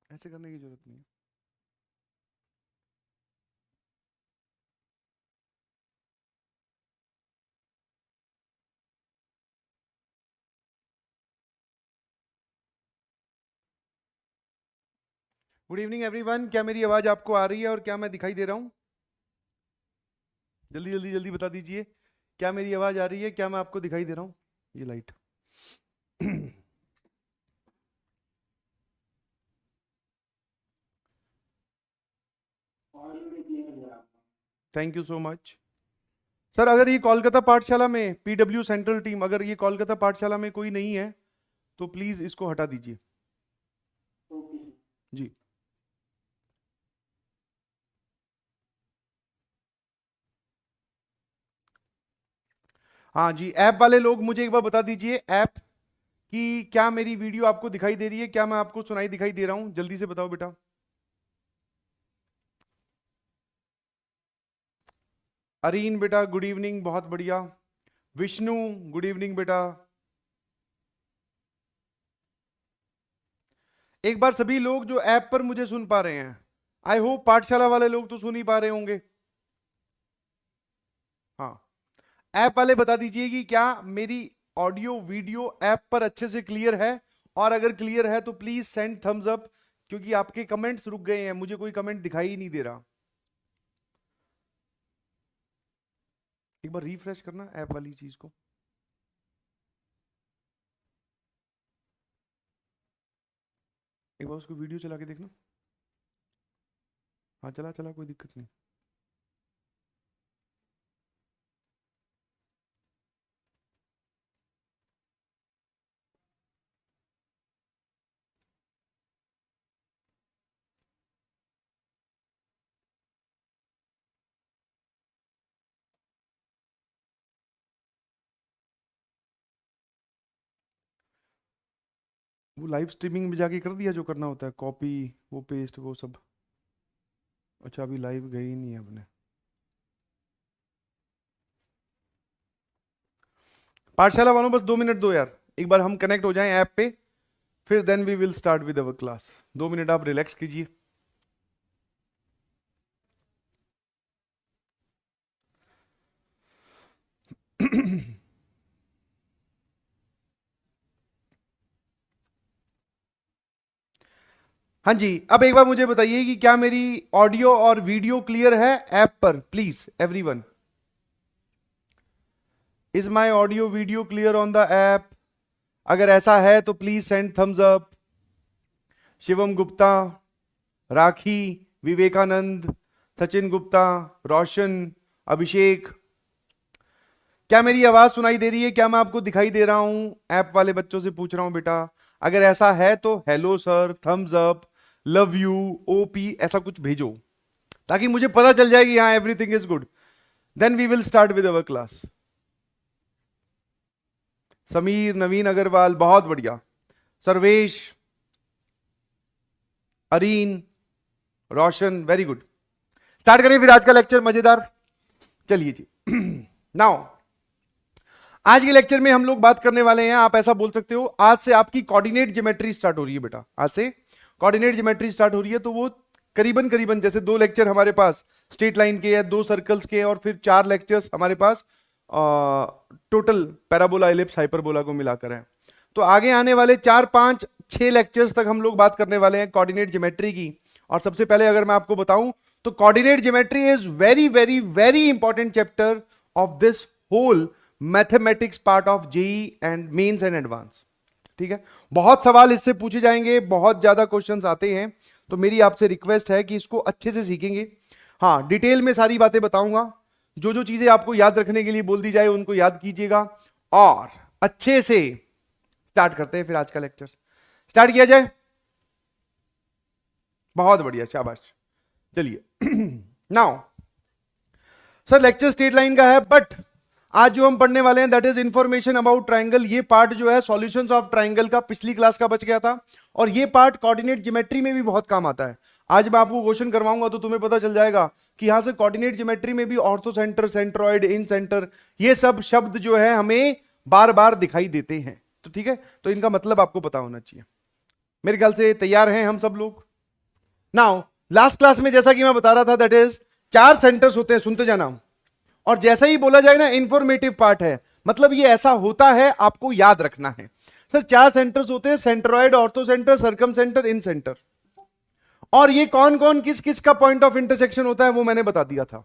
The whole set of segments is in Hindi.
ऐसे करने की जरूरत नहीं है। गुड इवनिंग एवरीवन, क्या मेरी आवाज आपको आ रही है और क्या मैं दिखाई दे रहा हूं? जल्दी जल्दी जल्दी बता दीजिए, क्या मेरी आवाज आ रही है, क्या मैं आपको दिखाई दे रहा हूं? ये light. Thank you so much. Sir, अगर ये कोलकाता पाठशाला में पीडब्ल्यू सेंट्रल टीम, अगर ये कोलकाता पाठशाला में कोई नहीं है तो प्लीज इसको हटा दीजिए। जी। हाँ जी, ऐप वाले लोग मुझे एक बार बता दीजिए ऐप कि क्या मेरी वीडियो आपको दिखाई दे रही है, क्या मैं आपको सुनाई दिखाई दे रहा हूं? जल्दी से बताओ बेटा। अरीन बेटा गुड इवनिंग, बहुत बढ़िया। विष्णु गुड इवनिंग बेटा। एक बार सभी लोग जो ऐप पर मुझे सुन पा रहे हैं, आई होप पाठशाला वाले लोग तो सुन ही पा रहे होंगे। हाँ, ऐप वाले बता दीजिए कि क्या मेरी ऑडियो वीडियो ऐप पर अच्छे से क्लियर है, और अगर क्लियर है तो प्लीज सेंड थम्स अप, क्योंकि आपके कमेंट्स रुक गए हैं, मुझे कोई कमेंट दिखाई ही नहीं दे रहा। एक बार रिफ्रेश करना ऐप वाली चीज को। एक बार उसको वीडियो चला के देखना। हाँ, चला चला, कोई दिक्कत नहीं। वो लाइव स्ट्रीमिंग में जाके कर दिया जो करना होता है, कॉपी, वो पेस्ट, वो सब। अच्छा, अभी लाइव गई ही नहीं है अपने। पाठशाला वालों बस 2 मिनट दो यार, एक बार हम कनेक्ट हो जाएं ऐप पे, फिर then we will start with our class. 2 minute आप रिलैक्स कीजिए। हाँ जी, अब एक बार मुझे बताइए कि क्या मेरी ऑडियो और वीडियो क्लियर है ऐप पर, please everyone. Is my audio video clear on the app? अगर ऐसा है तो please send thumbs up. Shivam Gupta, Rakhi, Vivekanand, Sachin Gupta, Roshan, Abhishek, क्या मेरी आवाज सुनाई दे रही है, क्या मैं आपको दिखाई दे रहा हूं? ऐप वाले बच्चों से पूछ रहा हूं बेटा। अगर ऐसा है तो hello sir, thumbs up, love you, OP, ऐसा कुछ भेजो, ताकि मुझे पता चल जाए कि हाँ everything is good. Then we will start with our class. Sameer, Naveen Agarwal, बहुत बढ़िया। Sarvesh, Areen, Roshan, very good. Start करें फिर आज का लेक्चर, मजेदार। चलिए जी। नाउ, आज के लेक्चर में हम लोग बात करने वाले हैं, आप ऐसा बोल सकते हो, आज से आपकी कोऑर्डिनेट ज्योमेट्री स्टार्ट हो रही है बेटा। आज से कोऑर्डिनेट ज्योमेट्री स्टार्ट हो रही है, तो वो करीबन करीबन जैसे 2 लेक्चर हमारे पास स्ट्रेट लाइन के हैं, 2 सर्कल्स के हैं, और फिर 4 लेक्चर्स हमारे पास टोटल पैराबोला, इलिप्स, हाइपरबोला को मिलाकर है। तो आगे आने वाले 4 5 6 लेक्चर्स तक हम लोग बात करने वाले हैं कोऑर्डिनेट ज्योमेट्री की। और सबसे पहले अगर मैं आपको बताऊं तो coordinate geometry is very very very important chapter of this whole mathematics part of JEE and mains and advance. ठीक है, बहुत सवाल इससे पूछे जाएंगे, बहुत ज्यादा क्वेश्चंस आते हैं, तो मेरी आपसे रिक्वेस्ट है कि इसको अच्छे से सीखेंगे। हाँ, डिटेल में सारी बातें बताऊंगा, जो जो चीजें आपको याद रखने के लिए बोल दी जाए उनको याद कीजिएगा, और अच्छे से स्टार्ट करते हैं फिर आज का लेक्चर। स्टार्ट किया जाए। बहुत बढ़िया, शाबाश। चलिए। Now sir, lecture straight line का है, बट आज जो हम पढ़ने वाले हैं that is information about triangle. ये पार्ट जो है सॉल्यूशंस ऑफ ट्राइंगल का पिछली क्लास का बच गया था, और ये पार्ट कोऑर्डिनेट ज्योमेट्री में भी बहुत काम आता है। आज मैं आपको क्वेश्चन करवाऊंगा तो तुम्हें पता चल जाएगा कि यहां से कोऑर्डिनेट ज्योमेट्री में भी ऑर्थो सेंटर, सेंट्रॉइड, इन सेंटर, ये सब शब्द जो है हमें बार बार दिखाई देते हैं। तो ठीक है, तो इनका मतलब आपको पता होना चाहिए। मेरे ख्याल से तैयार हैं हम सब लोग। नाउ लास्ट क्लास में जैसा कि मैं बता रहा था, दैट इज 4 सेंटर्स होते हैं, सुनते जाना, और जैसा ही बोला जाए ना इंफॉर्मेटिव पार्ट है, मतलब ये ऐसा होता है, आपको याद रखना है। सर 4 सेंटर्स होते हैं, centroid, orthocentre, circumcentre, incentre. और ये कौन कौन किस किस का पॉइंट ऑफ इंटरसेक्शन होता है वो मैंने बता दिया था,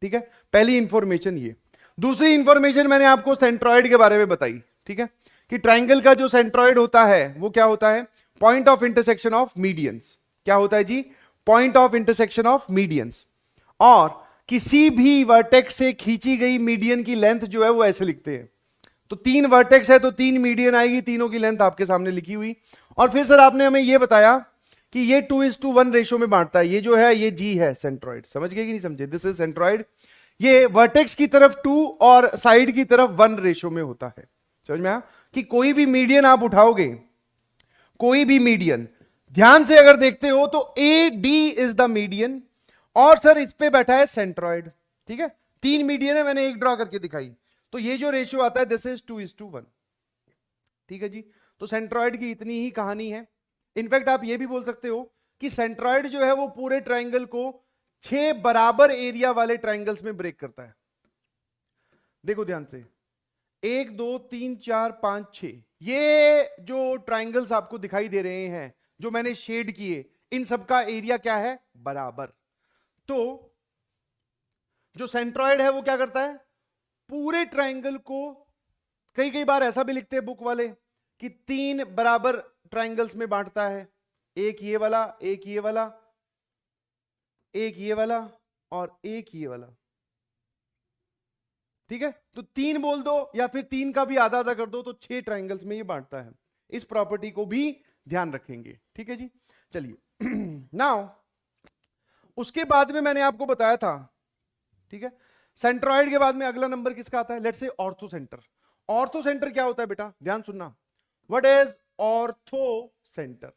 ठीक है। पहली इंफॉर्मेशन ये। दूसरी इंफॉर्मेशन मैंने आपको सेंट्रॉइड के बारे में बताई, ठीक है, कि ट्राइंगल का जो सेंट्रॉइड होता है वो क्या होता है, point of intersection of medians. क्या होता है जी, point of intersection of medians. और किसी भी वर्टेक्स से खींची गई मीडियन की लेंथ जो है वो ऐसे लिखते हैं। तो 3 वर्टेक्स है तो 3 मीडियन आएगी, तीनों की लेंथ आपके सामने लिखी हुई। और फिर सर आपने हमें ये बताया कि ये 2:1 रेशो में बांटता है, ये जो है ये जी है सेंट्रॉइड। समझ गए कि नहीं समझे, दिस इज सेंट्रॉइड। ये वर्टेक्स की तरफ 2 और साइड की तरफ 1 रेशो में होता है। समझ में आया कि कोई भी मीडियन आप उठाओगे, कोई भी मीडियन ध्यान से अगर देखते हो तो A D is the median, और सर इस पे बैठा है सेंट्रॉइड, ठीक है। 3 मीडियन है, मैंने एक ड्रॉ करके दिखाई, तो ये जो रेशियो आता है दिस इज 2:1, ठीक है जी। तो सेंट्रॉइड की इतनी ही कहानी है। इनफैक्ट आप ये भी बोल सकते हो कि सेंट्रॉइड जो है वो पूरे ट्राइंगल को 6 बराबर एरिया वाले ट्राइंगल्स में ब्रेक करता है। देखो ध्यान से, 1 2 3 4 5 6, ये जो ट्राइंगल्स आपको दिखाई दे रहे हैं जो मैंने शेड किए, इन सबका एरिया क्या है, बराबर। तो जो सेंट्रॉइड है वो क्या करता है, पूरे ट्राइंगल को, कई कई बार ऐसा भी लिखते हैं बुक वाले कि 3 बराबर ट्राइंगल्स में बांटता है, एक ये वाला, एक ये वाला, एक ये वाला और एक ये वाला, ठीक है। तो 3 बोल दो या फिर 3 का भी आधा आधा कर दो, तो 6 ट्राइंगल्स में ये बांटता है। इस प्रॉपर्टी को भी ध्यान रखेंगे, ठीक है जी। चलिए नाउ उसके बाद में मैंने आपको बताया था, ठीक है, सेंट्रॉइड के बाद में अगला नंबर किसका आता है, let's say ortho centre. Ortho centre क्या होता है बेटा, ध्यान सुनना, what is ortho centre.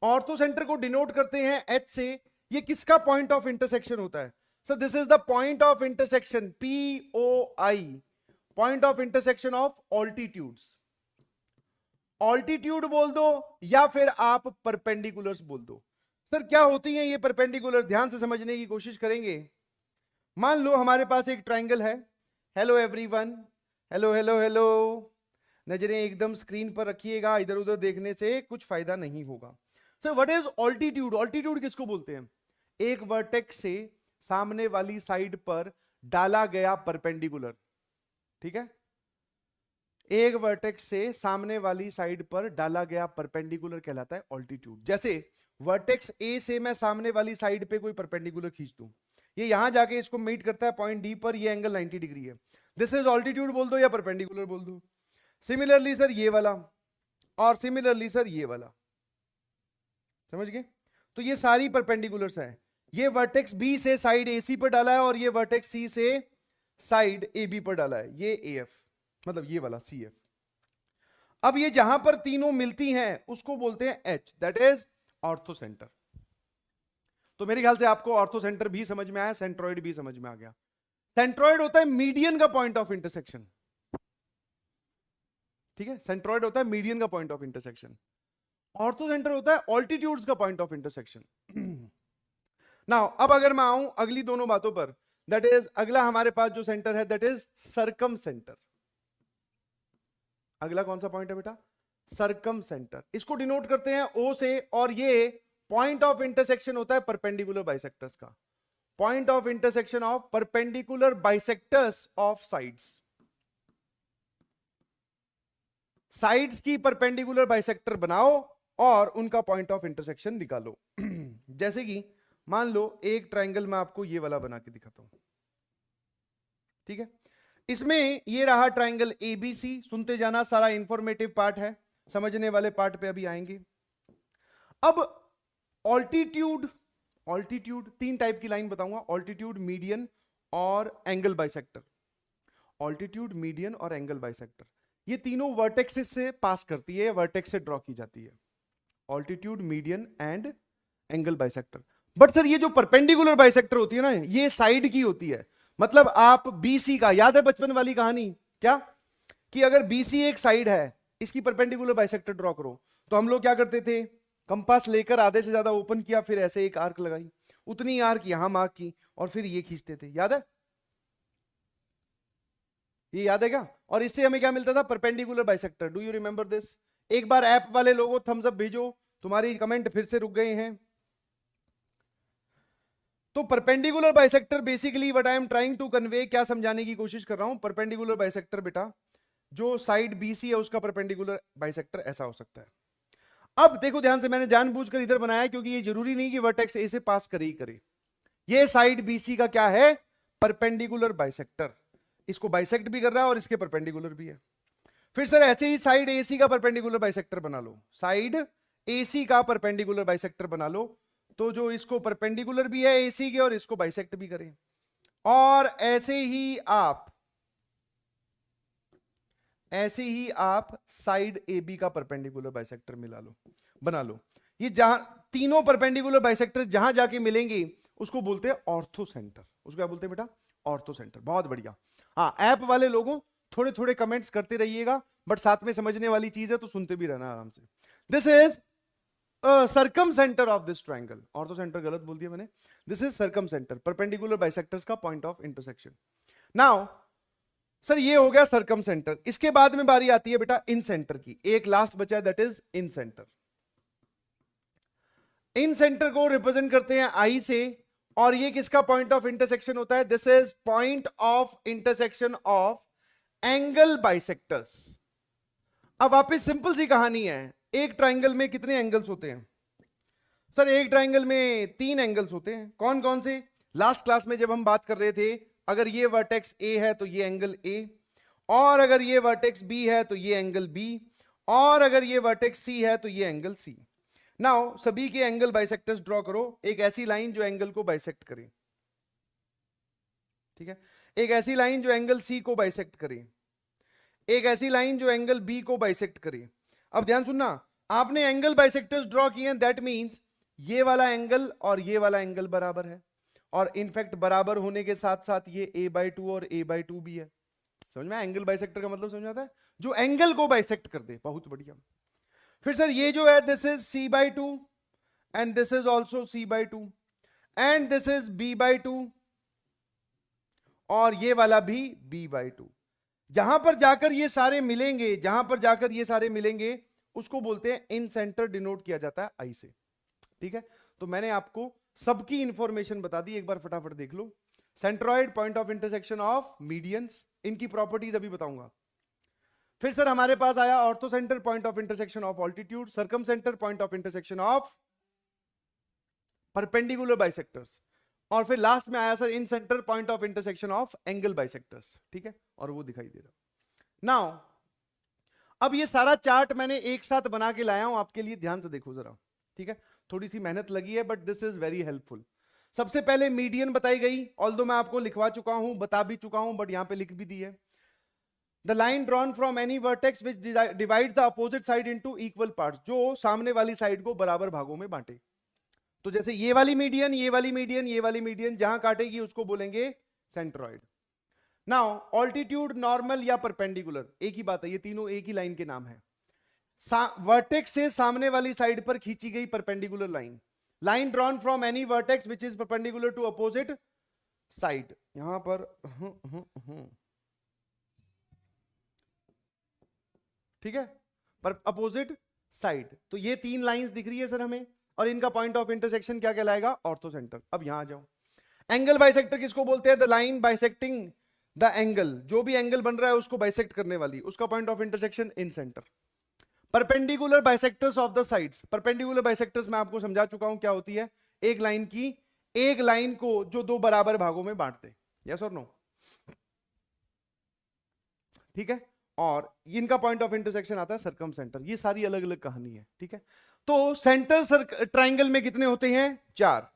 Ortho centre को डिनोट करते हैं एच से। ये किसका पॉइंट ऑफ इंटरसेक्शन होता है, so this is the point of intersection, POI, point of intersection of altitudes. Altitude बोल दो या फिर आप परपेंडिकुलर्स बोल दो। सर क्या होती हैं ये परपेंडिकुलर, ध्यान से समझने की कोशिश करेंगे। मान लो हमारे पास एक ट्राइंगल है, hello everyone, hello hello hello, नजरें एकदम स्क्रीन पर रखिएगा, इधर उधर देखने से कुछ फायदा नहीं होगा। Sir what is altitude, altitude किसको बोलते हैं, एक वर्टेक्स से सामने वाली साइड पर डाला गया परपेंडिकुलर, ठीक है, एक वर्टेक्स से सामने वाली साइड पर डाला गया परपेंडिकुलर कहलाता है ऑल्टीट्यूड। जैसे वर्टेक्स ए से मैं सामने वाली साइड पे कोई परपेंडिकुलर खींच दूं, ये यहां जाके इसको मीट करता है पॉइंट डी पर, ये एंगल 90 डिग्री है, दिस इज ऑल्टीट्यूड बोल दो या परपेंडिकुलर बोल दो। सिमिलरली सर ये वाला, और सिमिलरली सर ये वाला, समझ गए। तो ये सारी परपेंडिकुलर्स हैं। ये वर्टेक्स बी से साइड AC पर डाला है और ये वर्टेक्स सी से साइड AB पर डाला है, ये AF, मतलब ये वाला CF। अब ये जहां पर तीनों मिलती हैं उसको बोलते हैं H, that is ortho centre. तो मेरे ख्याल से आपको ऑर्थो सेंटर भी समझ में आया, सेंट्रॉइड भी समझ में आ गया। सेंट्रॉइड होता है मीडियन का पॉइंट ऑफ इंटरसेक्शन, ठीक है, सेंट्रॉइड होता है मीडियन का point of intersection, ortho centre होता है ऑल्टीट्यूड्स का पॉइंट ऑफ इंटरसेक्शन। नाउ अब अगर मैं आऊं अगली दोनों बातों पर, दैट इज अगला हमारे पास जो सेंटर है दैट इज सर्कम सेंटर। अगला कौन सा पॉइंट है बेटा, सर्कम सेंटर। इसको डिनोट करते हैं O से, और ये पॉइंट ऑफ इंटरसेक्शन होता है परपेंडिकुलर बाइसेक्टर्स का, point of intersection of perpendicular bisectors of sides. Sides की परपेंडिकुलर बाइसेक्टर बनाओ और उनका पॉइंट ऑफ इंटरसेक्शन निकालो। जैसे कि मान लो एक ट्राइंगल मैं आपको ये वाला बना के दिखाता हूं, ठीक है, इसमें ये रहा ट्राइंगल ABC, सुनते जाना, सारा इंफॉर्मेटिव पार्ट है, समझने वाले पार्ट पे अभी आएंगे। अब ऑल्टीट्यूड, ऑल्टीट्यूड 3 टाइप की लाइन बताऊंगा, ऑल्टीट्यूड, मीडियन और एंगल बाइसेक्टर। ऑल्टीट्यूड, मीडियन और एंगल बाइसेक्टर, ये तीनों वर्टेक्सेस से पास करती है, वर्टेक्स से ड्रॉ की जाती है, altitude, median and angle bisector. But sir ये जो परपेंडिकुलर बाइसेक्टर होती है ना, ये साइड की होती है। मतलब आप BC का, याद है बचपन वाली कहानी क्या, कि अगर BC एक साइड है, इसकी परपेंडिकुलर बाइसेक्टर ड्रॉ करो, तो हम लोग क्या करते थे, कंपास लेकर आधे से ज्यादा ओपन किया, फिर ऐसे एक आर्क लगाई, उतनी आर्क यहां मार्क की, और फिर ये खींचते थे। याद है? ये याद है क्या? और इससे हमें क्या मिलता था? Perpendicular bisector. Do you remember this? एक बार ऐप वाले लोगों थम्स अप भेजो, तुम्हारी कमेंट फिर से रुक गए हैं। तो perpendicular bisector basically what I am trying to convey, क्या समझाने की कोशिश कर रहा हूं? परपेंडिकुलर बाइसेक्टर बेटा, जो साइड बीसी है उसका परपेंडिकुलर बाइसेक्टर ऐसा हो सकता है। अब देखो ध्यान से, मैंने जानबूझकर इधर बनाया क्योंकि ये जरूरी नहीं कि वर्टेक्स ए से पास करे ही करे। ये साइड बीसी का क्या है? Perpendicular bisector. इसको बाइसेक्ट भी कर रहा है और इसके परपेंडिकुलर भी है। फिर सर ऐसे ही साइड एसी का परपेंडिकुलर बाइसेक्टर बना लो, साइड एसी का परपेंडिकुलर बाइसेक्टर बना लो, तो जो इसको परपेंडिकुलर भी है एसी के और इसको बाइसेक्ट भी करें। और ऐसे ही आप साइड ए बी का परपेंडिकुलर बाइसेक्टर मिला लो, बना लो। ये जहां तीनों परपेंडिकुलर बाइसेक्टर जहां जाके मिलेंगे उसको बोलते हैं ऑर्थो सेंटर। उसको क्या बोलते हैं बेटा? Ortho centre. बहुत बढ़िया। हाँ, ऐप वाले लोगों थोड़े थोड़े कमेंट्स करते रहिएगा, बट साथ में समझने वाली चीज है तो सुनते भी रहना आराम से। This is circumcentre of this triangle. Orthocentre गलत बोल दिया मैंने। This is circumcentre, perpendicular bisectors का point of intersection. Now sir ये हो गया सरकम सेंटर। इसके बाद में बारी आती है बेटा इन सेंटर की। एक लास्ट बचा है, that is in centre. In centre को रिप्रेजेंट करते हैं आई से, और ये किसका पॉइंट ऑफ इंटरसेक्शन होता है? This is point of intersection of angle bisectors. अब वापिस सिंपल सी कहानी है, एक ट्राइंगल में कितने एंगल्स होते हैं? सर एक ट्राइंगल में 3 एंगल्स होते हैं। कौन कौन से? लास्ट क्लास में जब हम बात कर रहे थे, अगर ये वर्टेक्स ए है तो ये एंगल ए, और अगर ये वर्टेक्स बी है तो ये एंगल बी, और अगर ये वर्टेक्स सी है तो ये एंगल सी। नाउ सभी के एंगल बाइसेक्टर्स ड्रॉ करो। एक ऐसी लाइन जो एंगल को बाइसेक्ट करे, ठीक है? एक ऐसी लाइन जो एंगल सी को बाइसेक्ट करे, एक ऐसी लाइन जो एंगल बी को बाइसेक्ट करे। अब ध्यान सुनना, आपने एंगल बाइसेक्टर्स ड्रॉ किए हैं, दैट मींस ये वाला एंगल और ये वाला एंगल बराबर है, और इनफैक्ट बराबर होने के साथ साथ ये a/2 और a/2 भी है। समझ में? एंगल बाइसेक्टर का मतलब समझ आता है? जो एंगल को बाइसेक्ट कर दे। बहुत बढ़िया। फिर सर ये जो है this is c/2 and this is also c/2 and this is b/2 और ये वाला भी b/2। जहां पर जाकर ये सारे मिलेंगे, जहां पर जाकर ये सारे मिलेंगे उसको बोलते हैं इन सेंटर, डिनोट किया जाता है आई से। ठीक है? तो मैंने आपको सबकी इंफॉर्मेशन बता दी, एक बार फटाफट देख लो। Centroid, point of intersection of medians, इनकी प्रॉपर्टीज अभी बताऊंगा। फिर सर हमारे पास आया orthocentre, point of intersection of altitude, circumcentre, point of intersection of perpendicular bisectors, और फिर लास्ट में आया sir incentre, point of intersection of angle bisectors. ठीक है? और वो दिखाई दे रहा। नाउ अब ये सारा चार्ट मैंने एक साथ बना के लाया हूं आपके लिए, ध्यान से देखो जरा। ठीक है? थोड़ी सी मेहनत लगी है, but this is very helpful. सबसे पहले मीडियन बताई गई, ऑल्दो मैं आपको लिखवा चुका हूं, बता भी चुका हूं, बट यहां पे लिख भी दी है। The line drawn from any vertex which divides the opposite side into equal parts, जो सामने वाली साइड को बराबर भागों में बांटे। तो जैसे ये वाली मीडियन, ये वाली मीडियन, ये वाली मीडियन जहां काटेगी उसको बोलेंगे सेंट्रॉइड। नाउ ऑल्टीट्यूड, नॉर्मल या परपेंडिकुलर, एक ही बात है, ये तीनों एक ही लाइन के नाम है। वर्टेक्स से सामने वाली साइड पर खींची गई perpendicular line, line drawn from any vertex which is perpendicular to opposite side. यहां पर ठीक है, पर अपोजिट साइड। तो ये 3 लाइंस दिख रही है सर हमें, और इनका पॉइंट ऑफ इंटरसेक्शन क्या कहलाएगा? Ortho centre. अब यहां आ जाओ। एंगल बाइसेक्टर किसको बोलते हैं? The line bisecting the angle, जो भी एंगल बन रहा है उसको बाइसेक्ट करने वाली, उसका point of intersection in centre. Perpendicular bisectors of the sides, perpendicular bisectors मैं आपको समझा चुका हूं क्या होती है। एक लाइन को जो 2 बराबर भागों में बांटते। यस और नो? ठीक है? और इनका पॉइंट ऑफ इंटरसेक्शन आता है सर्कम सेंटर। ये सारी अलग अलग कहानी है। ठीक है? तो सेंटर ट्राइंगल में कितने होते हैं? 4।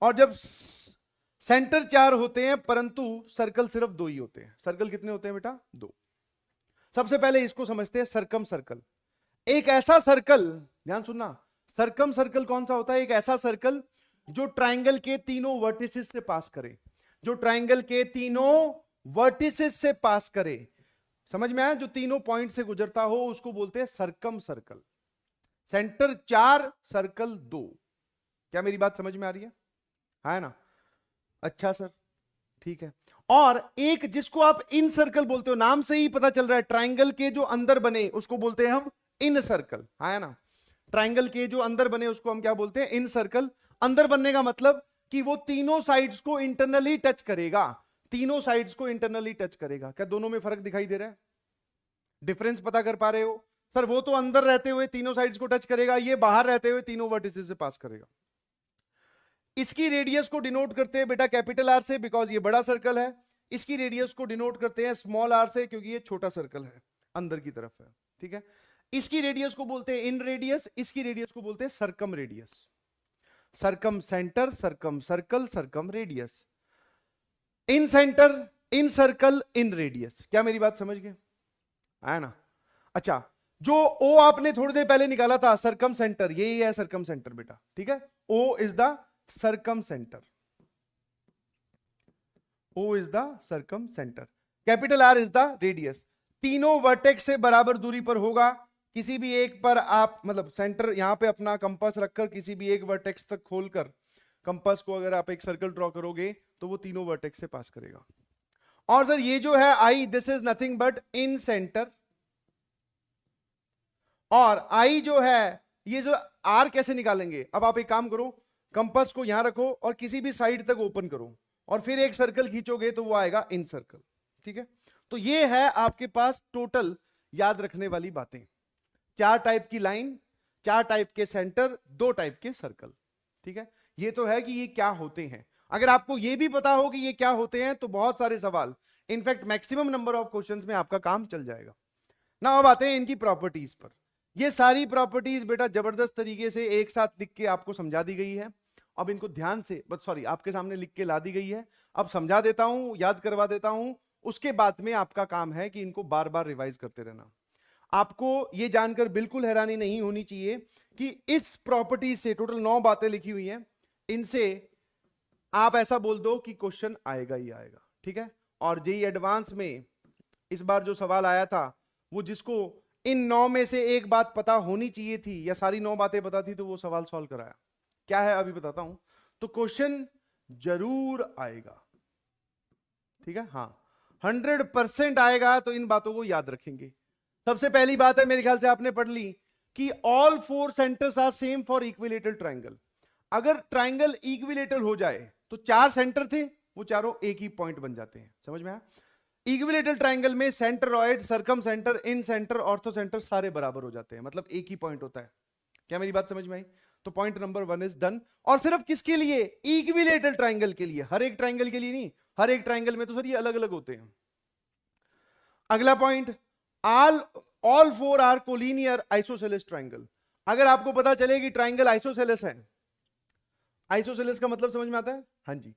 और जब सेंटर 4 होते हैं परंतु सर्कल सिर्फ 2 ही होते हैं। सर्कल कितने होते हैं बेटा? 2। सबसे पहले इसको समझते हैं सर्कम सर्कल। एक ऐसा सर्कल, ध्यान सुनना, सर्कम सर्कल कौन सा होता है? एक ऐसा सर्कल जो ट्राइंगल के तीनों वर्टिसेस से पास करे, जो ट्राइंगल के तीनों वर्टिसेस से पास करे। समझ में आया? जो तीनों पॉइंट से गुजरता हो उसको बोलते हैं सर्कम सर्कल। Centre 4, circle 2। क्या मेरी बात समझ में आ रही है ना? अच्छा सर, ठीक है। और एक जिसको आप इन सर्कल बोलते हो, नाम से ही पता चल रहा है, ट्राइंगल के जो अंदर बने उसको बोलते हैं हम इन सर्कल, है ना? ट्राइंगल के जो अंदर बने उसको हम क्या बोलते हैं? इन सर्कल। अंदर बनने का मतलब कि वो तीनों साइड्स को इंटरनली टच करेगा, तीनों साइड्स को इंटरनली टच करेगा। क्या दोनों में फर्क दिखाई दे रहा है? डिफरेंस पता कर पा रहे हो? सर वो तो अंदर रहते हुए तीनों साइड्स को टच करेगा, ये बाहर रहते हुए तीनों वर्टिसेस से पास करेगा। इसकी रेडियस को डिनोट करते हैं बेटा कैपिटल आर से, बिकॉज ये बड़ा सर्कल है। इसकी रेडियस को डिनोट करते हैं स्मॉल आर से, क्योंकि ये छोटा सर्कल है, अंदर की तरफ है। ठीक है, इसकी रेडियस को बोलते हैं इन रेडियस, इसकी रेडियस को बोलते हैं circumradius. Circumcentre, circumcircle, circumradius. Incentre, incircle, inradius. क्या मेरी बात समझ गए? है ना? अच्छा, जो ओ आपने थोड़ी देर पहले निकाला था सरकम सेंटर, यही है सरकम सेंटर बेटा। ठीक है, O is the circumcentre, O is the circumcentre, capital R is the radius. तीनों वर्टेक्स से बराबर दूरी पर होगा। किसी भी एक पर आप मतलब सेंटर यहां पे अपना कंपास रखकर किसी भी एक वर्टेक्स तक खोलकर कंपास को अगर आप एक सर्कल ड्रॉ करोगे तो वो तीनों वर्टेक्स से पास करेगा। और सर ये जो है I, this is nothing but incentre. और आई जो है, ये जो आर कैसे निकालेंगे? अब आप एक काम करो, कंपास को यहां रखो और किसी भी साइड तक ओपन करो और फिर एक सर्कल खींचोगे तो वो आएगा इन सर्कल। ठीक है, तो ये है आपके पास टोटल याद रखने वाली बातें। 4 टाइप की लाइन, 4 टाइप के सेंटर, 2 टाइप के सर्कल। ठीक है, ये तो है कि ये क्या होते हैं। अगर आपको ये भी पता हो कि ये क्या होते हैं तो बहुत सारे सवाल, in fact maximum number of questions में आपका काम चल जाएगा ना। अब आते हैं इनकी प्रॉपर्टीज पर। ये सारी प्रॉपर्टीज बेटा जबरदस्त तरीके से एक साथ लिख के आपको समझा दी गई है। अब इनको ध्यान से, बस सॉरी, आपके सामने लिख के ला दी गई है। अब समझा देता हूं, याद करवा देता हूं, उसके बाद में आपका काम है कि इनको बार बार रिवाइज करते रहना। आपको यह जानकर बिल्कुल हैरानी नहीं होनी चाहिए कि इस प्रॉपर्टीज से टोटल 9 बातें लिखी हुई हैं, इनसे आप ऐसा बोल दो कि क्वेश्चन आएगा ही आएगा। ठीक है, और जेईई एडवांस में इस बार जो सवाल आया था, वो जिसको इन 9 में से एक बात पता होनी चाहिए थी या सारी 9 बातें पता थी तो वो सवाल सॉल्व कराया। क्या है अभी बताता हूं। तो क्वेश्चन जरूर आएगा। ठीक है, हाँ 100% आएगा, तो इन बातों को याद रखेंगे। सबसे पहली बात है, मेरे ख्याल से आपने पढ़ ली कि all 4 centres are same for equilateral triangle. अगर ट्राइंगल इक्विलेटरल हो जाए तो 4 सेंटर थे, वो चारों एक ही पॉइंट बन जाते हैं। समझ में आया? इक्विलेटरल ट्राइंगल में सेंटरॉइड, सरकम सेंटर, इन सेंटर, ऑर्थो सेंटर सारे बराबर हो जाते हैं, मतलब एक ही पॉइंट होता है। क्या मेरी बात समझ में आई? तो पॉइंट नंबर 1 इज डन। और सिर्फ किसके लिए? इक्विलेटरल ट्राइंगल के लिए, हर एक ट्राइंगल के लिए नहीं। हर एक ट्राइंगल में तो सर ये अलग अलग होते हैं। अगला point, all 4 are collinear isosceles triangle. अगर आपको पता चले कि ट्राइंगल आइसोसेलेस है, आइसोसेलेस का मतलब समझ में आता है? हाँ जी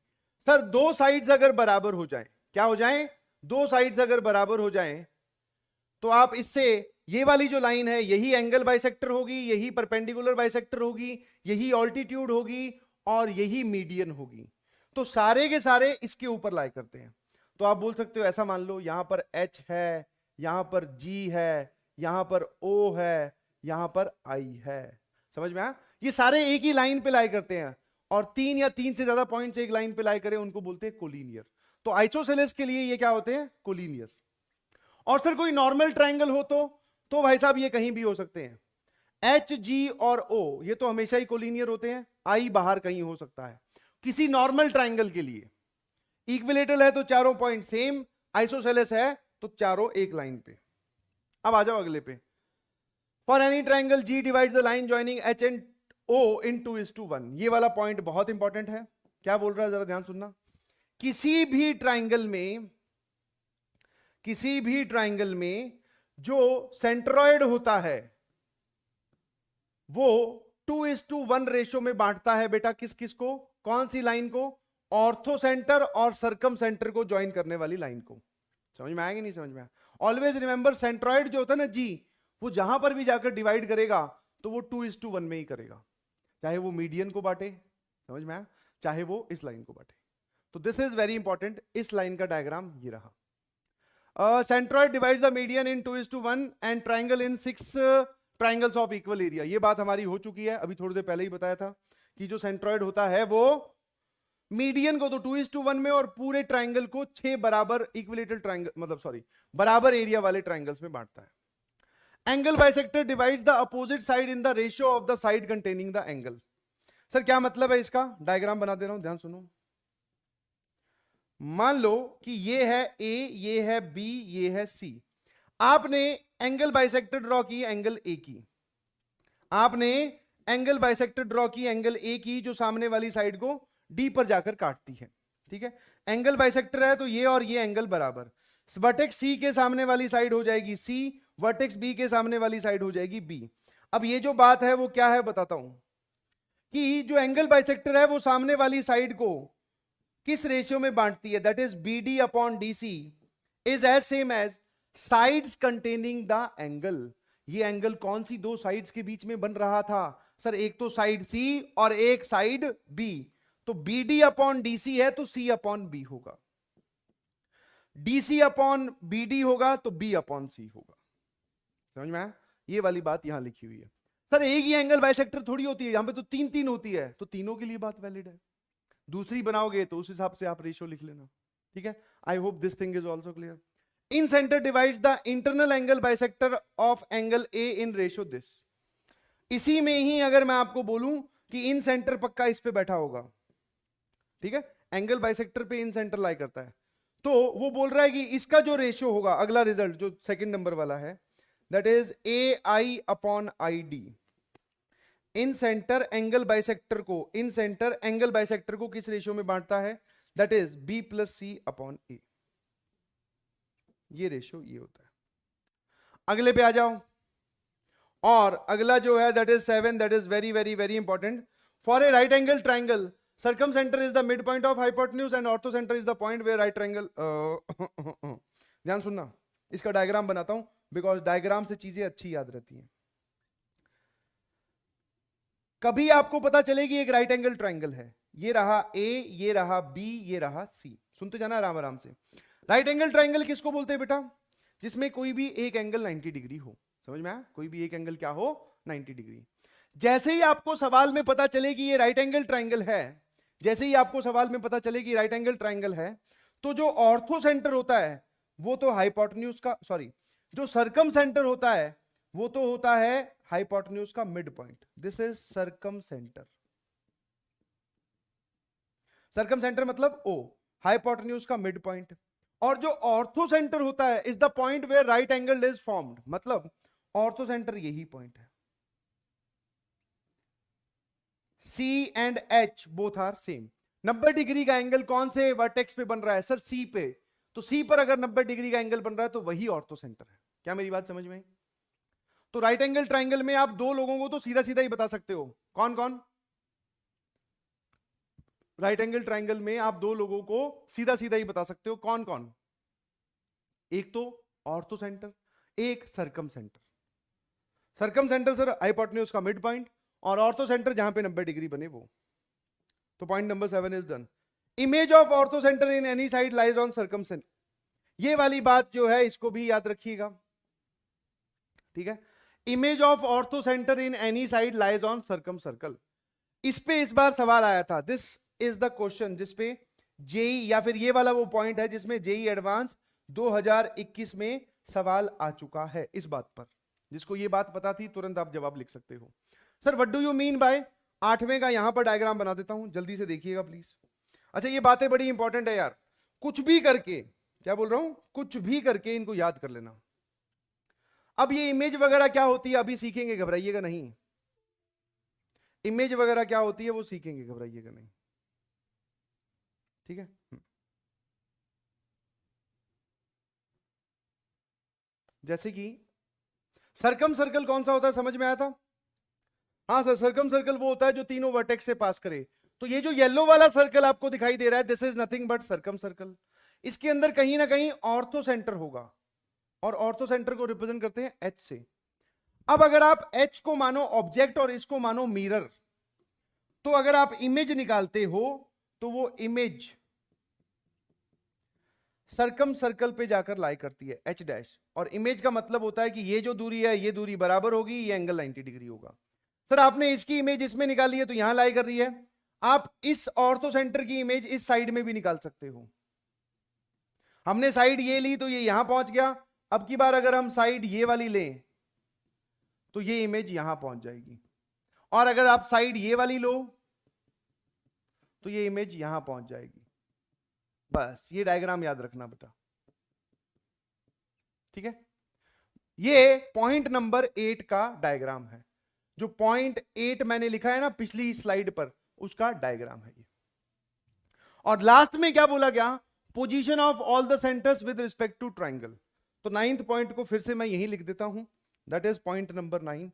सर, 2 साइड्स अगर बराबर हो जाएं, क्या हो जाएं? 2 साइड्स अगर बराबर हो जाएं तो आप इससे ये वाली जो लाइन है यही एंगल बाइसेक्टर होगी, यही परपेंडिकुलर बाइसेक्टर होगी, यही ऑल्टीट्यूड होगी और यही मीडियन होगी। तो सारे के सारे इसके ऊपर लाई करते हैं। तो आप बोल सकते हो, ऐसा मान लो यहां पर H है, यहां पर G है, यहां पर O है, यहां पर I है। समझ में आया? ये सारे एक ही लाइन पे लाई करते हैं और 3 या 3 से ज्यादा पॉइंट्स एक लाइन पे लाई करें उनको बोलते हैं कोलिनियर। तो आइसोसेलेस के लिए ये क्या होते हैं? कोलिनियर। और फिर कोई नॉर्मल ट्राइंगल हो तो भाई साहब ये कहीं भी हो सकते हैं। एच, जी और ओ ये तो हमेशा ही कोलिनियर होते हैं, आई बाहर कहीं हो सकता है। किसी नॉर्मल ट्राइंगल के लिए इक्विलेटरल है तो चारों पॉइंट सेम, आइसोसेलेस है तो चारों एक लाइन पे। अब आ जाओ अगले पे। For any triangle G divides the line joining H and O in 2:1। ये वाला पॉइंट बहुत इंपॉर्टेंट है। क्या बोल रहा है जरा ध्यान सुनना। किसी भी ट्राइंगल में जो सेंट्रॉइड होता है वो 2:1 रेशो में बांटता है बेटा। किस किस को? कौन सी लाइन को? ऑर्थो सेंटर और सरकम सेंटर को ज्वाइन करने वाली लाइन को। समझ में आएगा? नहीं समझ में आया? ऑलवेज रिमेंबर, सेंट्रॉइड जो होता है ना जी, वो जहां पर भी जाकर डिवाइड करेगा तो वो 2:1 में ही करेगा, चाहे वो मीडियन को बांटे, समझ में आया, चाहे वो इस लाइन को बांटे। तो दिस इज वेरी इंपॉर्टेंट। इस लाइन का डायग्राम ये रहा। Centroid divides the median in 2:1 and triangle in 6 triangles of equal area, ये बात हमारी हो चुकी है, अभी थोड़ी देर पहले ही बताया था कि जो सेंट्रॉइड होता है वो मीडियन को तो 2:1 में और पूरे ट्राइंगल को 6 बराबर इक्विलेटरल ट्राइंगल, मतलब सॉरी, बराबर एरिया वाले ट्राइंगल्स में बांटता है। Angle bisector divides the opposite side in the ratio of the side containing the angle. Sir क्या मतलब है इसका, डायग्राम बना दे रहा हूं, ध्यान सुनो। मान लो कि ये है ए, ये है बी, ये है सी। आपने एंगल बाइसेक्टर ड्रॉ की एंगल ए की, आपने एंगल बाइसेक्टर ड्रॉ की एंगल ए की, जो सामने वाली साइड को डी पर जाकर काटती है, ठीक है। एंगल बाइसेक्टर है तो ये और ये एंगल बराबर, वर्टेक्स सी के सामने वाली साइड हो जाएगी सी, वर्टेक्स बी के सामने वाली साइड हो जाएगी बी। अब ये जो बात है वो क्या है बताता हूं, कि जो एंगल बाइसेक्टर है वो सामने वाली साइड को किस रेशियो में बांटती है, that is B D upon D C is as same as sides containing the angle. ये एंगल कौन सी दो साइड्स के बीच में बन रहा था, सर एक तो साइड सी और एक साइड बी, तो B D upon D C है तो सी अपॉन बी होगा, डीसी अपॉन बी डी होगा तो बी अपॉन सी होगा। समझ में आया, ये वाली बात यहां लिखी हुई है। सर एक ही एंगल बाइसेक्टर थोड़ी होती है, यहां पे तो तीन तीन होती है, तो तीनों के लिए बात वैलिड है। दूसरी बनाओगे तो उस हिसाब से आप रेशियो लिख लेना, ठीक है। I hope this thing is also clear. In centre divides the internal angle bisector of angle A in ratio this. इसी में ही अगर मैं आपको बोलूं कि इन सेंटर पक्का इस पे बैठा होगा, ठीक है, एंगल बाइसेक्टर पे इन सेंटर लाई करता है, तो वो बोल रहा है कि इसका जो रेशियो होगा, अगला रिजल्ट जो सेकंड नंबर वाला है, that is a I upon I D. In centre angle bisector को, इन सेंटर एंगल बाइसेक्टर को किस रेशियो में बांटता है, that is b plus c upon a. ये रेशियो ये होता है। अगले पे आ जाओ, और अगला जो है that is 7, that is very very very important. For a right angle triangle circumcenter is the midpoint of hypotenuse and orthocenter is the point where right triangle ध्यान सुनना, इसका डायग्राम बनाता हूं बिकॉज डायग्राम से चीजें अच्छी याद रहती हैं। कभी आपको पता चलेगी एक राइट एंगल ट्राइंगल है, ये रहा ए, ये रहा बी, ये रहा सी, सुनते जाना आराम आराम से। राइट एंगल ट्राइंगल किसको बोलते हैं बेटा, जिसमें कोई भी एक एंगल 90 डिग्री हो। समझ में आया, कोई भी एक एंगल क्या हो, 90 डिग्री। जैसे ही आपको सवाल में पता चले कि ये राइट एंगल ट्राइंगल है, जैसे ही आपको सवाल में पता चले कि राइट एंगल ट्राइंगल है, तो जो ऑर्थो सेंटर होता है वो तो हाइपोटेन्यूज का, सॉरी, जो सर्कम सेंटर होता है वो तो होता है हाइपोटेन्यूज का mid point. This is circumcentre. Circumcentre मतलब ओ, हाइपोटेन्यूज का मिड पॉइंट। और जो ऑर्थो सेंटर होता है is the point where right angle is formed, मतलब ऑर्थो सेंटर यही पॉइंट है। C and H both are same. 90 degree का एंगल कौन से वर्टेक्स पे बन रहा है, सर C पे, तो C पर अगर 90 डिग्री का एंगल बन रहा है तो वही ऑर्थो सेंटर है। क्या मेरी बात समझ में आई? तो राइट एंगल ट्राइंगल में आप दो लोगों को तो सीधा सीधा ही बता सकते हो, कौन कौन? राइट एंगल ट्राइंगल में आप दो लोगों को सीधा सीधा ही बता सकते हो, कौन कौन? एक तो ऑर्थो सेंटर, एक circum centre. Circum centre sir hypotenuse का मिड पॉइंट, और ऑर्थो सेंटर जहां पे 90 डिग्री बने वो। तो point number 7 is done. Image of ortho centre in any side lies on circum centre. ये वाली बात जो है इसको भी याद रखिएगा, ठीक है। Image of ortho centre in any side lies on circum circle. इस पे इस बार सवाल आया था, दिस इज द क्वेश्चन जिसपे जेई, या फिर ये वाला वो पॉइंट है जिसमें जेई एडवांस 2021 में सवाल आ चुका है इस बात पर। जिसको ये बात पता थी तुरंत आप जवाब लिख सकते हो। Sir what do you mean by, 8वें का यहां पर डायग्राम बना देता हूं, जल्दी से देखिएगा प्लीज। अच्छा ये बातें बड़ी इंपॉर्टेंट है यार, कुछ भी करके, क्या बोल रहा हूं, कुछ भी करके इनको याद कर लेना। अब ये इमेज वगैरह क्या होती है अभी सीखेंगे, घबराइएगा नहीं। इमेज वगैरह क्या होती है वो सीखेंगे, घबराइएगा नहीं, ठीक है। जैसे कि सर्कम सर्कल कौन सा होता है, समझ में आया था? हाँ सर, सर्कम सर्कल वो होता है जो तीनों वर्टेक्स से पास करे। तो ये जो येलो वाला सर्कल आपको दिखाई दे रहा है, this is nothing but circum circle. इसके अंदर कहीं ना कहीं ऑर्थो सेंटर होगा, और ऑर्थो सेंटर को रिप्रेजेंट करते हैं एच से। अब अगर आप एच को मानो ऑब्जेक्ट और इसको मानो मिरर, तो अगर आप इमेज निकालते हो तो वो इमेज सर्कम सर्कल पे जाकर लाई करती है एच डैश, और इमेज का मतलब होता है कि ये जो दूरी है ये दूरी बराबर होगी, ये एंगल 90 डिग्री होगा। सर आपने इसकी इमेज इसमें निकाली है तो यहां लाई कर रही है, आप इस ऑर्थो सेंटर की इमेज इस साइड में भी निकाल सकते हो। हमने साइड ये ली तो ये यहां पहुंच गया, अब की बार अगर हम साइड ये वाली लें तो ये इमेज यहां पहुंच जाएगी, और अगर आप साइड ये वाली लो तो ये इमेज यहां पहुंच जाएगी। बस ये डायग्राम याद रखना बेटा, ठीक है। ये पॉइंट नंबर 8 का डायग्राम है, जो पॉइंट 8 मैंने लिखा है ना पिछली स्लाइड पर, उसका डायग्राम है ये। और लास्ट में क्या बोला गया, position of all the centres with respect to triangle. तो 9th पॉइंट को फिर से मैं यही लिख देता हूं, दैट इज पॉइंट नंबर 9।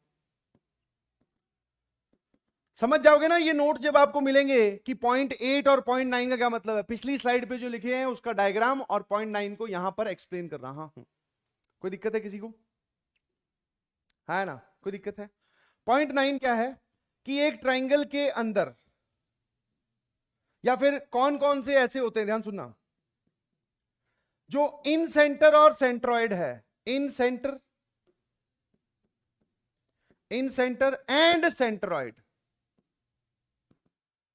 समझ जाओगे ना ये नोट जब आपको मिलेंगे कि पॉइंट 8 और पॉइंट 9 का क्या मतलब है। पिछली स्लाइड पे जो लिखे हैं उसका डायग्राम और पॉइंट 9 को यहां पर एक्सप्लेन कर रहा हूं। कोई दिक्कत है किसी को? है ना, कोई दिक्कत है? पॉइंट 9 क्या है कि एक ट्राइंगल के अंदर, या फिर कौन कौन से ऐसे होते हैं, ध्यान सुनना, जो इन सेंटर और सेंट्रॉइड है, इन सेंटर एंड सेंट्रॉइड,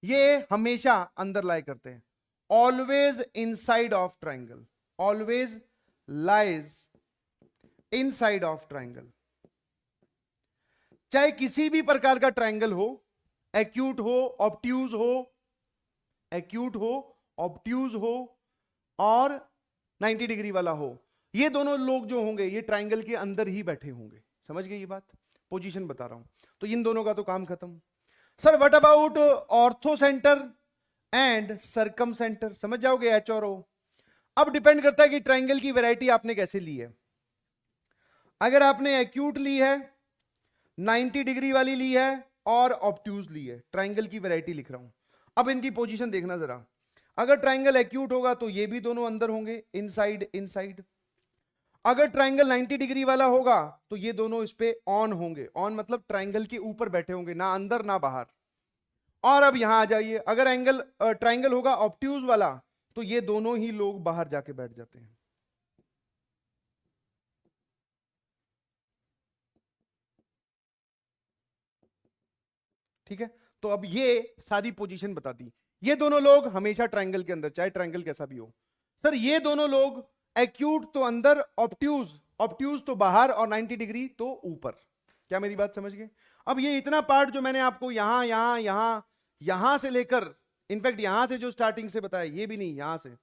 ये हमेशा अंदर लाई करते हैं। Always inside of triangle, always lies inside of triangle. चाहे किसी भी प्रकार का ट्राइंगल हो, एक्यूट हो, ऑब्ट्यूज हो, एक्यूट हो, ऑब्ट्यूज हो, और 90 डिग्री वाला हो, ये दोनों लोग जो होंगे ये ट्राइंगल के अंदर ही बैठे होंगे। समझ गए ये बात? पोजीशन बता रहा हूं, तो इन दोनों का तो काम खत्म। Sir what about orthocentre and circumcentre? समझ जाओगे एच और ओ। अब डिपेंड करता है कि ट्राइंगल की वैरायटी आपने कैसे ली है। अगर आपने एक्यूट ली है, 90 डिग्री वाली ली है, और ऑब्ट्यूज ली है, ट्राइंगल की वैरायटी लिख रहा हूं। अब इनकी पोजीशन देखना जरा। अगर ट्राइंगल एक्यूट होगा तो ये भी दोनों अंदर होंगे, इनसाइड इनसाइड। अगर ट्राइंगल 90 डिग्री वाला होगा तो ये दोनों इस पे ऑन होंगे, ऑन मतलब ट्राइंगल के ऊपर बैठे होंगे, ना अंदर ना बाहर। और अब यहां आ जाइए, अगर एंगल ट्राइंगल होगा ऑब्ट्यूज वाला तो ये दोनों ही लोग बाहर जाके बैठ जाते हैं। ठीक है, तो अब ये सारी पोजीशन बता दी। ये दोनों लोग हमेशा ट्राइंगल के अंदर, चाहे ट्राइंगल कैसा भी हो। सर ये दोनों लोग एक्यूट तो अंदर, ऑब्ट्यूज ऑब्ट्यूज तो बाहर, और 90 डिग्री तो ऊपर। क्या मेरी बात समझ गए? अब ये इतना पार्ट जो मैंने आपको यहां यहां यहां यहां से लेकर, इनफैक्ट यहां से जो स्टार्टिंग से बताया, ये भी नहीं, यहां से,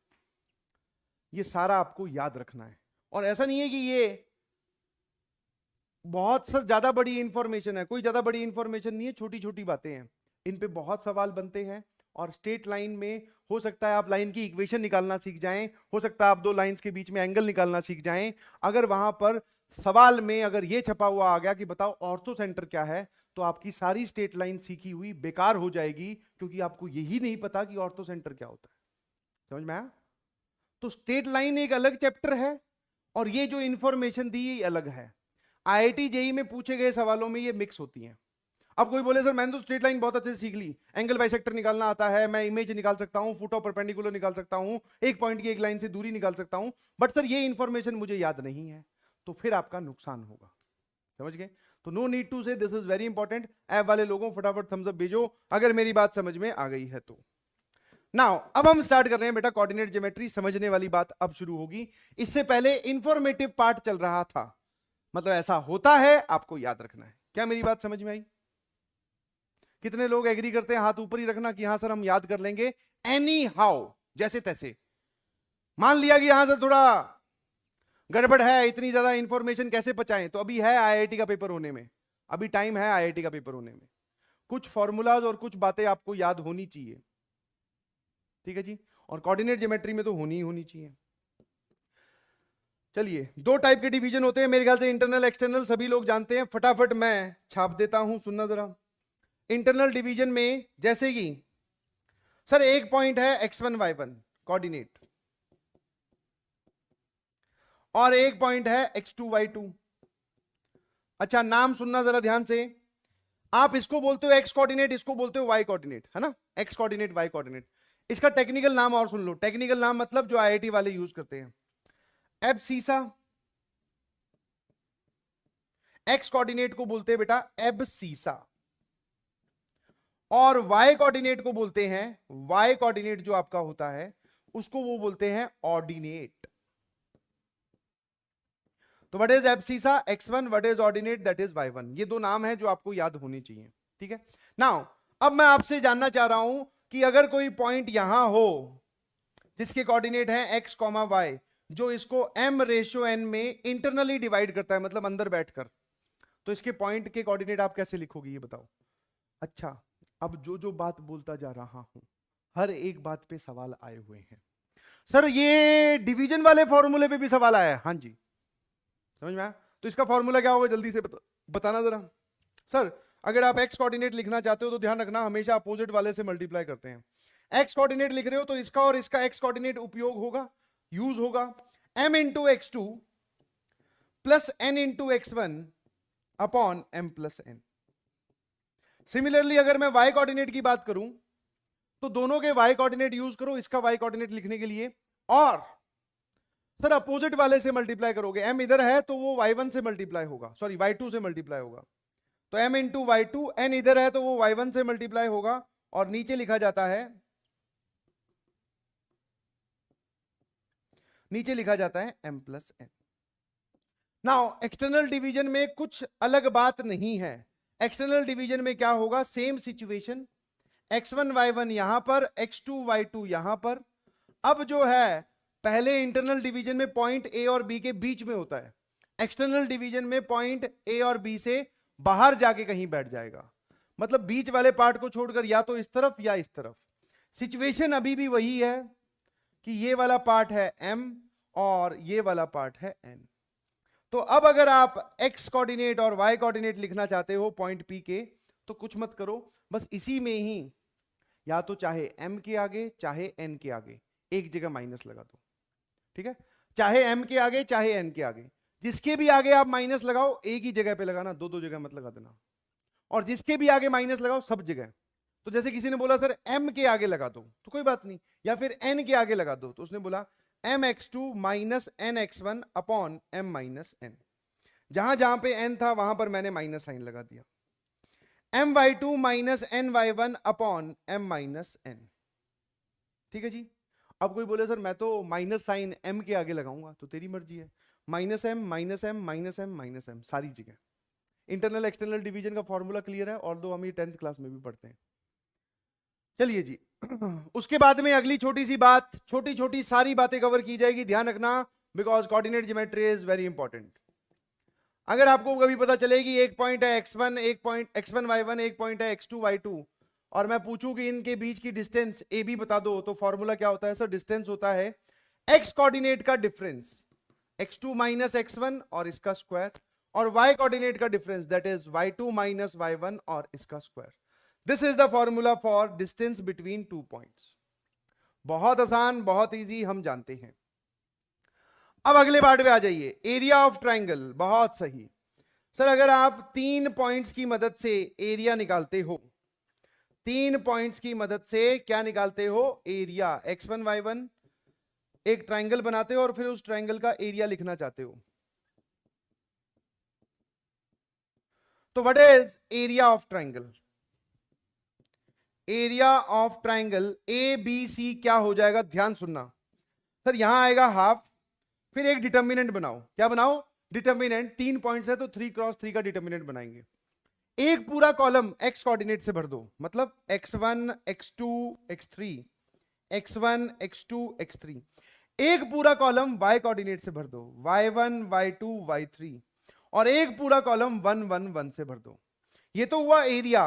ये सारा आपको याद रखना है। और ऐसा नहीं है कि ये बहुत सर ज्यादा बड़ी इंफॉर्मेशन है, कोई ज्यादा बड़ी इंफॉर्मेशन नहीं है, छोटी छोटी बातें हैं, इन पे बहुत सवाल बनते हैं। और स्ट्रेट लाइन में हो सकता है आप लाइन की इक्वेशन निकालना सीख जाएं, हो सकता है आप दो लाइंस के बीच में एंगल निकालना सीख जाएं। अगर वहां पर सवाल में अगर ये छपा हुआ आ गया कि बताओ ऑर्थो सेंटर क्या है, तो आपकी सारी स्ट्रेट लाइन सीखी हुई बेकार हो जाएगी, क्योंकि आपको यही नहीं पता कि ऑर्थो सेंटर क्या होता है। समझ में आया? तो स्ट्रेट लाइन एक अलग चैप्टर है, और ये जो इंफॉर्मेशन दी ये अलग है। आईआईटी जेई में पूछे गए सवालों में ये मिक्स होती हैं। अब कोई बोले सर मैंने तो स्ट्रेट लाइन बहुत अच्छे से सीख ली, एंगल बाइसेक्टर निकालना आता है, मैं इमेज निकाल सकता हूं, फुट ऑफ परपेंडिकुलर निकाल सकता हूं, एक पॉइंट की एक लाइन से दूरी निकाल सकता हूं, बट सर ये इंफॉर्मेशन मुझे याद नहीं है, तो फिर आपका नुकसान होगा। समझ गए? तो नो नीड टू से this is very important. App वाले लोगों फटाफट थम्स अप भेजो अगर मेरी बात समझ में आ गई है तो। नाउ अब हम स्टार्ट कर रहे हैं बेटा कोऑर्डिनेट ज्योमेट्री। समझने वाली बात अब शुरू होगी, इससे पहले इंफॉर्मेटिव पार्ट चल रहा था, मतलब ऐसा होता है, आपको याद रखना है। क्या मेरी बात समझ में आई? कितने लोग एग्री करते हैं? हाथ ऊपर ही रखना कि हाँ सर हम याद कर लेंगे एनी हाउ, जैसे तैसे। मान लिया कि हाँ सर थोड़ा गड़बड़ है, इतनी ज्यादा इंफॉर्मेशन कैसे पचाएं, तो अभी है आईआईटी का पेपर होने में, अभी टाइम है आईआईटी का पेपर होने में। कुछ फॉर्मूलाज और कुछ बातें आपको याद होनी चाहिए, ठीक है जी, और कोऑर्डिनेट ज्योमेट्री में तो होनी ही होनी चाहिए। चलिए, दो टाइप के डिवीजन होते हैं मेरे ख्याल से, इंटरनल एक्सटर्नल, सभी लोग जानते हैं, फटाफट मैं छाप देता हूं, सुनना जरा। इंटरनल डिवीजन में जैसे कि सर एक पॉइंट है x1 y1 कोऑर्डिनेट, और एक पॉइंट है x2 y2। अच्छा नाम सुनना जरा ध्यान से, आप इसको बोलते हो x कोऑर्डिनेट, इसको बोलते हो y कोऑर्डिनेट, है ना, x कोऑर्डिनेट y कोऑर्डिनेट। इसका टेक्निकल नाम और सुन लो, टेक्निकल नाम मतलब जो आईआईटी वाले यूज करते हैं, एबसीसा। एक्स कोऑर्डिनेट को बोलते हैं बेटा एबसीसा, और वाई कोऑर्डिनेट को बोलते हैं, वाई कोऑर्डिनेट जो आपका होता है उसको वो बोलते हैं ऑर्डिनेट। तो what is abscissa, x1, what is ordinate, that is y1। ये दो नाम है जो आपको याद होने चाहिए, ठीक है। नाउ अब मैं आपसे जानना चाह रहा हूं कि अगर कोई पॉइंट यहां हो जिसके कोऑर्डिनेट है x, y, जो इसको m/n में इंटरनली डिवाइड करता है, मतलब अंदर बैठकर, तो इसके पॉइंट के कोऑर्डिनेट आप कैसे लिखोगे ये बताओ। अच्छा, अब जो जो बात बोलता जा रहा हूं, हर एक बात पे सवाल आए हुए हैं। सर ये डिवीजन वाले फॉर्मूले पे भी सवाल आया है। हाँ जी, समझ में आया? तो इसका फॉर्मूला क्या होगा जल्दी से बताना जरा। सर अगर आप एक्स कोऑर्डिनेट लिखना चाहते हो तो ध्यान रखना हमेशा अपोजिट वाले से मल्टीप्लाई करते हैं। एक्स कोऑर्डिनेट लिख रहे हो तो इसका और इसका एक्स कोऑर्डिनेट उपयोग होगा, यूज होगा, m into x2 plus n into x1 upon m plus n। Similarly अगर मैं y कोऑर्डिनेट की बात करूं तो दोनों के y कोऑर्डिनेट यूज करो इसका y कोऑर्डिनेट लिखने के लिए, और सर अपोजिट वाले से मल्टीप्लाई करोगे, m इधर है तो वो y1 से मल्टीप्लाई होगा, सॉरी y2 से मल्टीप्लाई होगा, तो m इंटू y2, n इधर है तो वो y1 से मल्टीप्लाई होगा, और नीचे लिखा जाता है, नीचे लिखा जाता है m plus n। Now external division में कुछ अलग बात नहीं है। एक्सटर्नल डिवीजन में क्या होगा, सेम सिचुएशन, x1 y1 यहां पर, x2 y2 यहां पर। अब जो है पहले इंटरनल डिवीजन में पॉइंट ए और बी के बीच में होता है, एक्सटर्नल डिवीजन में पॉइंट ए और बी से बाहर जाके कहीं बैठ जाएगा, मतलब बीच वाले पार्ट को छोड़कर या तो इस तरफ या इस तरफ। सिचुएशन अभी भी वही है कि ये वाला पार्ट है m और ये वाला पार्ट है n। तो अब अगर आप x कोऑर्डिनेट और y कोऑर्डिनेट लिखना चाहते हो पॉइंट P के, तो कुछ मत करो, बस इसी में ही या तो चाहे m के आगे चाहे n के आगे एक जगह माइनस लगा दो, ठीक है। चाहे m के आगे चाहे n के आगे, जिसके भी आगे आप माइनस लगाओ एक ही जगह पे लगाना, दो दो जगह मत लगा देना, और जिसके भी आगे माइनस लगाओ सब जगह। तो जैसे किसी ने बोला सर m के आगे लगा दो तो कोई बात नहीं, या फिर n के आगे लगा दो, तो उसने बोला mx2 minus nx1 upon m minus n। जहां जहां पे n था वहां पर मैंने माइनस साइन लगा दिया, my2 minus ny1 upon m minus n, ठीक है जी। अब कोई बोले सर मैं तो माइनस साइन m के आगे लगाऊंगा, तो तेरी मर्जी है, minus m minus m minus m minus m सारी जगह। इंटरनल एक्सटर्नल डिवीजन का फॉर्मूला क्लियर है, और दो हम ये 10th क्लास में भी पढ़ते हैं। चलिए जी, उसके बाद में अगली छोटी सी बात, छोटी छोटी सारी बातें कवर की जाएगी, ध्यान रखना, because coordinate geometry is very important. अगर आपको कभी पता चलेगी एक पॉइंट है x1, एक पॉइंट x1 y1, एक पॉइंट है x2 y2, और मैं पूछूं कि इनके बीच की डिस्टेंस ए बी बता दो, तो फॉर्मूला क्या होता है सर, डिस्टेंस होता है x कोऑर्डिनेट का डिफरेंस x2 माइनस x1 और इसका स्क्वायर, और y कोऑर्डिनेट का difference that is y2 minus y1 और इसका square. This is the formula for distance between two points. बहुत आसान, बहुत इजी, हम जानते हैं। अब अगले पार्ट पे आ जाइए, एरिया ऑफ ट्राइंगल। बहुत सही सर, अगर आप 3 पॉइंट्स की मदद से एरिया निकालते हो, 3 पॉइंट्स की मदद से क्या निकालते हो, एरिया, x1 y1, एक ट्राइंगल बनाते हो और फिर उस ट्राइंगल का एरिया लिखना चाहते हो, तो what is area of triangle? Area of triangle A B C क्या हो जाएगा, ध्यान सुनना सर, यहां आएगा हाफ, फिर एक डिटर्मिनेंट बनाओ, क्या बनाओ, डिटर्मिनेंट। 3 पॉइंट्स है तो 3 क्रॉस 3 का डिटर्मिनेंट बनाएंगे। एक पूरा कॉलम एक्स कोऑर्डिनेट से भर दो, मतलब x1 x2 x3, x1 x2 x3। एक पूरा कॉलम y कोऑर्डिनेट से भर दो, y1 y2 y3, और एक पूरा कॉलम 1 1 1 से भर दो। ये तो हुआ एरिया,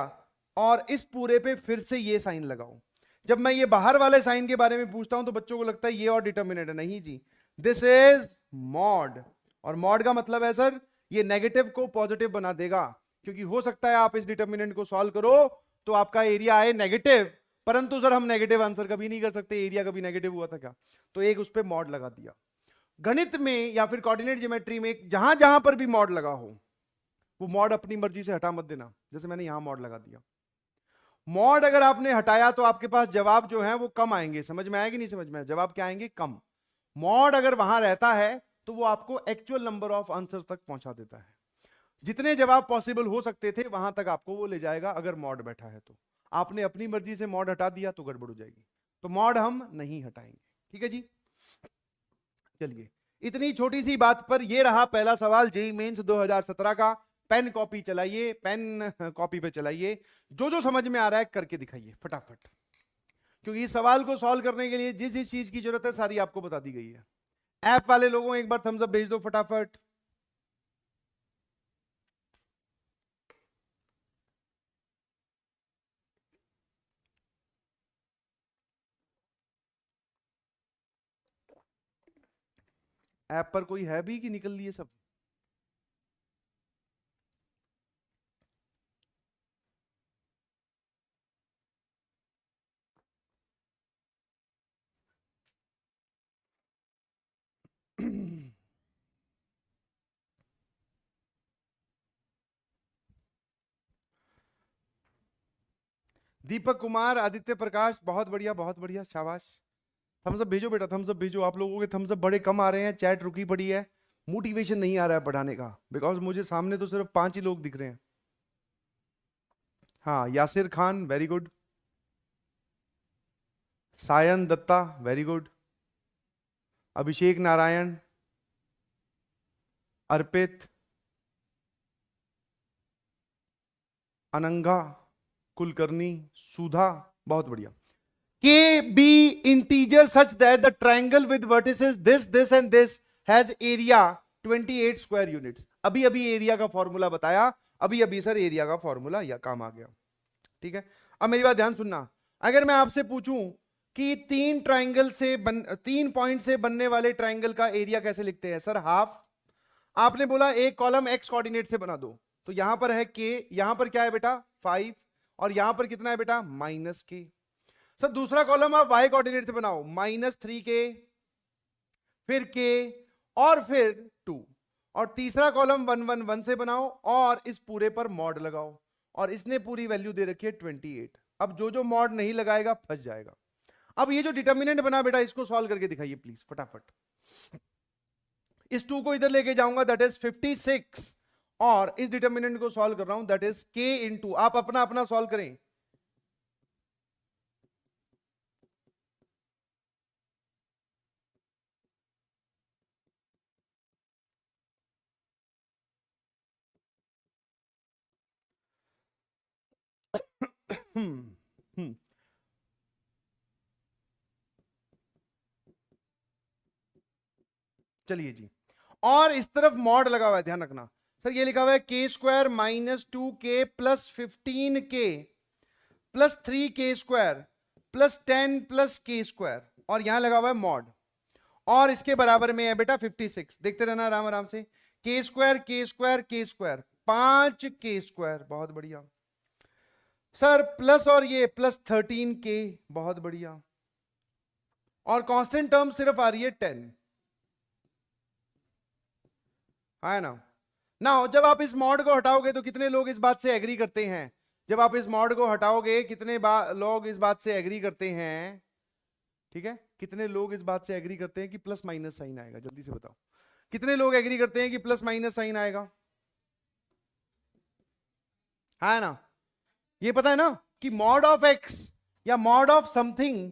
और इस पूरे पे फिर से ये साइन लगाओ। जब मैं ये बाहर वाले साइन के बारे में पूछता हूं तो बच्चों को लगता है ये और डिटर्मिनेंट है, नहीं जी, दिस इज मॉड। और मॉड का मतलब है सर ये नेगेटिव को पॉजिटिव बना देगा, क्योंकि हो सकता है आप इस डिटर्मिनेंट को सॉल्व करो तो आपका एरिया आए नेगेटिव, परंतु सर हम नेगेटिव आंसर कभी नहीं कर सकते, एरिया कभी नेगेटिव हुआ था क्या, तो एक उस पर मॉड लगा दिया। गणित में या फिर कोऑर्डिनेट ज्योमेट्री में जहां जहां पर भी मॉड लगा हो, वो मॉड अपनी मर्जी से हटा मत देना, जैसे मैंने यहां मॉड लगा दिया। मॉड अगर आपने हटाया तो आपके पास जवाब जो है वो कम आएंगे। समझ में आएगी नहीं समझ में? जवाब क्या आएंगे? कम। मॉड अगर वहां रहता है तो वो आपको एक्चुअल नंबर ऑफ आंसर्स तक पहुंचा देता है। जितने जवाब पॉसिबल हो सकते थे वहां तक आपको वो ले जाएगा अगर मॉड बैठा है तो। आपने अपनी मर्जी से मॉड हटा दिया तो गड़बड़ हो जाएगी। तो मॉड हम नहीं हटाएंगे। ठीक है जी। चलिए, इतनी छोटी सी बात पर ये रहा पहला सवाल जेईई मेंस 2017 का। पेन कॉपी चलाइए, पेन कॉपी पे चलाइए, जो जो समझ में आ रहा है करके दिखाइए फटाफट, क्योंकि इस सवाल को सॉल्व करने के लिए जिस जिस चीज की जरूरत है सारी आपको बता दी गई है। ऐप वाले लोगों एक बार थम्स अप भेज दो फटाफट। ऐप पर कोई है भी कि निकल लिए सब? दीपक कुमार, आदित्य प्रकाश, बहुत बढ़िया बहुत बढ़िया, शाबाश। थम्स अप भेजो बेटा, थम्स अप भेजो। आप लोगों के थम्स अप बड़े कम आ रहे हैं, चैट रुकी पड़ी है, मोटिवेशन नहीं आ रहा है पढ़ाने का, बिकॉज मुझे सामने तो सिर्फ 5 ही लोग दिख रहे हैं। हाँ, Yasir Khan very good, Sayan Datta very good, Abhishek Narayan, Arpit, Ananga Kulkarni, Sudha, बहुत बढ़िया। K be integer such that the triangle with vertices this and this has area 28 square units. अभी अभी एरिया का फॉर्मूला बताया, अभी अभी सर एरिया का फॉर्मूला या काम आ गया। ठीक है, अब मेरी बात ध्यान सुनना। अगर मैं आपसे पूछूं कि 3 पॉइंट से बनने वाले ट्राइंगल का एरिया कैसे लिखते हैं? Sir half. आपने बोला एक कॉलम एक्स कोऑर्डिनेट से बना दो, तो यहां पर है के, यहां पर क्या है बेटा 5, और यहां पर कितना है बेटा -k। सर दूसरा कॉलम आप वाई कोऑर्डिनेट से बनाओ, -3k, फिर k, और फिर 2, और तीसरा कॉलम 1 1 1 से बनाओ और इस पूरे पर मॉड लगाओ, और इसने पूरी वैल्यू दे रखी है 28। अब जो जो मॉड नहीं लगाएगा फंस जाएगा। अब ये जो डिटर्मिनेंट बना बेटा इसको सॉल्व करके दिखाइए प्लीज फटाफट। इस 2 को इधर लेके जाऊंगा, दैट इज 56, और इस डिटर्मिनेंट को सॉल्व कर रहा हूं, दैट इज k इंटू, आप अपना अपना सॉल्व करें। चलिए जी, और इस तरफ मॉड लगा हुआ है, ध्यान रखना। सर ये लिखा हुआ है k² -2k plus 15k plus 3k² plus 10 plus k², और यहां लगा हुआ है मॉड, और इसके बराबर में है बेटा 56। देखते रहना आराम आराम से, k², 5k², बहुत बढ़िया सर, प्लस और ये प्लस 13k, बहुत बढ़िया, और कांस्टेंट टर्म सिर्फ आ रही है 10, है ना। नाउ जब आप इस मॉड को हटाओगे तो कितने लोग इस बात से एग्री करते हैं? जब आप इस मॉड को हटाओगे कितने लोग इस बात से एग्री करते हैं? ठीक है, कितने लोग इस बात से एग्री करते हैं कि प्लस माइनस साइन आएगा? जल्दी से बताओ, कितने लोग एग्री करते हैं कि प्लस माइनस साइन आएगा? है ना। ये पता है ना कि मॉड ऑफ एक्स या मॉड ऑफ समथिंग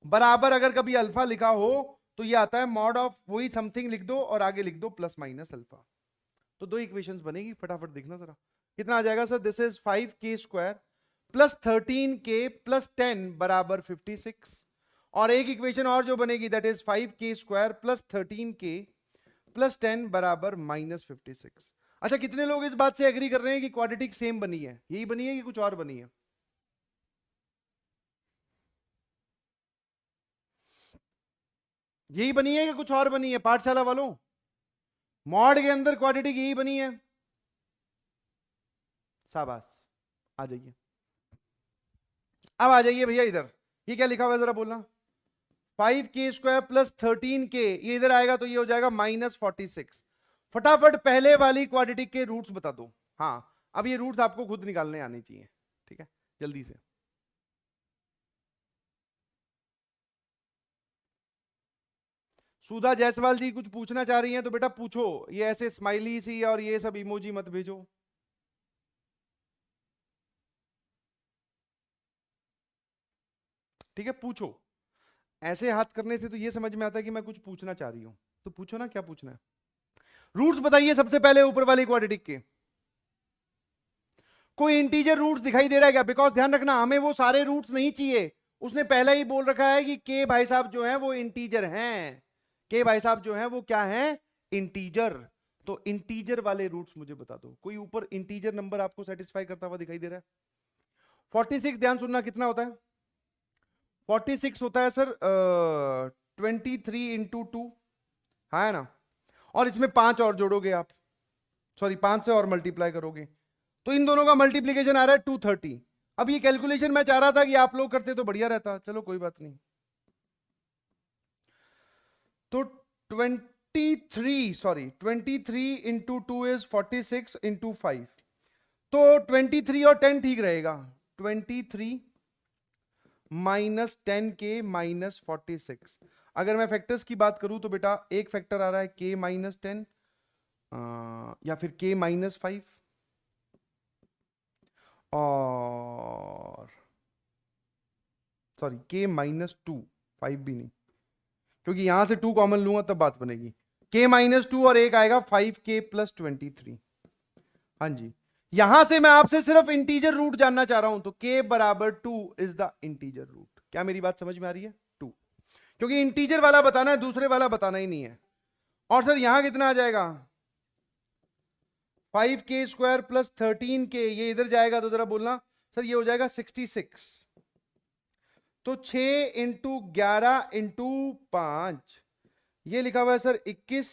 बराबर अगर कभी अल्फा लिखा हो तो ये आता है मॉड ऑफ वही समथिंग लिख दो और आगे लिख दो प्लस माइनस अल्फा। तो 2 इक्वेशंस बनेगी, फटाफट देखना जरा कितना आ जाएगा। Sir this is 5k² plus 13k plus 10 बराबर 56, और एक इक्वेशन और जो बनेगी that is 5k² plus 13k plus 10 बराबर -56। अच्छा, कितने लोग इस बात से एग्री कर रहे हैं कि क्वाड्रेटिक सेम बनी है? यही बनी है कि कुछ और बनी है? यही बनी है कि कुछ और बनी है पाठशाला वालों? मॉड के अंदर क्वाड्रेटिक यही बनी है, शाबाश। आ जाइए, अब आ जाइए भैया इधर, ये क्या लिखा हुआ है जरा बोलना। 5k² प्लस 13k, ये इधर आएगा तो ये हो जाएगा -46। फटाफट पहले वाली क्वाड्रेटिक के रूट्स बता दो। हाँ, अब ये रूट्स आपको खुद निकालने आने चाहिए, ठीक है, जल्दी से। सुधा जायसवाल जी कुछ पूछना चाह रही हैं तो बेटा पूछो, ये ऐसे स्माइली सी और ये सब इमोजी मत भेजो। ठीक है, पूछो। ऐसे हाथ करने से तो ये समझ में आता है कि मैं कुछ पूछना चाह रही हूं, तो पूछो ना क्या पूछना है। रूट्स बताइए सबसे पहले ऊपर वाले क्वाड्रेटिक के। कोई इंटीजर रूट्स दिखाई दे रहा है क्या? बिकॉज ध्यान रखना, हमें वो सारे रूट्स नहीं चाहिए। उसने पहले ही बोल रखा है कि के भाई साहब जो है वो इंटीजर हैं। के भाई साहब जो है वो क्या है? इंटीजर। तो इंटीजर वाले रूट्स मुझे बता दो। कोई ऊपर इंटीजर नंबर आपको सेटिस्फाई करता हुआ दिखाई दे रहा है? 46, ध्यान सुनना, कितना होता है? 46 होता है सर 23 × 2, हाँ है ना? और इसमें 5 और जोड़ोगे आप, सॉरी 5 से और मल्टीप्लाई करोगे, तो इन दोनों का मल्टीप्लीकेशन आ रहा है 230। अब ये कैलकुलेशन मैं चाह रहा था कि आप लोग करते तो बढ़िया रहता, चलो कोई बात नहीं। तो 23 इज 46 × 5। तो 23 और 10 ठीक रहेगा। 23 -10 के -46। अगर मैं फैक्टर्स की बात करूं तो बेटा एक फैक्टर आ रहा है k-10 या फिर k-5 और सॉरी k-2, 5 भी नहीं, क्योंकि यहां से 2 कॉमन लूंगा तब बात बनेगी। k-2 और एक आएगा 5k+23। हाँ जी, यहां से मैं आपसे सिर्फ इंटीजर रूट जानना चाह रहा हूं, तो k बराबर 2 इज द इंटीजर रूट। क्या मेरी बात समझ में आ रही है? 2, क्योंकि इंटीजर वाला बताना है, दूसरे वाला बताना ही नहीं है। और सर यहां कितना आ जाएगा? 5k² + 13k, ये इधर जाएगा तो जरा बोलना सर, ये हो जाएगा 66। तो 6 × 11 × 5, ये लिखा हुआ है सर 21,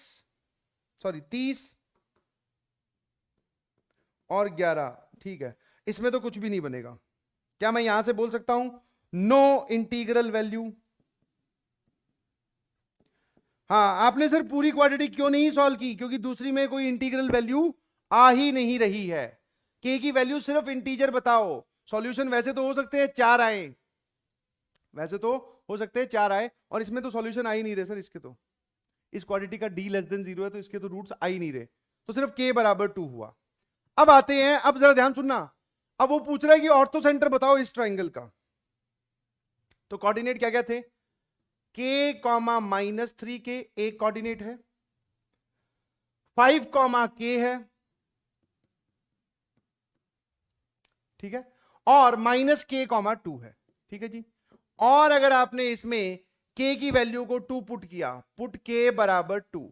सॉरी 30 और 11। ठीक है, इसमें तो कुछ भी नहीं बनेगा। क्या मैं यहां से बोल सकता हूं नो इंटीग्रल वैल्यू? हाँ, आपने सर पूरी क्वाड्रेटिक क्यों नहीं सॉल्व की? क्योंकि दूसरी में कोई इंटीग्रल वैल्यू आ ही नहीं रही है। के की वैल्यू सिर्फ इंटीजर बताओ। सॉल्यूशन वैसे तो हो सकते हैं 4 आए, वैसे तो हो सकते हैं 4 आए, और इसमें तो सॉल्यूशन आ ही नहीं रहे सर। इसके तो, इस क्वाड्रेटिक का d <0 है, तो इसके तो रूट्स आ ही नहीं रहे, तो सिर्फ k बराबर 2 हुआ। अब आते हैं, अब जरा ध्यान सुनना। अब वो पूछ रहा है कि ऑर्थो सेंटर बताओ इस ट्राइंगल का। तो कोऑर्डिनेट क्या क्या थे? k, -3k एक कोऑर्डिनेट है, 5, k है, ठीक है, और -k, 2 है, ठीक है जी। और अगर आपने इसमें k की वैल्यू को 2 पुट किया, पुट k बराबर 2,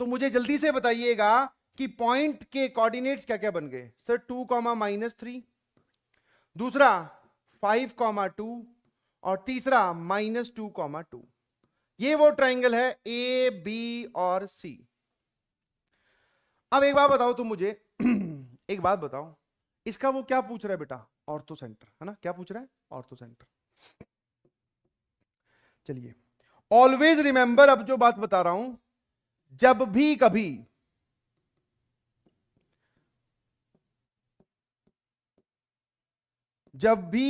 तो मुझे जल्दी से बताइएगा कि पॉइंट के कोऑर्डिनेट्स क्या क्या बन गए सर? 2, -3, दूसरा 5, 2 और तीसरा -2, 2। ये वो ट्राइंगल है ए बी और सी। अब एक बात बताओ तुम मुझे एक बात बताओ, इसका वो क्या पूछ रहा है बेटा? ऑर्थो सेंटर, है ना? क्या पूछ रहा है? Ortho centre. चलिए, ऑलवेज रिमेंबर, अब जो बात बता रहा हूं, जब भी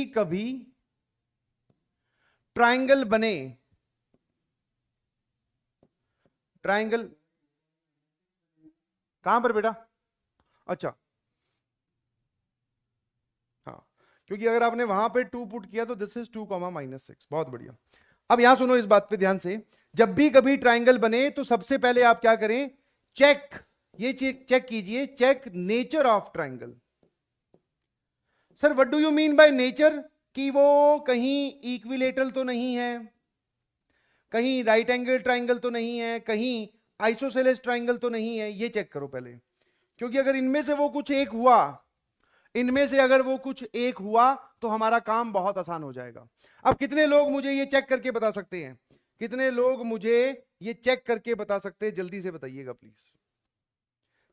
कभी ट्राइंगल बने, ट्राइंगल कहां पर बेटा? अच्छा, हाँ, क्योंकि अगर आपने वहां पे 2 पुट किया तो दिस इज 2, -6। बहुत बढ़िया। अब यहां सुनो इस बात पे ध्यान से, जब भी कभी ट्राइंगल बने तो सबसे पहले आप क्या करें? चेक, ये चेक कीजिए, check nature of triangle. Sir what do you mean by nature? कि वो कहीं इक्विलेटरल तो नहीं है, कहीं राइट एंगल ट्राइंगल तो नहीं है, कहीं आइसोसेलेस ट्राइंगल तो नहीं है, ये चेक करो पहले। क्योंकि अगर इनमें से वो कुछ एक हुआ, इनमें से अगर वो कुछ एक हुआ तो हमारा काम बहुत आसान हो जाएगा। अब कितने लोग मुझे ये चेक करके बता सकते हैं? कितने लोग मुझे ये चेक करके बता सकते हैं? जल्दी से बताइएगा प्लीज।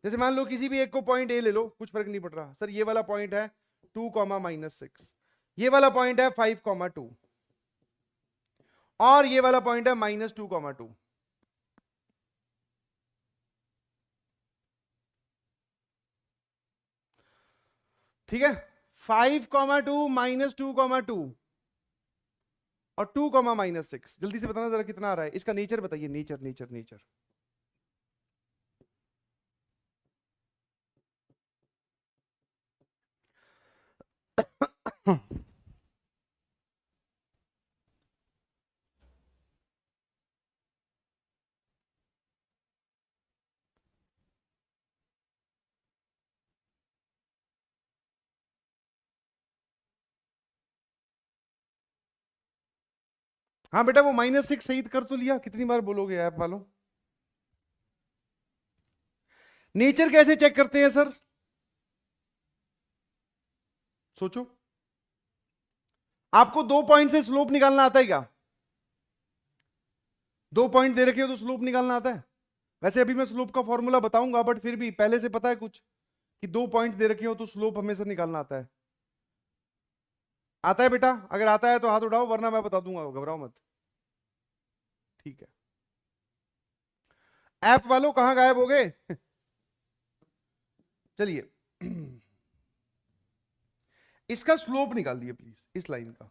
जैसे मान लो किसी भी एक को पॉइंट ए ले लो, कुछ फर्क नहीं पड़ रहा सर, ये वाला पॉइंट है 2, -6, ये वाला पॉइंट है 5, 2, और ये वाला पॉइंट है -2, 2। ठीक है, 5, 2, -2, 2, और 2 कॉमा -6, जल्दी से बताना जरा कितना आ रहा है, इसका नेचर बताइए, नेचर नेचर नेचर। हाँ बेटा, वो -6 सही कर तो लिया, कितनी बार बोलोगे ऐप वालों। नेचर कैसे चेक करते हैं सर, सोचो। आपको 2 पॉइंट से स्लोप निकालना आता है क्या? 2 पॉइंट दे रखे हो तो स्लोप निकालना आता है? वैसे अभी मैं स्लोप का फॉर्मूला बताऊंगा, बट फिर भी पहले से पता है कुछ कि 2 पॉइंट दे रखे हो तो स्लोप हमेशा निकालना आता है। आता है बेटा? अगर आता है तो हाथ उठाओ, वरना मैं बता दूंगा, घबराओ मत। ठीक है। ऐप वालों कहां गायब हो गए? चलिए, इसका स्लोप निकाल दिए प्लीज, इस लाइन का।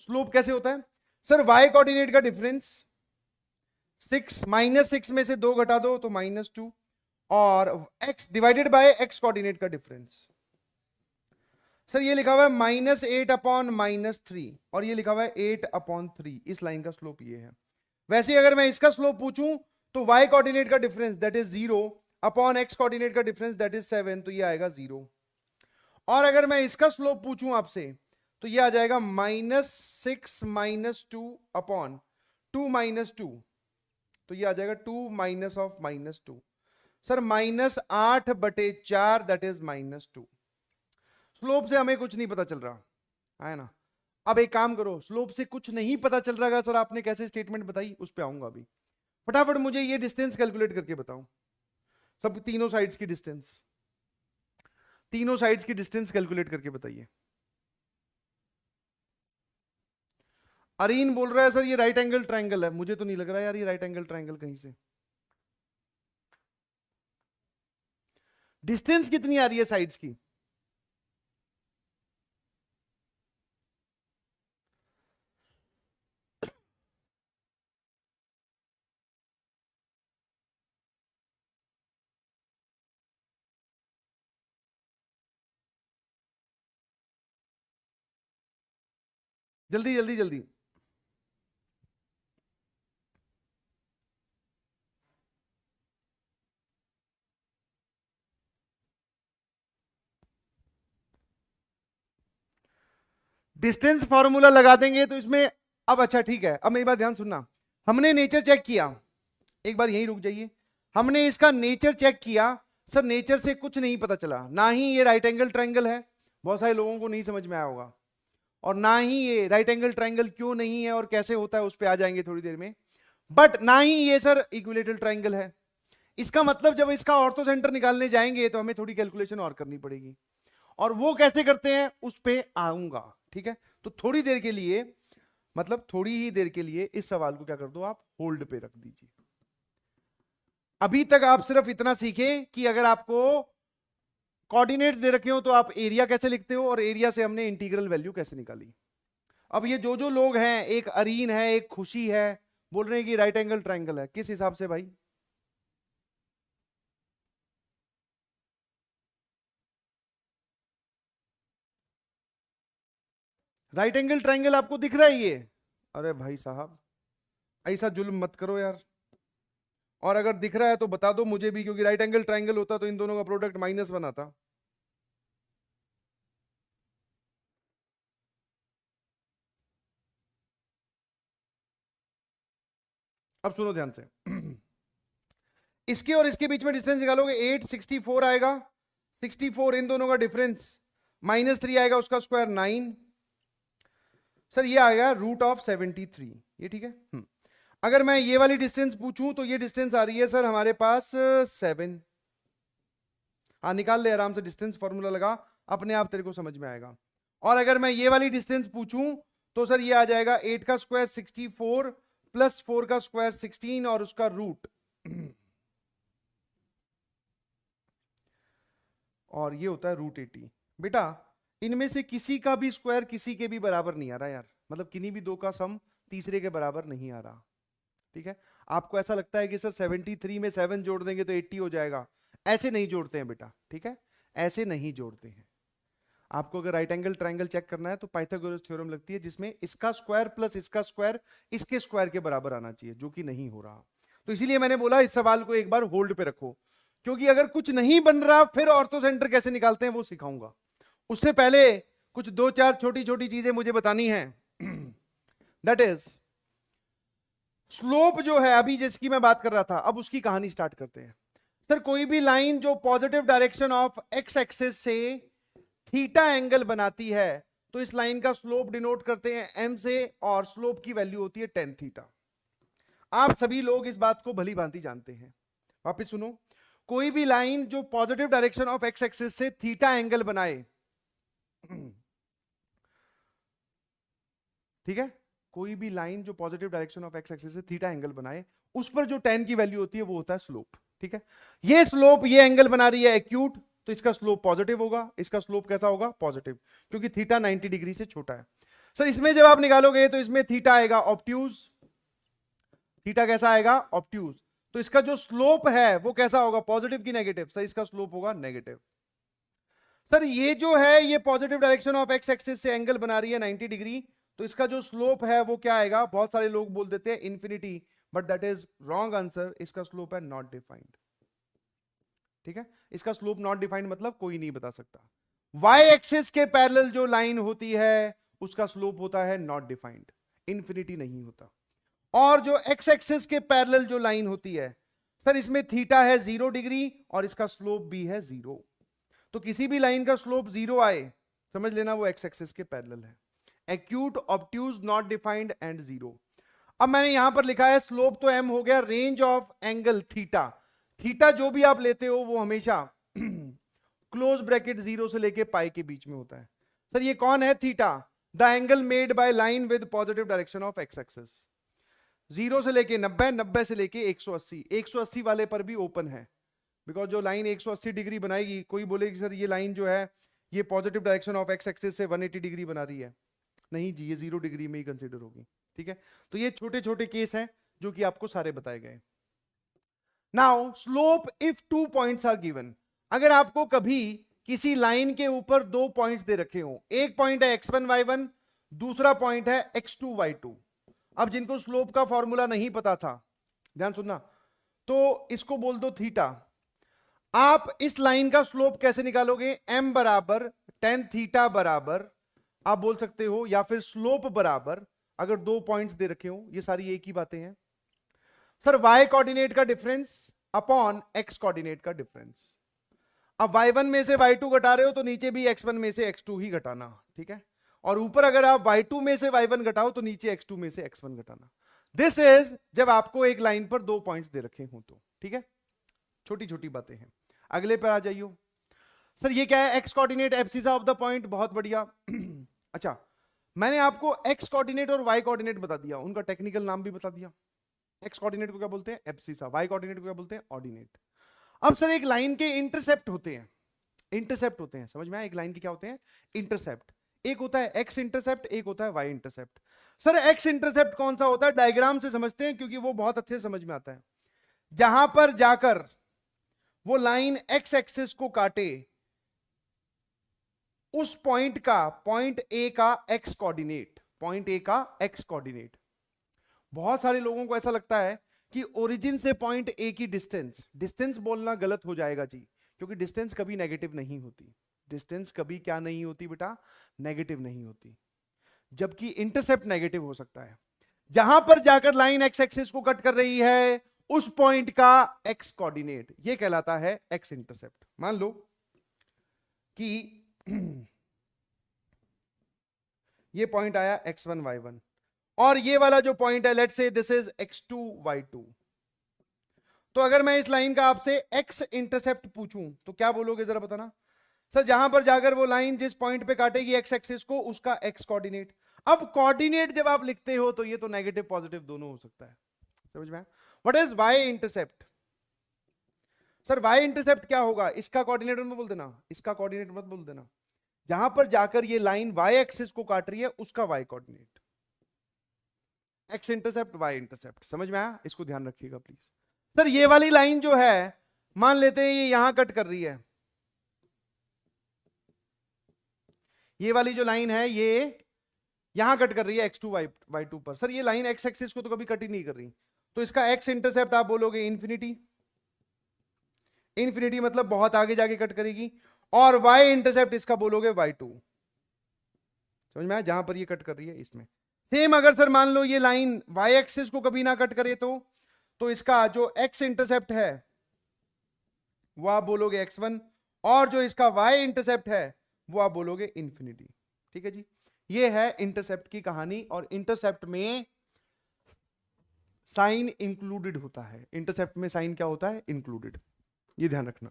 स्लोप कैसे होता है सर? वाई कोऑर्डिनेट का डिफरेंस 6, -6 में से 2 घटा दो तो -2, और x divided by x coordinate का डिफरेंस। सर ये लिखा हुआ है -8/-3, और ये लिखा हुआ है 8/3, इस लाइन का स्लोप ये है। वैसे ही अगर मैं इसका स्लोप पूछूं तो y कोऑर्डिनेट का difference that is 0 upon x coordinate का डिफरेंस दैट इज 7, तो ये आएगा 0। और अगर मैं इसका स्लोप पूछूं आपसे तो ये आ जाएगा -6 - 2 अपॉन 2 - 2, तो ये आ जाएगा 2 minus of -2। Sir -8/4 that is -2। Slope से हमें कुछ नहीं पता चल रहा है ना। अब एक काम करो, स्लोप से कुछ नहीं पता चल रहा है सर, आपने कैसे स्टेटमेंट बताई उस पे आऊंगा अभी। फटाफट मुझे ये डिस्टेंस कैलकुलेट करके बताओ, सब तीनों साइड्स की डिस्टेंस, तीनों साइड्स की डिस्टेंस कैलकुलेट करके बताइए। अरीन बोल रहा है सर ये राइट एंगल ट्रायंगल है, मुझे तो नहीं लग रहा यार ये राइट एंगल ट्रायंगल कहीं से। डिस्टेंस कितनी आ रही है साइड्स की? जल्दी जल्दी जल्दी। डिस्टेंस फॉर्मूला लगा देंगे तो इसमें, अब अच्छा ठीक है, अब मेरी बात ध्यान सुनना। हमने नेचर चेक किया, एक बार यहीं रुक जाइए। हमने इसका नेचर चेक किया, सर नेचर से कुछ नहीं पता चला, ना ही ये राइट एंगल ट्रायंगल है, बहुत सारे लोगों को नहीं समझ में आया होगा, और ना ही ये राइट एंगल ट्रायंगल क्यों नहीं है और कैसे होता है उस पर आ जाएंगे थोड़ी देर में, बट ना ही ये सर इक्विलेटरल ट्रायंगल है। इसका मतलब जब इसका ऑर्थो सेंटर निकालने जाएंगे तो हमें थोड़ी कैलकुलेशन और करनी पड़ेगी, और वो कैसे करते हैं उस पे आऊंगा, ठीक है। तो थोड़ी देर के लिए, मतलब थोड़ी ही देर के लिए इस सवाल को क्या कर दो आप, होल्ड पे रख दीजिए। अभी तक आप सिर्फ इतना सीखें कि अगर आपको कोऑर्डिनेट दे रखे हो तो आप एरिया कैसे लिखते हो, और एरिया से हमने इंटीग्रल वैल्यू कैसे निकाली। अब ये जो लोग हैं, एक अरीन है, एक खुशी है, बोल रहे हैं कि राइट एंगल ट्रायंगल है, किस हिसाब से भाई? राइट एंगल ट्रायंगल आपको दिख रहा है ये? अरे भाई साहब, ऐसा जुल्म मत करो यार। और अगर दिख रहा है तो बता दो मुझे भी, क्योंकि राइट एंगल ट्रायंगल होता तो इन दोनों का प्रोडक्ट -1 आता। अब सुनो ध्यान से, इसके और इसके बीच में डिस्टेंस निकालोगे, 864 आएगा, 64 इन दोनों का डिफरेंस, -3 आएगा उसका स्क्वायर 9, सर ये आएगा √73, ये ठीक है। अगर मैं ये वाली डिस्टेंस पूछूं तो ये डिस्टेंस आ रही है सर हमारे पास 7। हाँ निकाल ले आराम से, डिस्टेंस फॉर्मूला लगा, अपने आप तेरे को समझ में आएगा। और अगर मैं ये वाली डिस्टेंस पूछूं तो सर ये आ जाएगा 8 का स्क्वायर 64 प्लस 4 का स्क्वायर 16 और उसका रूट और ये होता है √80। बेटा इनमें से किसी का भी स्क्वायर किसी के भी बराबर नहीं आ रहा यार, मतलब किन्हीं भी दो का सम तीसरे के बराबर नहीं आ रहा। ठीक है, आपको ऐसा लगता है कि सर 73 में 7 जोड़ देंगे तो 80 हो जाएगा, ऐसे नहीं जोड़ते हैं बेटा। ठीक है, ऐसे नहीं जोड़ते हैं। आपको अगर राइट एंगल ट्रायंगल चेक करना है तो पाइथागोरस थ्योरम लगती है, जिसमें इसका स्क्वायर प्लस इसका स्क्वायर इसके स्क्वायर के बराबर आना चाहिए, जो कि नहीं हो रहा। तो इसीलिए मैंने बोला इस सवाल को एक बार होल्ड पे रखो, क्योंकि अगर कुछ नहीं बन रहा फिर ऑर्थो सेंटर कैसे निकालते हैं वो सिखाऊंगा। उससे पहले कुछ दो चार छोटी छोटी चीजें मुझे बतानी है। दैट इज स्लोप जो है अभी जिसकी मैं बात कर रहा था, अब उसकी कहानी स्टार्ट करते हैं। सर कोई भी लाइन जो positive direction of x axis से थीटा एंगल बनाती है तो इस लाइन का स्लोप डिनोट करते हैं एम से, और स्लोप की वैल्यू होती है टेन थीटा। आप सभी लोग इस बात को भली भांति जानते हैं। वापस सुनो, कोई भी लाइन जो positive direction of x axis से थीटा एंगल बनाए, ठीक है, कोई भी लाइन जो positive direction of x axis से थीटा एंगल बनाए, उस पर जो टेन की वैल्यू होती है वो होता है स्लोप। ठीक है, ये स्लोप ये एंगल बना रही है एक्यूट, तो इसका स्लोप पॉजिटिव होगा। इसका स्लोप कैसा होगा? पॉजिटिव, क्योंकि थीटा 90 डिग्री से छोटा है। सर इसमें जब आप निकालोगे तो इसमें थीटा आएगा ऑब्ट्यूज। थीटा कैसा आएगा? ऑब्ट्यूज। तो इसका जो स्लोप है वो कैसा होगा? पॉजिटिव की नेगेटिव? सर इसका स्लोप होगा नेगेटिव। सर ये जो है ये positive direction of x axis से एंगल बना रही है 90 डिग्री, तो इसका जो स्लोप है वो क्या आएगा? बहुत सारे लोग बोल देते हैं infinity, but that is wrong answer. इसका स्लोप है नॉट डिफाइंड। ठीक है, इसका स्लोप नॉट डिफाइंड मतलब कोई नहीं बता सकता। वाई एक्सिस के पैरेलल जो लाइन होती है उसका स्लोप होता है नॉट डिफाइंड, इंफिनिटी नहीं होता। और जो एक्स एक्सिस के पैरेलल जो लाइन होती है, सर इसमें थीटा है 0 डिग्री और इसका स्लोप भी है 0। तो किसी भी लाइन का स्लोप 0 आए समझ लेना वो एक्स एक्सिस के पैरेलल है। Acute, obtuse, not defined and 0। अब मैंने यहां पर लिखा है स्लोप तो एम हो गया, range of angle theta. Theta जो भी आप लेते हो वो हमेशा क्लोज ब्रैकेट 0 से लेके पाई के बीच में होता है। सर ये कौन है? Theta, the angle made by line with positive direction of x axis. 0 से लेके 90, 90 से लेके 180, 180 वाले पर भी ओपन है, बिकॉज जो लाइन 180 डिग्री बनाएगी, कोई बोलेगी सर ये लाइन जो है ये positive direction of x axis से 180 डिग्री बना रही है, नहीं जी ये 0 डिग्री में ही कंसीडर होगी। ठीक है, तो ये छोटे छोटे केस हैं जो कि आपको सारे बताए गए। Now slope if 2 points are given, अगर आपको कभी किसी लाइन के ऊपर 2 पॉइंट्स दे रखे हो, एक पॉइंट है x1 y1, दूसरा पॉइंट है x2 y2। अब जिनको स्लोप का फॉर्मूला नहीं पता था, ध्यान सुनना, तो इसको बोल दो थीटा। आप इस लाइन का स्लोप कैसे निकालोगे? m बराबर tan थीटा बराबर, आप बोल सकते हो, या फिर स्लोप बराबर, अगर 2 पॉइंट्स दे रखे हो, ये सारी एक ही बातें हैं सर, y कोऑर्डिनेट का डिफरेंस अपॉन x कोऑर्डिनेट का डिफरेंस। अब y1 में से y2 घटा रहे हो तो नीचे भी x1 में से x2 ही घटाना। ठीक है, और ऊपर अगर आप y2 में से y1 घटाओ तो नीचे x2 में से x1 घटाना। दिस इज जब आपको एक लाइन पर 2 पॉइंट्स दे रखे हो तो। ठीक है, छोटी छोटी बातें हैं। अगले पर आ जाइए। सर ये क्या है? x coordinate abscissa of the point, बहुत बढ़िया। अच्छा, मैंने आपको x कोऑर्डिनेट और y कोऑर्डिनेट बता दिया, उनका टेक्निकल नाम भी बता दिया। x कोऑर्डिनेट को क्या बोलते हैं? एब्सिसा। y कोऑर्डिनेट को क्या बोलते हैं? ऑर्डिनेट। अब सर एक लाइन के इंटरसेप्ट होते हैं, इंटरसेप्ट होते हैं, समझ में आया? एक लाइन के क्या होते हैं? इंटरसेप्ट। एक होता है x इंटरसेप्ट, एक होता है y intercept. Sir x intercept कौन सा होता है? डायग्राम से समझते हैं क्योंकि वो बहुत अच्छे समझ में आता है। जहां पर जाकर वो लाइन x एक्सिस को काटे, उस पॉइंट का, पॉइंट ए का x कोऑर्डिनेट, पॉइंट ए का x कोऑर्डिनेट। बहुत सारे लोगों को ऐसा लगता है कि ओरिजिन से पॉइंट ए की डिस्टेंस, डिस्टेंस बोलना गलत हो जाएगा जी, क्योंकि डिस्टेंस कभी नेगेटिव नहीं होती। डिस्टेंस कभी क्या नहीं होती बेटा? नेगेटिव नहीं होती, जबकि इंटरसेप्ट नेगेटिव हो सकता है। जहां पर जाकर लाइन एक्स एक्सिस को कट कर रही है, उस पॉइंट का एक्स कोऑर्डिनेट, ये कहलाता है एक्स इंटरसेप्ट। मान लो कि ये पॉइंट आया x1 y1, और ये वाला जो पॉइंट है let's say this is x2 y2। तो अगर मैं इस लाइन का आपसे x इंटरसेप्ट पूछूं तो क्या बोलोगे जरा बताना? सर जहां पर जाकर वो लाइन जिस पॉइंट पे काटेगी x एक्सिस को, उसका x कोऑर्डिनेट। अब कोऑर्डिनेट जब आप लिखते हो तो ये तो नेगेटिव पॉजिटिव दोनों हो सकता है, समझ में? What is y intercept? Sir y intercept क्या होगा? इसका कोऑर्डिनेट मत बोल देना, इसका कोऑर्डिनेट मत बोल देना, जहां पर जाकर ये लाइन वाई एक्सिस को काट रही है उसका y coordinate, x intercept y intercept. समझ में आया? इसको ध्यान रखिएगा प्लीज। सर ये वाली लाइन जो है मान लेते हैं ये यहां कट कर रही है, ये वाली जो लाइन है ये यहां कट कर रही है x2 y2 पर। सर ये लाइन x एक्सिस को तो कभी कट ही नहीं कर रही, तो इसका x इंटरसेप्ट आप बोलोगे इन्फिनिटी, इन्फिनिटी मतलब बहुत आगे जाके कट करेगी, और y इंटरसेप्ट इसका बोलोगे y2। समझ में आया? जहां पर ये कट कर रही है इसमें। सेम अगर सर मान लो ये लाइन y एक्सिस को कभी ना कट करे तो इसका जो x इंटरसेप्ट है वो आप बोलोगे x1, और जो इसका y इंटरसेप्ट है वो आप बोलोगे इन्फिनिटी। ठीक है जी, ये है इंटरसेप्ट की कहानी, और इंटरसेप्ट में साइन इंक्लूडेड होता है। इंटरसेप्ट में साइन क्या होता है? इंक्लूडेड, ये ध्यान रखना।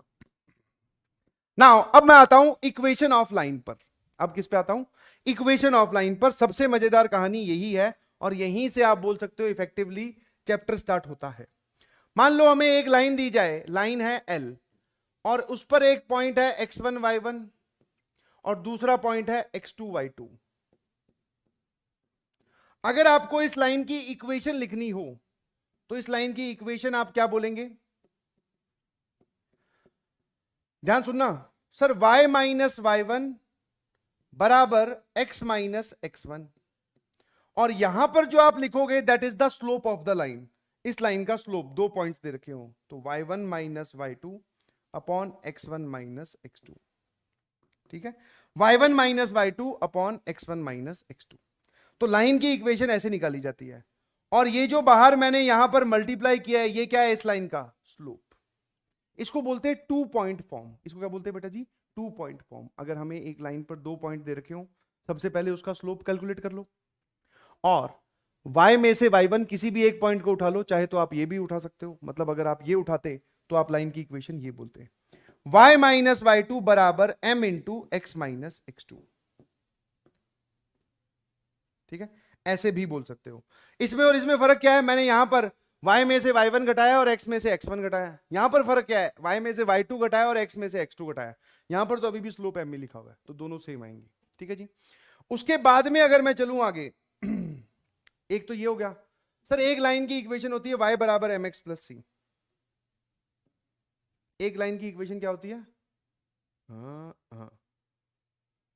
नाउ अब मैं आता हूं इक्वेशन ऑफ लाइन पर। अब किस पे आता हूं? इक्वेशन ऑफ लाइन पर। सबसे मजेदार कहानी यही है, और यहीं से आप बोल सकते हो इफेक्टिवली चैप्टर स्टार्ट होता है। मान लो हमें एक लाइन दी जाए, लाइन है L, और उस पर एक पॉइंट है x1 y1 और दूसरा पॉइंट है x2 y2। अगर आपको इस लाइन की इक्वेशन लिखनी हो तो इस लाइन की इक्वेशन आप क्या बोलेंगे? ध्यान सुनना सर, y माइनस y1 बराबर x माइनस x1, और यहां पर जो आप लिखोगे that is the slope of the line. इस लाइन का स्लोप दो पॉइंट्स दे रखे हो, तो y1 minus y2 upon x1 minus x2। ठीक है, y1 minus y2 upon x1 minus x2। तो लाइन की इक्वेशन ऐसे निकाली जाती है, और ये जो बाहर मैंने यहां पर मल्टीप्लाई किया है ये क्या है? इस लाइन का स्लोप। इसको बोलते हैं 2 पॉइंट फॉर्म। इसको क्या बोलते हैं बेटा जी? 2 पॉइंट फॉर्म। अगर हमें एक लाइन पर 2 पॉइंट दे रखे हो, सबसे पहले उसका स्लोप कैलकुलेट कर लो, और y में से y1 किसी भी एक पॉइंट को उठा लो, चाहे तो आप ये भी उठा सकते हो। मतलब अगर आप ये उठाते तो आप लाइन की इक्वेशन ये बोलते हैं y माइनस y2 बराबर m into x minus x2। ठीक है, ऐसे भी बोल सकते हो। इसमें और इसमें फर्क क्या है? मैंने यहां पर y में से y1 घटाया और x में से x1 घटाया। यहां पर फर्क क्या है? y में से y2 घटाया और x में से x2 घटाया। यहां पर तो अभी भी स्लोप m में लिखा हुआ है, तो दोनों सेम आएंगे। ठीक है जी, उसके बाद में अगर मैं चलूं आगे, एक तो ये हो गया। सर एक लाइन की इक्वेशन होती है y बराबर एम एक्स प्लस सी। एक लाइन की इक्वेशन क्या होती है? हाँ,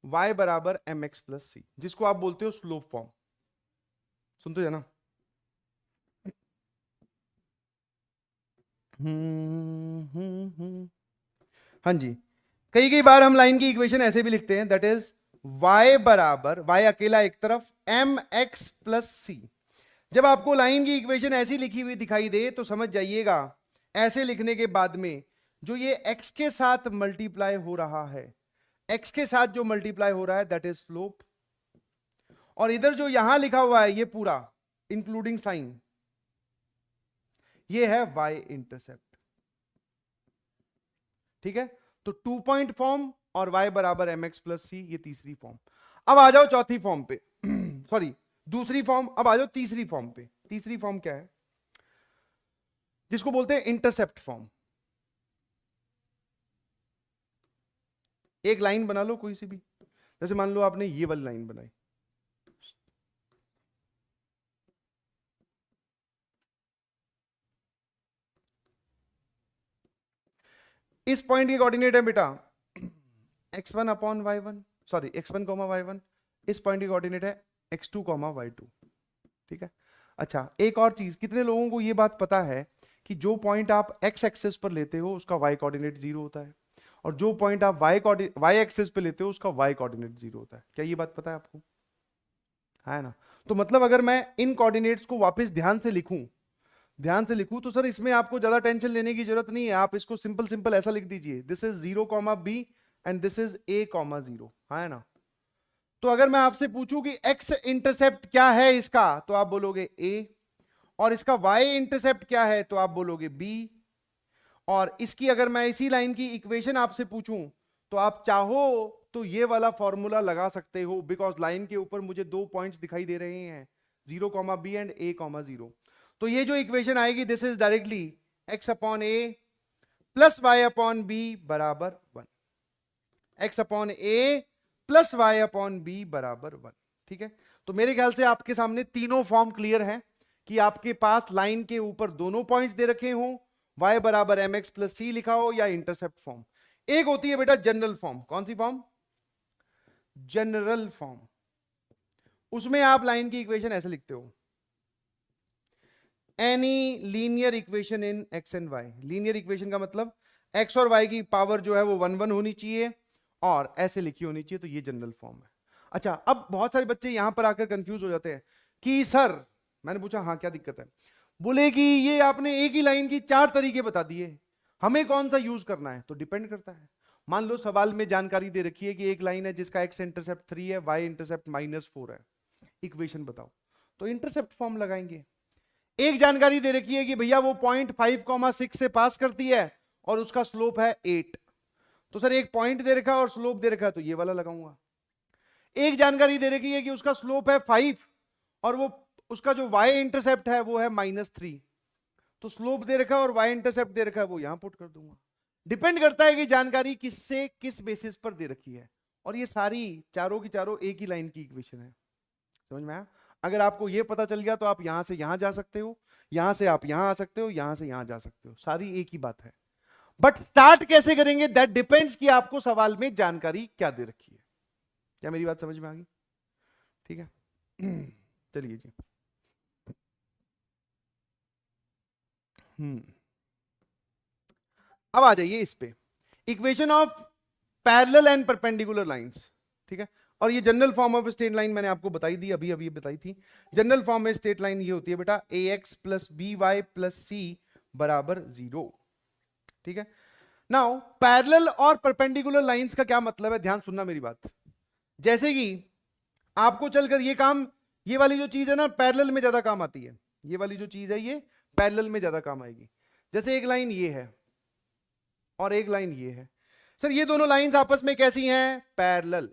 y बराबर एम एक्स प्लस सी, जिसको आप बोलते हो स्लोप फॉर्म। सुनते हो ना? हाँ जी, कई कई बार हम लाइन की इक्वेशन ऐसे भी लिखते हैं, दैट इज y बराबर, y अकेला एक तरफ, एम एक्स प्लस सी। जब आपको लाइन की इक्वेशन ऐसी लिखी हुई दिखाई दे तो समझ जाइएगा ऐसे लिखने के बाद में जो ये x के साथ मल्टीप्लाई हो रहा है, x के साथ जो मल्टीप्लाई हो रहा है दैट इज स्लोप, और इधर जो यहां लिखा हुआ है ये पूरा इंक्लूडिंग साइन, ये है y इंटरसेप्ट। ठीक है, तो 2 पॉइंट फॉर्म और y बराबर एम एक्स प्लस सी, ये तीसरी फॉर्म। अब आ जाओ चौथी फॉर्म पे, सॉरी दूसरी फॉर्म। अब आ जाओ तीसरी फॉर्म पे। तीसरी फॉर्म क्या है? जिसको बोलते हैं इंटरसेप्ट फॉर्म। एक लाइन बना लो कोई सी भी, जैसे मान लो आपने ये वाली लाइन बनाई, इस पॉइंट के कोऑर्डिनेट है बेटा x1 upon y1, sorry x1 comma y1। इस पॉइंट के कोऑर्डिनेट है x2 कॉमा y2। ठीक है, अच्छा एक और चीज, कितने लोगों को ये बात पता है कि जो पॉइंट आप x एक्सिस पर लेते हो उसका y कोऑर्डिनेट 0 होता है, और जो पॉइंट आप y एक्सिस पे लेते हो उसका y कोऑर्डिनेट 0 होता है? क्या ये बात पता है आपको? है ना? तो मतलब अगर मैं इन कोऑर्डिनेट्स को वापस ध्यान से लिखूं तो सर इसमें आपको ज्यादा टेंशन लेने की जरूरत नहीं है। आप इसको सिंपल सिंपल ऐसा लिख दीजिए, this is 0 comma b and this is a comma 0। है ना? तो अगर मैं आपसे पूछूं कि x इंटरसेप्ट क्या है इसका, तो आप बोलोगे a, और इसका y इंटरसेप्ट क्या है तो आप बोलोगे b, और इसकी अगर मैं इसी लाइन की इक्वेशन आपसे पूछूं तो आप चाहो तो ये वाला फॉर्मूला लगा सकते हो, बिकॉज लाइन के ऊपर मुझे 2 पॉइंट्स दिखाई दे रहे हैं, 0 comma b and a comma 0। तो ये जो इक्वेशन आएगी this is directly x upon a plus y upon b बराबर 1। x upon a plus y upon b बराबर 1। ठीक है, तो मेरे ख्याल से आपके सामने तीनों फॉर्म क्लियर हैं कि आपके पास लाइन के ऊपर दोनों पॉइंट्स दे रखे हों, y बराबर एम एक्स प्लस सी लिखा हो, या इंटरसेप्ट फॉर्म। एक होती है बेटा जनरल फॉर्म। कौन सी फॉर्म? General form. उसमें आप लाइन की इक्वेशन ऐसे लिखते हो, any linear equation in x and y. Linear equation का मतलब एक्स और वाई की पावर जो है वो 1 1 होनी चाहिए और ऐसे लिखी होनी चाहिए, तो ये जनरल फॉर्म है। अच्छा, अब बहुत सारे बच्चे यहां पर आकर कंफ्यूज हो जाते हैं कि सर, मैंने पूछा हाँ क्या दिक्कत है, बोले कि ये आपने एक ही लाइन की 4 तरीके बता दिए, हमें कौन सा यूज करना है? तो डिपेंड करता है। मान लो सवाल में जानकारी दे रखी है कि एक लाइन है जिसका एक्स इंटरसेप्ट 3 है, वाई इंटरसेप्ट -4 है, इक्वेशन बताओ, तो इंटरसेप्ट फॉर्म लगाएंगे। एक जानकारी दे रखी है कि भैया वो पॉइंट 5,6 से पास करती है और उसका स्लोप है 8, तो सर एक पॉइंट दे रखा है और स्लोप दे रखा है, तो ये वाला लगाऊंगा। एक जानकारी दे रखी है कि उसका स्लोप है 5 और वो उसका जो y इंटरसेप्ट है वो है -3, तो स्लोप दे रखा है और y इंटरसेप्ट दे रखा है, वो यहां पुट कर दूंगा। डिपेंड करता है कि जानकारी किससे किस बेसिस पर दे रखी है, और ये सारी चारों की चारों एक ही लाइन की इक्वेशन है। समझ में आया? अगर आपको ये पता चल गया तो आप यहां से यहां जा सकते हो, यहां से आप यहां आ सकते हो, यहां से यहां जा सकते हो, सारी एक ही बात है। बट स्टार्ट कैसे करेंगे दैट डिपेंड्स कि आपको सवाल में जानकारी क्या दे रखी है। क्या मेरी बात समझ में आ गई? ठीक है, चलिए जी। अब आ जाइए इस पे, equation of parallel and perpendicular lines. ठीक है, और ये general form of straight line मैंने आपको बताई दी, अभी अभी बताई थी। जनरल फॉर्म में स्ट्रेट लाइन ये होती है बेटा, a x plus b y plus c बराबर 0। ठीक है, नाउ पैरेलल और परपेंडिकुलर लाइंस का क्या मतलब है, ध्यान सुनना मेरी बात। जैसे कि आपको चलकर ये काम, ये वाली जो चीज है ना पैरेलल में ज्यादा काम आती है, ये वाली जो चीज है ये पैरेलल में ज्यादा काम आएगी। जैसे एक लाइन ये है और एक लाइन ये है, सर ये दोनों लाइंस आपस में कैसी हैं? पैरेलल।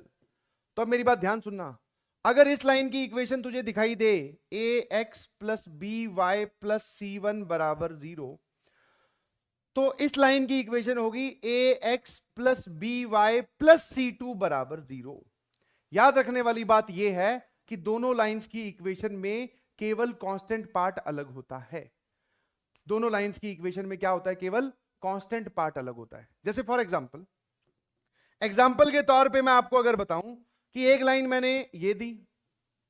तो अब मेरी बात ध्यान सुनना, अगर इस लाइन की इक्वेशन तुझे दिखाई दे a x plus b y plus c one बराबर 0, तो इस लाइन की इक्वेशन होगी a x plus b y plus c two बराबर 0। याद रखने वाली बात यह है कि दोनों लाइंस की इक्वेशन में केवल कांस्टेंट पार्ट अलग होता है। दोनों लाइंस की इक्वेशन में क्या होता है? केवल कांस्टेंट पार्ट अलग होता है। जैसे फॉर एग्जांपल के तौर पे मैं आपको अगर बताऊं कि एक लाइन मैंने ये दी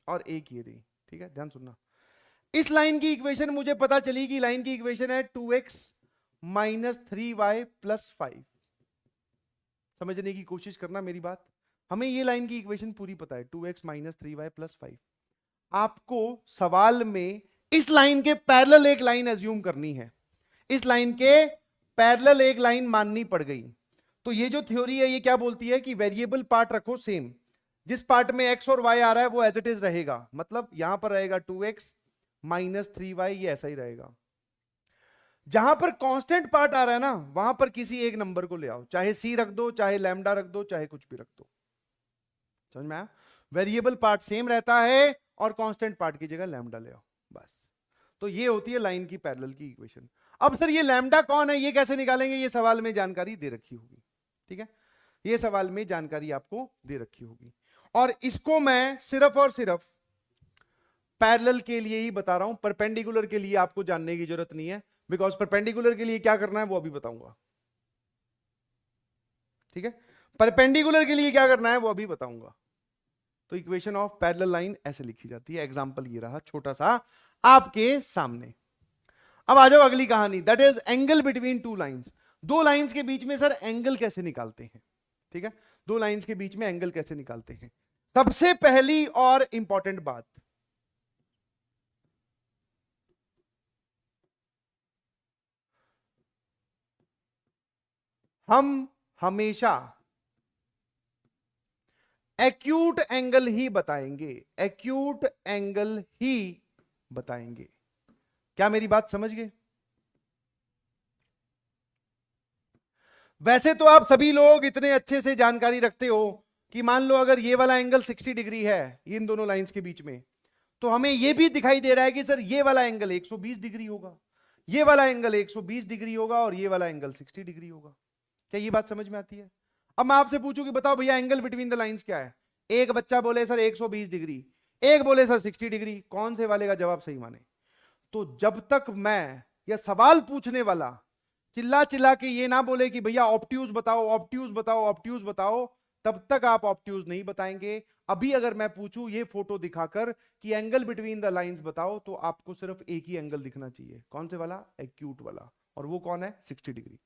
और एक ये दी, ठीक है, ध्यान सुनना। इस लाइन की इक्वेशन मुझे पता चली कि लाइन की इक्वेशन है 2x माइनस 3y प्लस 5। समझने की कोशिश करना मेरी बात, हमें ये लाइन की इक्वेशन पूरी पता है, 2x माइनस 3y प्लस 5। आपको सवाल में इस लाइन के पैरेलल एक लाइन एज्यूम करनी है, इस लाइन के पैरेलल एक लाइन माननी पड़ गई। तो ये जो थ्योरी है ये क्या बोलती है कि वेरिएबल पार्ट रखो सेम, जिस पार्ट में x और y आ रहा है वो एज इट इज रहेगा, मतलब यहां पर रहेगा 2x माइनस 3y, ये ऐसा ही रहेगा। जहां पर कांस्टेंट पार्ट आ रहा है ना वहां पर किसी एक नंबर को ले आओ, चाहे c रख दो, चाहे लैम्डा रख दो, चाहे कुछ भी रख दो। समझ में आया? वेरिएबल पार्ट सेम रहता है और कांस्टेंट पार्ट की जगह लैम्डा ले आओ, बस। तो ये होती है लाइन की पैरेलल की इक्वेशन। अब सर ये लैम्डा कौन है, ये कैसे निकालेंगे? ये सवाल में जानकारी दे रखी होगी, ठीक है, ये सवाल में जानकारी आपको दे रखी होगी, और इसको मैं सिर्फ और सिर्फ पैरेलल के लिए ही बता रहा हूं, परपेंडिकुलर के लिए आपको जानने की जरूरत नहीं है, बिकॉज परपेंडिकुलर के लिए क्या करना है वो अभी बताऊंगा। ठीक है, परपेंडिकुलर के लिए क्या करना है वो अभी बताऊंगा। तो इक्वेशन ऑफ पैरेलल लाइन ऐसे लिखी जाती है। एग्जांपल ये रहा छोटा सा आपके सामने। अब आ जाओ अगली कहानी, that is angle between two lines. दो लाइंस के बीच में सर एंगल कैसे निकालते हैं? ठीक है, दो लाइंस के बीच में एंगल कैसे निकालते हैं? सबसे पहली और इंपॉर्टेंट बात, हम हमेशा एक्यूट एंगल ही बताएंगे, एक्यूट एंगल ही बताएंगे। क्या मेरी बात समझ गए? वैसे तो आप सभी लोग इतने अच्छे से जानकारी रखते हो कि मान लो अगर ये वाला एंगल 60 डिग्री है इन दोनों लाइंस के बीच में, तो हमें ये भी दिखाई दे रहा है कि सर ये वाला एंगल 120 डिग्री होगा, ये वाला एंगल 120 डिग्री होगा और ये वाला एंगल 60 डिग्री होगा। क्या ये बात समझ में आती है? अब मैं आपसे पूछूं कि बताओ भैया एंगल बिटवीन द लाइंस क्या है। एक बच्चा बोले सर 120 डिग्री, एक बोले सर 60 डिग्री, कौन से वाले का जवाब सही माने। तो जब तक मैं या सवाल पूछने वाला चिल्ला चिल्ला के ये ना बोले कि भैया ऑब्ट्यूज बताओ ऑब्ट्यूज बताओ ऑब्ट्यूज बताओ, तब तक आप ऑब्ट्यूज नहीं बताएंगे। अभी अगर मैं पूछूं ये फोटो दिखाकर कि एंगल बिटवीन द लाइंस बताओ, तो आपको सिर्फ एक ही एंगल दिखना चाहिए। कौन से वाला? एक्यूट वाला। और वो कौन है? 60 डिग्री।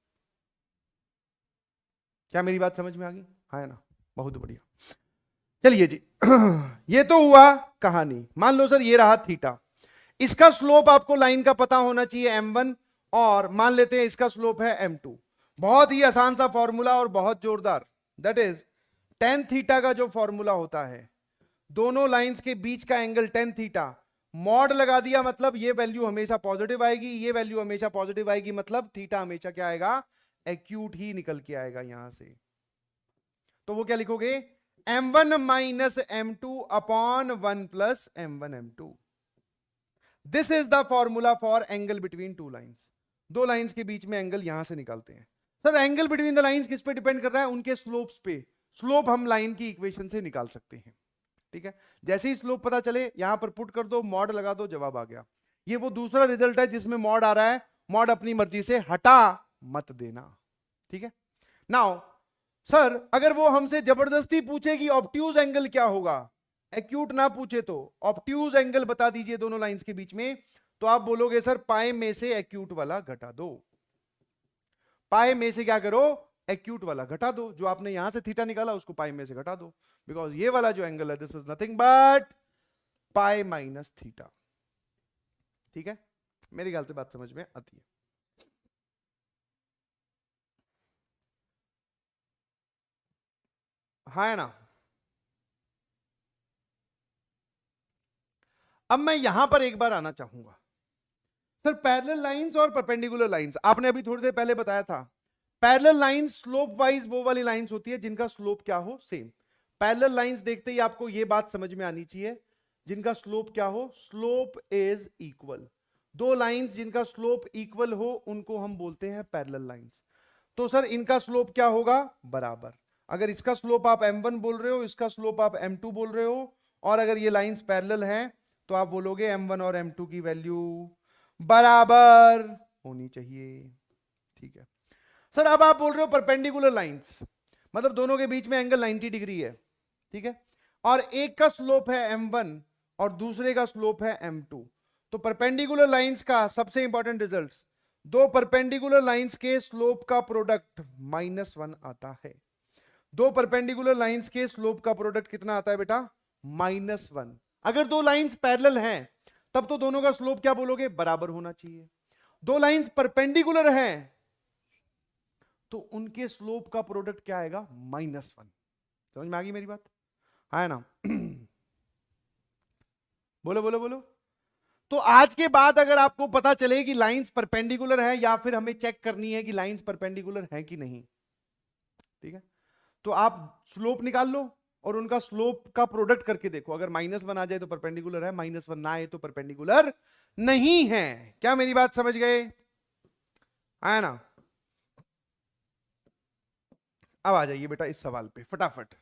क्या मेरी बात समझ में आ गई? है ना, बहुत बढ़िया। चलिए जी ये तो हुआ कहानी। मान लो सर ये रहा थीटा, इसका स्लोप आपको लाइन का पता होना चाहिए m1, और मान लेते हैं इसका स्लोप है m2। बहुत ही आसान सा फॉर्मूला और बहुत जोरदार, दैट इज टेन थीटा का जो फॉर्मूला होता है, दोनों लाइंस के बीच का एंगल टेन थीटा, मॉड लगा दिया मतलब ये वैल्यू हमेशा पॉजिटिव आएगी, ये वैल्यू हमेशा पॉजिटिव आएगी, मतलब थीटा हमेशा क्या आएगा? एक्यूट ही निकल के आएगा यहां से। तो वो क्या लिखोगे? m1 minus m2 upon 1 plus m1 m2। This is the formula for angle between two lines. दो लाइंस के बीच में एंगल यहां से निकालते हैं। Sir angle between the lines किस पे डिपेंड कर रहा है? उनके स्लोप्स पे। स्लोप हम लाइन की इक्वेशन से निकाल सकते हैं, ठीक है। जैसे ही स्लोप पता चले यहां पर पुट कर दो, मॉड लगा दो, जवाब आ गया। ये वो दूसरा रिजल्ट है जिसमें मॉड आ रहा है, मॉड अपनी मर्जी से हटा मत देना, ठीक है। नाउ सर अगर वो हमसे जबरदस्ती पूछे कि ऑब्ट्यूज एंगल क्या होगा, एक्यूट ना पूछे तो ऑब्ट्यूज एंगल बता दीजिए दोनों लाइंस के बीच में, तो आप बोलोगे सर पाई में से एक्यूट वाला घटा दो। पाई में से क्या करो? एक्यूट वाला घटा दो। जो आपने यहां से थीटा निकाला उसको पाई में से घटा दो, बिकॉज ये वाला जो एंगल है this is nothing but pi minus theta, ठीक है। मेरी ख्याल से बात समझ में आती है। हाँ है ना। अब मैं यहां पर एक बार आना चाहूंगा। सर पैरेलल लाइंस और परपेंडिकुलर लाइंस, आपने अभी थोड़ी देर पहले बताया था पैरेलल लाइंस स्लोप वाइज वो वाली लाइंस होती है जिनका स्लोप क्या हो? सेम। पैरेलल लाइंस देखते ही आपको यह बात समझ में आनी चाहिए, जिनका स्लोप क्या हो? Slope is equal. दो लाइंस जिनका स्लोप इक्वल हो उनको हम बोलते हैं पैरेलल लाइंस। तो सर इनका स्लोप क्या होगा? बराबर। अगर इसका स्लोप आप m1 बोल रहे हो, इसका स्लोप आप m2 बोल रहे हो, और अगर ये लाइंस पैरेलल हैं तो आप बोलोगे m1 और m2 की वैल्यू बराबर होनी चाहिए, ठीक है। सर अब आप बोल रहे हो परपेंडिकुलर लाइंस, मतलब दोनों के बीच में एंगल 90 डिग्री है, ठीक है, और एक का स्लोप है m1 और दूसरे का स्लोप है m2। तो परपेंडिकुलर लाइंस का सबसे इंपॉर्टेंट रिजल्ट्स, दो परपेंडिकुलर लाइंस के स्लोप का प्रोडक्ट -1 आता है। दो परपेंडिकुलर लाइंस के स्लोप का प्रोडक्ट कितना आता है बेटा? -1। अगर दो लाइंस पैरेलल हैं तब तो दोनों का स्लोप क्या बोलोगे? बराबर होना चाहिए। दो लाइंस परपेंडिकुलर हैं तो उनके स्लोप का प्रोडक्ट क्या आएगा? -1। समझ में आ गई मेरी बात? है ना बोलो बोलो बोलो। तो आज के बाद अगर आपको पता चले कि लाइंस परपेंडिकुलर है, या फिर हमें चेक करनी है कि लाइंस परपेंडिकुलर है कि नहीं, ठीक है, तो आप स्लोप निकाल लो और उनका स्लोप का प्रोडक्ट करके देखो। अगर -1 आ जाए तो परपेंडिकुलर है, -1 ना आए तो परपेंडिकुलर नहीं है। क्या मेरी बात समझ गए? है ना। अब आ जाइए बेटा इस सवाल पे फटाफट।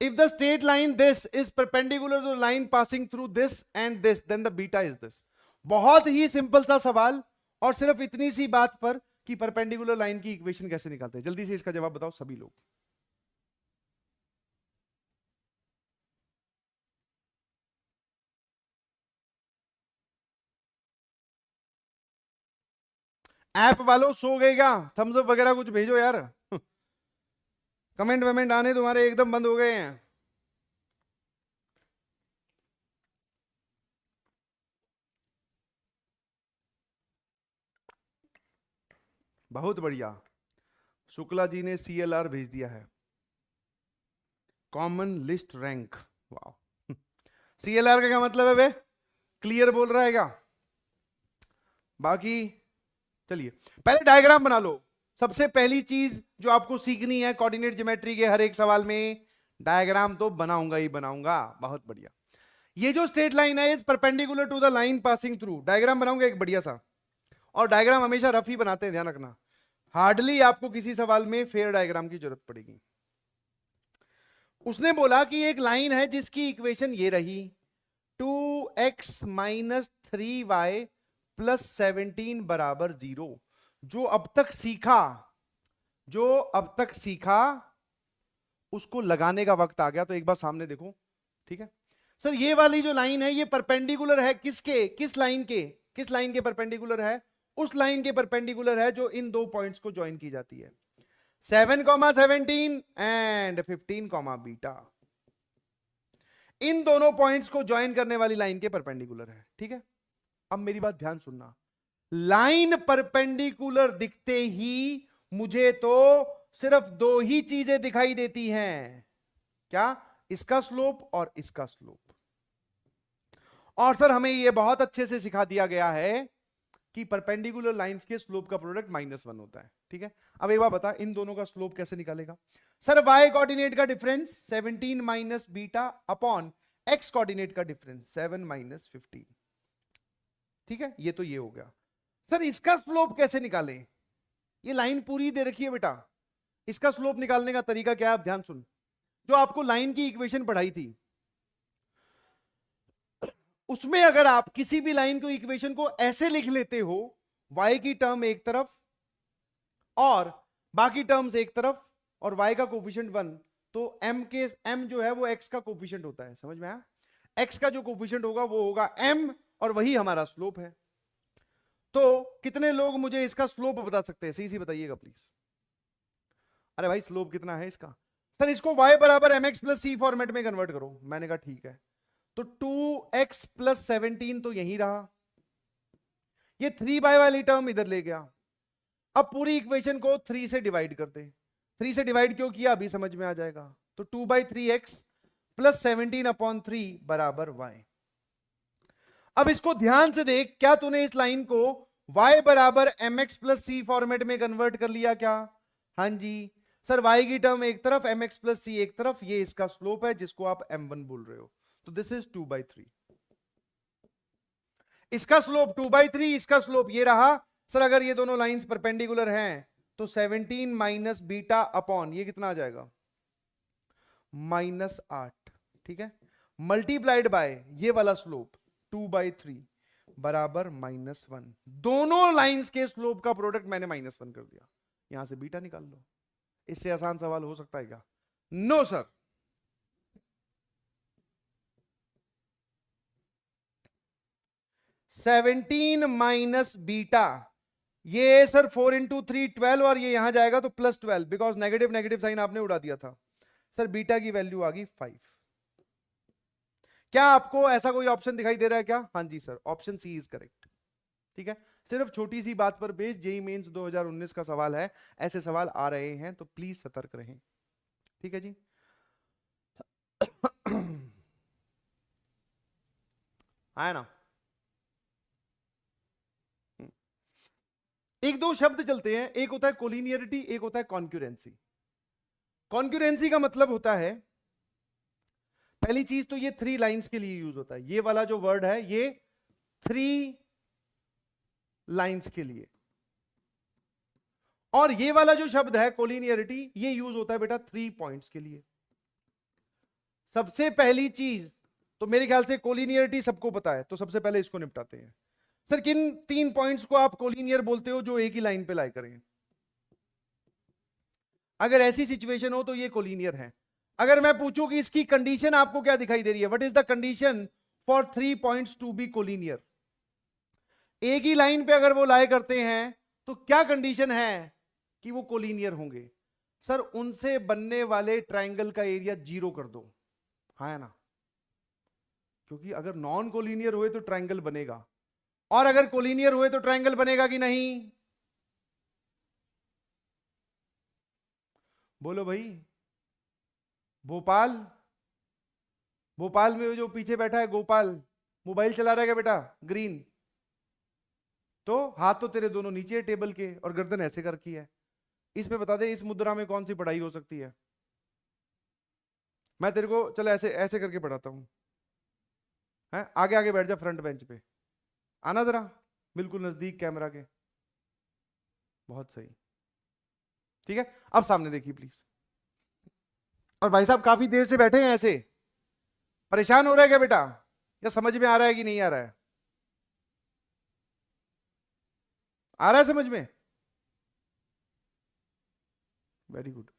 If the straight line this is perpendicular to the line passing through this and this, then the beta is this। बहुत ही सिंपल सा सवाल, और सिर्फ इतनी सी बात पर कि परपेंडिकुलर लाइन की इक्वेशन कैसे निकालते हैं। जल्दी से इसका जवाब बताओ सभी लोग। ऐप वालों सो गए क्या? थम्स अप वगैरह कुछ भेजो यार कमेंट वमेंट आने तुम्हारे एकदम बंद हो गए हैं। बहुत बढ़िया, शुक्ला जी ने CLR भेज दिया है, कॉमन लिस्ट रैंक। वाह CLR का क्या मतलब है बे? क्लियर बोल रहा है क्या? बाकी चलिए पहले डायग्राम बना लो। सबसे पहली चीज जो आपको सीखनी है कोऑर्डिनेट ज्योमेट्री के हर एक सवाल में, डायग्राम तो बनाऊंगा ही बनाऊंगा। बहुत बढ़िया। ये जो स्ट्रेट लाइन है is perpendicular to the line passing through. Diagram बनाऊंगा एक बढ़िया सा, और डायग्राम हमेशा रफ ही बनाते हैं, ध्यान रखना। हार्डली आपको किसी सवाल में फेयर डायग्राम की जरूरत पड़ेगी। उसने बोला कि एक लाइन है जिसकी इक्वेशन ये रही, 2x माइनस 3y प्लस 17 बराबर 0। जो अब तक सीखा उसको लगाने का वक्त आ गया। तो एक बार सामने देखो, ठीक है सर। ये वाली जो लाइन है ये परपेंडिकुलर है किसके, किस लाइन के परपेंडिकुलर है? उस लाइन के परपेंडिकुलर है जो इन दो पॉइंट्स को ज्वाइन की जाती है, 7,17 एंड 15, बीटा। इन दोनों पॉइंट्स को ज्वाइन करने वाली लाइन के परपेंडिकुलर है, ठीक है। अब मेरी बात ध्यान सुनना, लाइन परपेंडिकुलर दिखते ही मुझे तो सिर्फ दो ही चीजें दिखाई देती हैं, क्या? इसका स्लोप और इसका स्लोप। और सर हमें यह बहुत अच्छे से सिखा दिया गया है कि परपेंडिकुलर लाइंस के स्लोप का प्रोडक्ट -1 होता है, ठीक है। अब एक बार बता, इन दोनों का स्लोप कैसे निकालेगा? सर y कोऑर्डिनेट का difference 17 minus beta upon x coordinate का डिफरेंस 7 माइनस 15, ठीक है। ये तो ये हो गया। सर इसका स्लोप कैसे निकालें? ये लाइन पूरी दे रखी है बेटा, इसका स्लोप निकालने का तरीका क्या है? आप ध्यान सुन, जो आपको लाइन की इक्वेशन पढ़ाई थी उसमें अगर आप किसी भी लाइन को इक्वेशन को ऐसे लिख लेते हो, y की टर्म एक तरफ और बाकी टर्म्स एक तरफ और y का कोफिशिएंट 1, तो m जो है वो x का कोफिशिएंट होता है, समझ में आया? x का जो कोफिशिएंट होगा वो होगा m और वही हमारा स्लोप है। तो कितने लोग मुझे इसका स्लोप बता सकते हैं? सही बताइएगा प्लीज। अरे भाई स्लोप कितना है इसका? सर इसको y बराबर mx प्लस c फॉर्मेट में कन्वर्ट करो। मैंने कहा ठीक है। तो 2x प्लस 17 तो यही रहा, ये 3y वाली टर्म इधर ले गया। अब पूरी इक्वेशन को 3 से डिवाइड कर दे। 3 से डिवाइड क्यों किया अभी समझ में आ जाएगा। तो 2/3x प्लस 17 अपॉन 3 बराबर y। अब इसको ध्यान से देख, क्या तूने इस लाइन को y बराबर mx प्लस c फॉर्मेट में कन्वर्ट कर लिया क्या? हां जी सर, y की टर्म एक तरफ, mx प्लस c एक तरफ, ये इसका स्लोप है जिसको आप m1 बोल रहे हो। तो दिस इज 2/3। इसका स्लोप 2/3, इसका स्लोप ये रहा। सर अगर ये दोनों लाइंस परपेंडिकुलर हैं तो 17 माइनस बीटा अपॉन ये कितना आ जाएगा? -8, ठीक है, मल्टीप्लाइड बाय ये वाला स्लोप 2/3 बराबर -1। दोनों लाइंस के स्लोप का प्रोडक्ट मैंने -1 कर दिया, यहां से बीटा निकाल लो। इससे आसान सवाल हो सकता है क्या? No sir. Seventeen minus beta, ये सर 4 इंटू 3 12 और ये यहां जाएगा तो +12, बिकॉज नेगेटिव नेगेटिव साइन आपने उड़ा दिया था। सर बीटा की वैल्यू आ गई 5। क्या आपको ऐसा कोई ऑप्शन दिखाई दे रहा है क्या? हाँ जी sir, option C is correct, ठीक है। सिर्फ छोटी सी बात पर बेस्ड जेईई मेंस 2019 का सवाल है, ऐसे सवाल आ रहे हैं तो प्लीज सतर्क रहें, ठीक है जी। आया ना? एक दो शब्द चलते हैं, एक होता है कोलिनियरिटी, एक होता है कॉन्क्यूरेंसी। कॉन्क्यूरेंसी का मतलब होता है, पहली चीज तो ये 3 लाइंस के लिए यूज होता है। ये वाला जो वर्ड है ये 3 लाइंस के लिए, और ये वाला जो शब्द है कोलिनियरिटी ये यूज होता है बेटा 3 पॉइंट्स के लिए। सबसे पहली चीज तो मेरे ख्याल से कोलिनियरिटी सबको पता है, तो सबसे पहले इसको निपटाते हैं। सर किन 3 पॉइंट्स को आप कोलिनियर बोलते हो जो एक ही लाइन पे लाई करें? अगर ऐसी सिचुएशन हो तो ये कोलिनियर है। अगर मैं पूछूं कि इसकी कंडीशन आपको क्या दिखाई दे रही है, what is the condition for 3 points to be collinear? एक ही लाइन पे अगर वो लाए करते हैं तो क्या कंडीशन है कि वो कोलिनियर होंगे? सर उनसे बनने वाले ट्राइंगल का एरिया 0 कर दो, हाँ ना? क्योंकि अगर नॉन कोलिनियर हुए तो ट्राइंगल बनेगा, और अगर कोलिनियर हुए तो ट्राइंगल बनेगा कि नहीं? बोलो भाई। भोपाल, भोपाल में जो पीछे बैठा है गोपाल, मोबाइल चला रहा है क्या बेटा? ग्रीन, तो हाथ तो तेरे दोनों नीचे है टेबल के और गर्दन ऐसे कर रखी है। इसमें बता दे इस मुद्रा में कौन सी पढ़ाई हो सकती है? मैं तेरे को चलो ऐसे ऐसे करके पढ़ाता हूं, है आगे आगे बैठ जा फ्रंट बेंच पे, आना जरा बिल्कुल नजदीक कैमरा के। बहुत सही। ठीक है, अब सामने देखिए प्लीज। और भाई साहब काफी देर से बैठे हैं ऐसे, परेशान हो रहा है क्या बेटा, या समझ में आ रहा है कि नहीं आ रहा है? आ रहा है समझ में? Very good.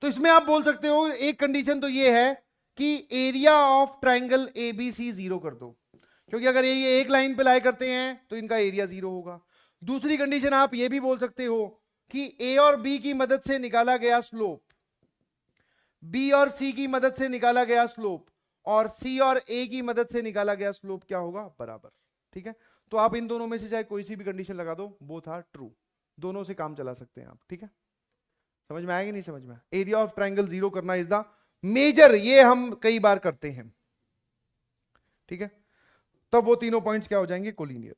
तो इसमें आप बोल सकते हो एक कंडीशन तो ये है कि area of triangle ABC zero कर दो, क्योंकि अगर ये एक लाइन पे लाई करते हैं तो इनका एरिया जीरो होगा। दूसरी कंडीशन आप ये भी बोल सकते हो कि ए और बी की मदद से निकाला गया स्लोप, बी और सी की मदद से निकाला गया स्लोप, और सी और ए की मदद से निकाला गया स्लोप क्या होगा, बराबर। ठीक है, तो आप इन दोनों में से चाहे कोई सी भी कंडीशन लगा दो, बोथ आर ट्रू, दोनों से काम चला सकते हैं आप। ठीक है, समझ में आएगी नहीं समझ में? एरिया ऑफ ट्राइंगल जीरो करना इज द मेजर, ये हम कई बार करते हैं। ठीक है, तब वो तीनों पॉइंट्स क्या हो जाएंगे, कोलिनियर।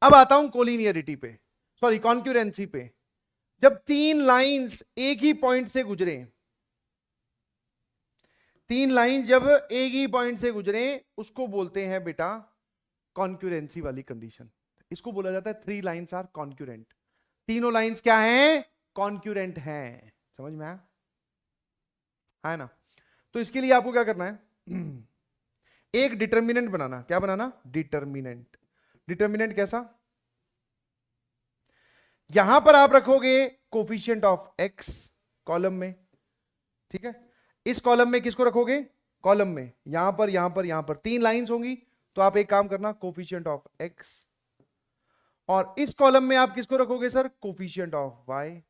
अब आता हूं कोलिनियरिटी पे, सॉरी कॉन्क्यूरेंसी पे। जब तीन लाइंस एक ही पॉइंट से गुजरे, तीन लाइन जब एक ही पॉइंट से गुजरे, उसको बोलते हैं बेटा कॉन्क्यूरेंसी वाली कंडीशन। इसको बोला जाता है थ्री लाइंस आर कॉन्क्यूरेंट, तीनों लाइंस क्या हैं, कॉन्क्यूरेंट हैं। समझ में आया है ना? तो इसके लिए आपको क्या करना है, एक डिटर्मिनेंट बनाना। क्या बनाना, डिटर्मिनेंट। डिटर्मिनेंट कैसा, यहां पर आप रखोगे कोफिशिएंट ऑफ एक्स कॉलम में। ठीक है, इस कॉलम में किसको रखोगे, कॉलम में यहां पर यहां पर यहां पर तीन लाइंस होंगी, तो आप एक काम करना, कोफिशिएंट ऑफ एक्स। और इस कॉलम में आप किसको रखोगे सर, कोफिशिएंट ऑफ वाई।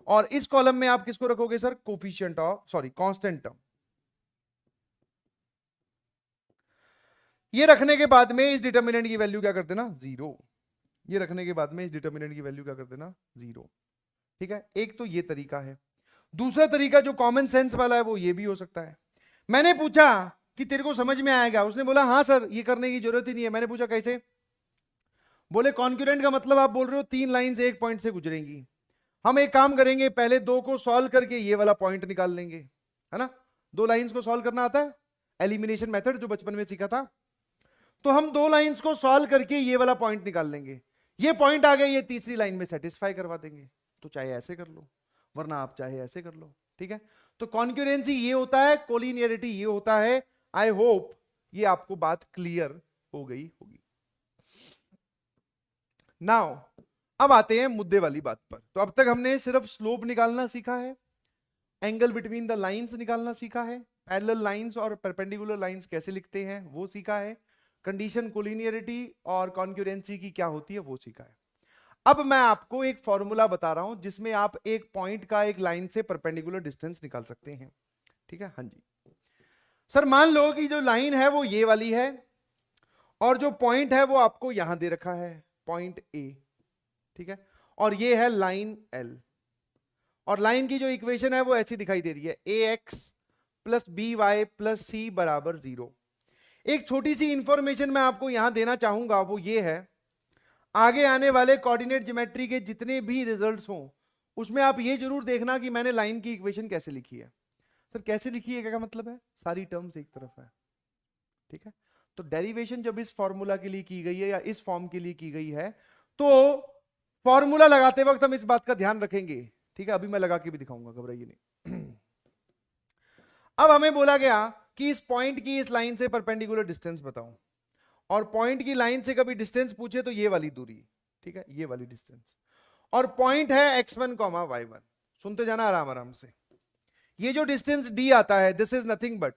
और इस कॉलम में आप किसको रखोगे sir, coefficient of, sorry constant term. ये रखने के बाद में इस डिटर्मिनेंट की वैल्यू क्या कर देना, जीरो। ये रखने के बाद में इस डिटर्मिनेंट की वैल्यू क्या कर देना, जीरो। ठीक है, एक तो ये तरीका है। दूसरा तरीका जो कॉमन सेंस वाला है, वो ये भी हो सकता है। मैंने पूछा कि तेरे को समझ में आएगा, उसने बोला हाँ सर ये करने की जरूरत ही नहीं है। मैंने पूछा कैसे, बोले कॉन्क्यूरेंट का मतलब आप बोल रहे हो तीन लाइन से एक पॉइंट से गुजरेंगी। हम एक काम करेंगे, पहले दो को सॉल्व करके ये वाला पॉइंट निकाल लेंगे, है ना? दो लाइंस को सॉल्व करना आता है, एलिमिनेशन मेथड जो बचपन में सीखा था। तो हम दो लाइंस को सॉल्व करके ये वाला पॉइंट निकाल लेंगे, ये पॉइंट आ गया, ये तीसरी लाइन में सेटिस्फाई करवा देंगे। तो चाहे ऐसे कर लो, वरना आप चाहे ऐसे कर लो। ठीक है, तो कॉन्क्यूरेंसी ये होता है, कोलिनियरिटी ये होता है। आई होप ये आपको बात क्लियर हो गई होगी। नाउ अब आते हैं मुद्दे वाली बात पर। तो अब तक हमने सिर्फ स्लोप निकालना सीखा है, एंगल बिटवीन द लाइंस निकालना सीखा है, पैरेलल लाइंस और परपेंडिकुलर लाइंस कैसे लिखते हैं वो सीखा है, कंडीशन कोलिनियरिटी और कॉन्क्यूरेंसी की क्या होती है वो सीखा है। अब मैं आपको एक फॉर्मूला बता रहा हूं जिसमें आप एक पॉइंट का एक लाइन से परपेंडिकुलर डिस्टेंस निकाल सकते हैं। ठीक है, हाँ जी सर, मान लो कि जो लाइन है वो ये वाली है, और जो पॉइंट है वो आपको यहां दे रखा है, पॉइंट ए। ठीक है, और ये है लाइन एल, और लाइन की जो इक्वेशन है वो ऐसी दिखाई दे रही है, a x plus b y plus c बराबर जीरो। एक छोटी सी इंफॉर्मेशन मैं आपको यहां देना चाहूंगा, वो ये है, आगे आने वाले कोऑर्डिनेट ज्योमेट्री के जितने भी रिजल्ट्स हों, उसमें आप ये जरूर देखना कि मैंने लाइन की इक्वेशन कैसे लिखी है। सर कैसे लिखी है, क्या मतलब है, सारी टर्म्स एक तरफ है। ठीक है, तो डेरिवेशन जब इस फॉर्मूला के लिए की गई है या इस फॉर्म के लिए की गई है, तो फॉर्मूला लगाते वक्त हम इस बात का ध्यान रखेंगे। ठीक है, अभी मैं लगा के भी दिखाऊंगा, घबराइए नहीं। अब हमें बोला गया कि इस पॉइंट की इस लाइन से परपेंडिकुलर डिस्टेंस बताओ, और पॉइंट की लाइन से कभी डिस्टेंस पूछे तो ये वाली दूरी, ठीक है, ये वाली डिस्टेंस, और पॉइंट है x1, y1। सुनते जाना आराम आराम से। ये जो डिस्टेंस d आता है, दिस इज नथिंग बट,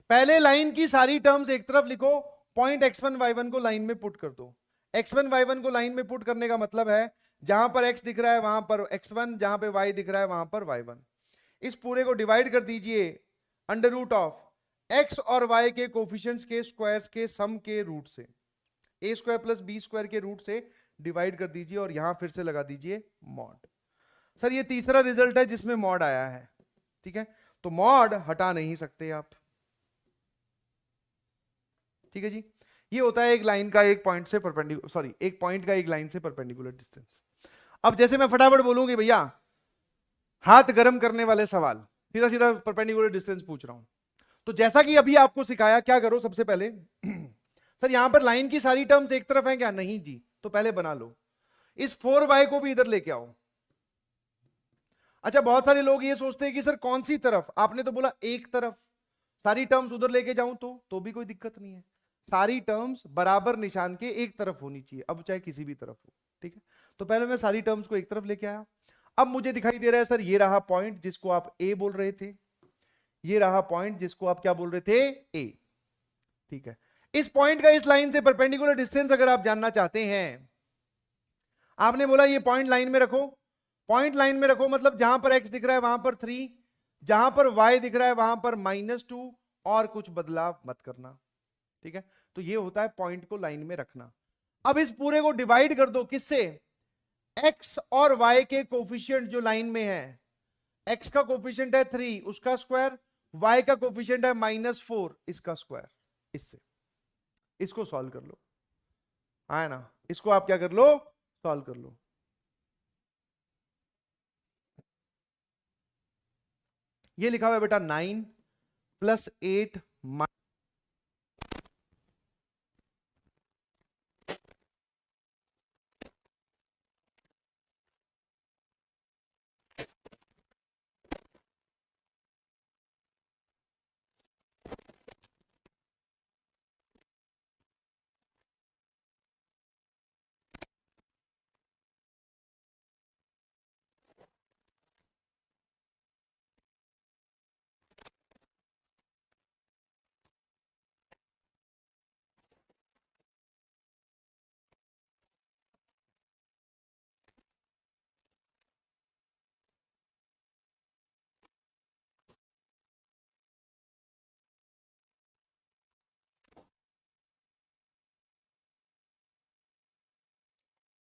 पहले लाइन की सारी टर्म्स एक तरफ लिखो, पॉइंट x1 y1 को लाइन में पुट कर दो। x1 y1 को लाइन में पुट करने का मतलब है जहां पर x दिख रहा है वहां पर x1, जहां पे y दिख रहा है वहां पर y1। इस पूरे को डिवाइड कर दीजिए अंडर रूट ऑफ x और y के कोफिशिएंट्स के स्क्वायर्स के सम के रूट से, a square plus b square के रूट से डिवाइड कर दीजिए, और यहां फिर से लगा दीजिए मॉड। सर ये तीसरा रिजल्ट है जिसमें मॉड आया है। ठीक है, तो मॉड हटा नहीं सकते आप। ठीक है जी, ये होता है एक लाइन का एक पॉइंट से परपेंडिकुलर, सॉरी एक पॉइंट का एक लाइन से परपेंडिकुलर डिस्टेंस। अब जैसे मैं फटाफट बोलूंगी भैया हाथ गर्म करने वाले सवाल, सीधा सीधा परपेंडिकुलर डिस्टेंस पूछ रहा हूं, तो जैसा कि अभी आपको सिखाया, क्या करो सबसे पहले सर यहां पर लाइन की सारी टर्म्स एक तरफ हैं क्या, नहीं जी, तो पहले बना लो। इस 4y को भी इधर लेके आओ। अच्छा, बहुत सारे लोग ये सोचते हैं कि सर कौन सी तरफ, आपने तो बोला एक तरफ, सारी टर्म्स उधर लेके जाऊं तो भी कोई दिक्कत नहीं है। सारी टर्म्स बराबर निशान के एक तरफ होनी चाहिए, अब चाहे किसी भी तरफ हो, ठीक है। तो पहले मैं सारी टर्म्स को एक तरफ लेके आया। अब मुझे दिखाई दे रहा है सर, ये रहा पॉइंट जिसको आप ए बोल रहे थे, ये रहा पॉइंट जिसको आप क्या बोल रहे थे, ए, ठीक है। इस पॉइंट का इस लाइन से परपेंडिकुलर डिस्टेंस अगर आप जानना चाहते हैं, आपने बोला ये पॉइंट लाइन में रखो, पॉइंट लाइन में रखो मतलब जहां पर x दिख रहा है वहां पर 3, जहां पर y दिख रहा है वहां पर -2, और कुछ बदलाव मत करना, ठीक है। तो ये होता है पॉइंट को लाइन में रखना। अब इस पूरे को डिवाइड कर दो किससे, x और y के कोफिशिएंट जो लाइन में है, x का कोफिशिएंट है 3 उसका स्क्वायर, y का कोफिशिएंट है -4 इसका स्क्वायर, इससे इसको सॉल्व कर लो, है ना, इसको आप क्या कर लो, सॉल्व कर लो। ये लिखा हुआ है बेटा 9 + 8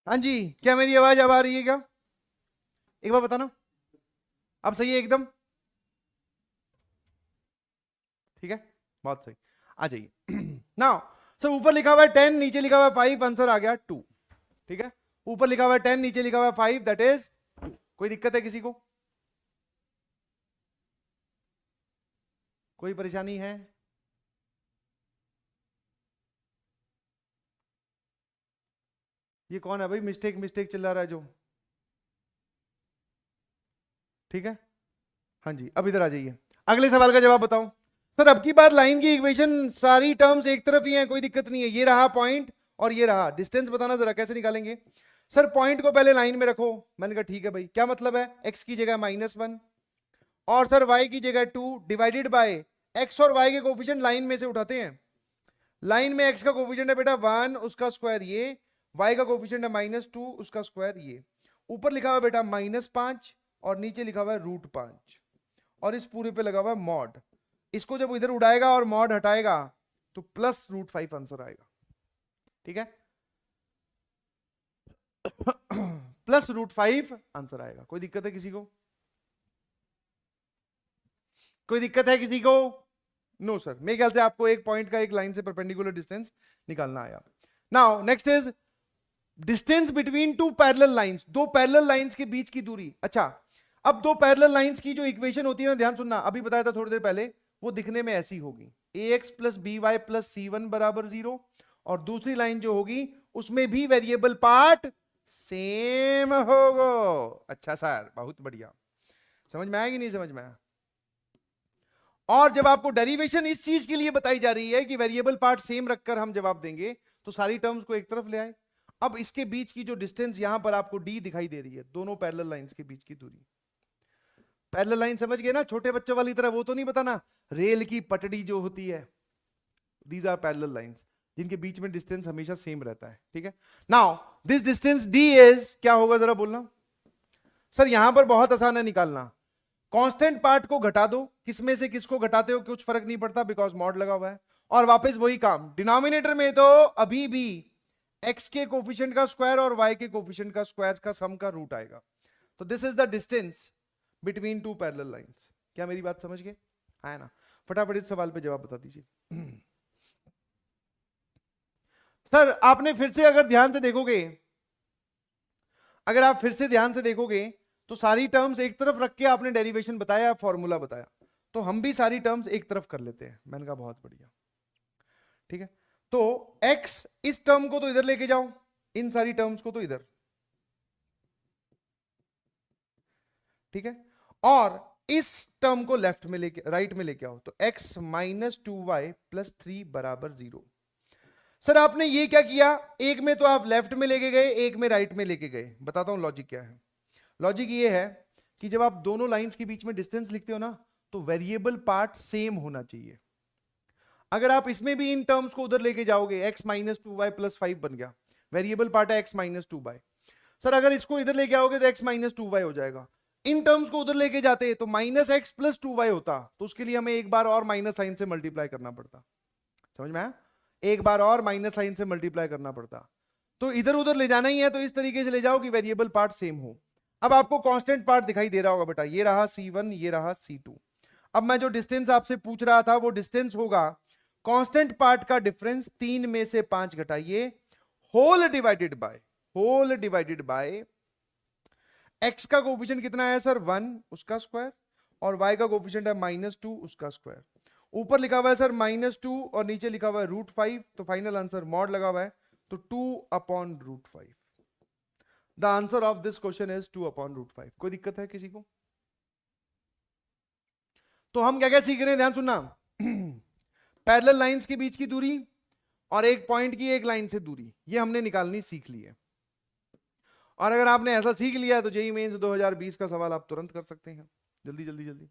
हाँ जी, क्या मेरी आवाज अब आ रही है क्या, एक बार बताना, अब सही है एकदम, ठीक है, बहुत सही। आ जाइए नाउ सर, ऊपर लिखा हुआ है 10, नीचे लिखा हुआ है 5, आंसर आ गया 2, ठीक है। ऊपर लिखा हुआ है 10, नीचे लिखा हुआ है 5, दैट इज 2। कोई दिक्कत है किसी को, कोई परेशानी है, ये कौन है भाई, मिस्टेक मिस्टेक चिल्ला रहा है जो, ठीक है। हाँ जी, अब इधर आ जाइए, अगले सवाल का जवाब बताओ। सर अब की बार लाइन की इक्वेशन सारी टर्म्स एक तरफ ही हैं, कोई दिक्कत नहीं है, ये रहा पॉइंट और ये रहा डिस्टेंस, बताना जरा कैसे निकालेंगे। सर पॉइंट को पहले लाइन में रखो, मैंने कहा ठीक है भाई, क्या मतलब है, x की जगह -1 और सर y की जगह 2 डिवाइडेड बाय x और y के कोफिशिएंट लाइन में से उठाते हैं। लाइन में x का कोफिशिएंट है बेटा 1 उसका स्क्वायर ये, y का कोफिशिएंट है -2 उसका स्क्वायर ये, ऊपर लिखा हुआ है बेटा -5 और नीचे लिखा हुआ है √5 और इस पूरे पे लगा हुआ है मॉड। इसको जब इधर उड़ाएगा और मॉड हटाएगा तो +√5 आंसर आएगा, ठीक है +√5 आंसर आएगा। कोई दिक्कत है किसी को, कोई दिक्कत है किसी को, नो सर, मेरे ख्याल से आपको एक पॉइंट का एक लाइन से परपेंडिकुलर डिस्टेंस निकालना आया। Now next is distance between two parallel lines, दो पैरेलल लाइंस के बीच की दूरी। अच्छा, अब दो पैरेलल लाइंस की जो इक्वेशन होती है ना, ध्यान सुनना, अभी बताया था थोड़ी देर पहले, वो दिखने में ऐसी होगी, ax + by + c1 = 0, और दूसरी लाइन जो होगी उसमें भी वेरिएबल पार्ट सेम होगा। अच्छा सर, बहुत बढ़िया, समझ में आया कि नहीं समझ में आया। और जब आपको डेरिवेशन इस चीज के लिए बताई जा रही है कि वेरिएबल पार्ट सेम रखकर हम जवाब देंगे, तो सारी टर्म्स को एक तरफ ले आए। अब इसके बीच की जो डिस्टेंस यहां पर आपको d दिखाई दे रही है, दोनों पैरेलल लाइंस के बीच की दूरी, पैरेलल लाइन समझ गए ना, छोटे बच्चों वाली तरह, वो तो नहीं बताना, रेल की पटड़ी जो होती है, दीज आर पैरेलल लाइंस जिनके बीच में डिस्टेंस हमेशा सेम रहता है, ठीक है। Now this distance d is क्या होगा जरा बोलना। सर यहां पर बहुत आसान है निकालना, कांस्टेंट पार्ट को घटा दो, किसमें से किसको घटाते हो कुछ फर्क नहीं पड़ता, बिकॉज मॉड लगा हुआ है, और वापस वही काम, डिनोमिनेटर में तो अभी भी x के कोफिशिएंट का स्क्वायर और y के कोफिशिएंट का स्क्वायर का सम का रूट आएगा। तो this is the distance between two parallel lines. क्या मेरी बात समझ गए, है ना। फटाफट इस सवाल पे जवाब बता दीजिए। सर आपने फिर से अगर ध्यान से देखोगे, अगर आप फिर से ध्यान से देखोगे तो सारी टर्म्स एक तरफ रख के आपने डेरिवेशन बताया, फॉर्मूला बताया, तो हम भी सारी टर्म्स एक तरफ कर लेते हैं। मैंने कहा बहुत बढ़िया, ठीक है। तो x इस टर्म को तो इधर लेके जाओ, इन सारी टर्म्स को तो इधर, ठीक है, और इस टर्म को लेफ्ट में लेके राइट में लेके आओ, तो x माइनस 2y प्लस 3 बराबर 0। सर आपने ये क्या किया, एक में तो आप लेफ्ट में लेके गए, एक में राइट में लेके गए। बताता हूं लॉजिक क्या है। लॉजिक ये है कि जब आप दोनों लाइंस के बीच में डिस्टेंस लिखते हो ना, तो वेरिएबल पार्ट सेम होना चाहिए। अगर आप इसमें भी इन टर्म्स को उधर लेके जाओगे, x माइनस 2y प्लस 5 बन गया, वेरिएबल पार्ट है x माइनस 2y। सर अगर इसको इधर लेके आओगे तो x माइनस 2y हो जाएगा। इन टर्म्स को उधर लेके जाते तो माइनस एक्स प्लस 2y होता, तो उसके लिए हमें एक बार और माइनस साइन से मल्टीप्लाई करना पड़ता। समझ में आया? एक बार और माइनस साइन से मल्टीप्लाई करना पड़ता। तो इधर उधर ले जाना ही है तो इस तरीके से ले जाओ कि वेरिएबल पार्ट सेम हो। अब आपको कांस्टेंट पार्ट दिखाई दे रहा होगा बेटा, ये रहा C1, ये रहा C2। अब मैं जो डिस्टेंस आपसे पूछ रहा था वो डिस्टेंस होगा कांस्टेंट पार्ट का डिफरेंस 3 में से 5 घटाइए, होल डिवाइडेड बाय x का कोफिशिएंट कितना है सर 1 उसका स्क्वायर, और y का कोफिशिएंट है -2 उसका स्क्वायर। ऊपर लिखा हुआ है सर -2 और नीचे लिखा हुआ है √5, तो फाइनल आंसर मॉड लगा हुआ है, तो 2/√5। The answer of this question is 2/√5। कोई दिक्कत है किसी को? तो हम क्या क्या सीख रहे हैं, ध्यान सुनना। पैरेलल लाइंस के बीच की दूरी और एक पॉइंट की एक लाइन से दूरी, ये हमने निकालनी सीख ली है। और अगर आपने ऐसा सीख लिया है तो जेईई मेंस 2020 का सवाल आप तुरंत कर सकते हैं, जल्दी जल्दी जल्दी।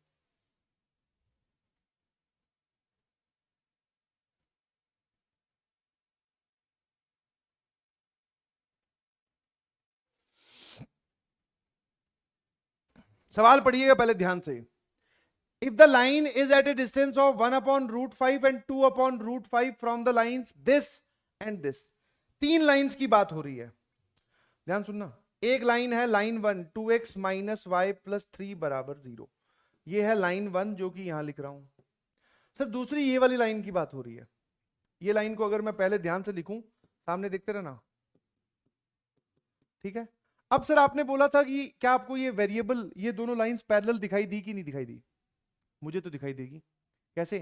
सवाल पढ़िएगा पहले ध्यान से। If the line is at a distance of 1/√5 and 2/√5 from the lines this and this, तीन लाइंस की बात हो रही है, ध्यान सुनना। एक लाइन है line 1 2x minus y plus 3 बराबर 0, ये है लाइन 1 जो कि यहां लिख रहा हूं। सर दूसरी ये वाली लाइन की बात हो रही है। ये लाइन को अगर मैं पहले ध्यान से लिखूं, सामने देखते रहना, ठीक है। अब सर आपने बोला था कि क्या आपको ये वेरिएबल, ये दोनों लाइंस पैरेलल दिखाई दी कि नहीं दिखाई दी? मुझे तो दिखाई देगी। कैसे?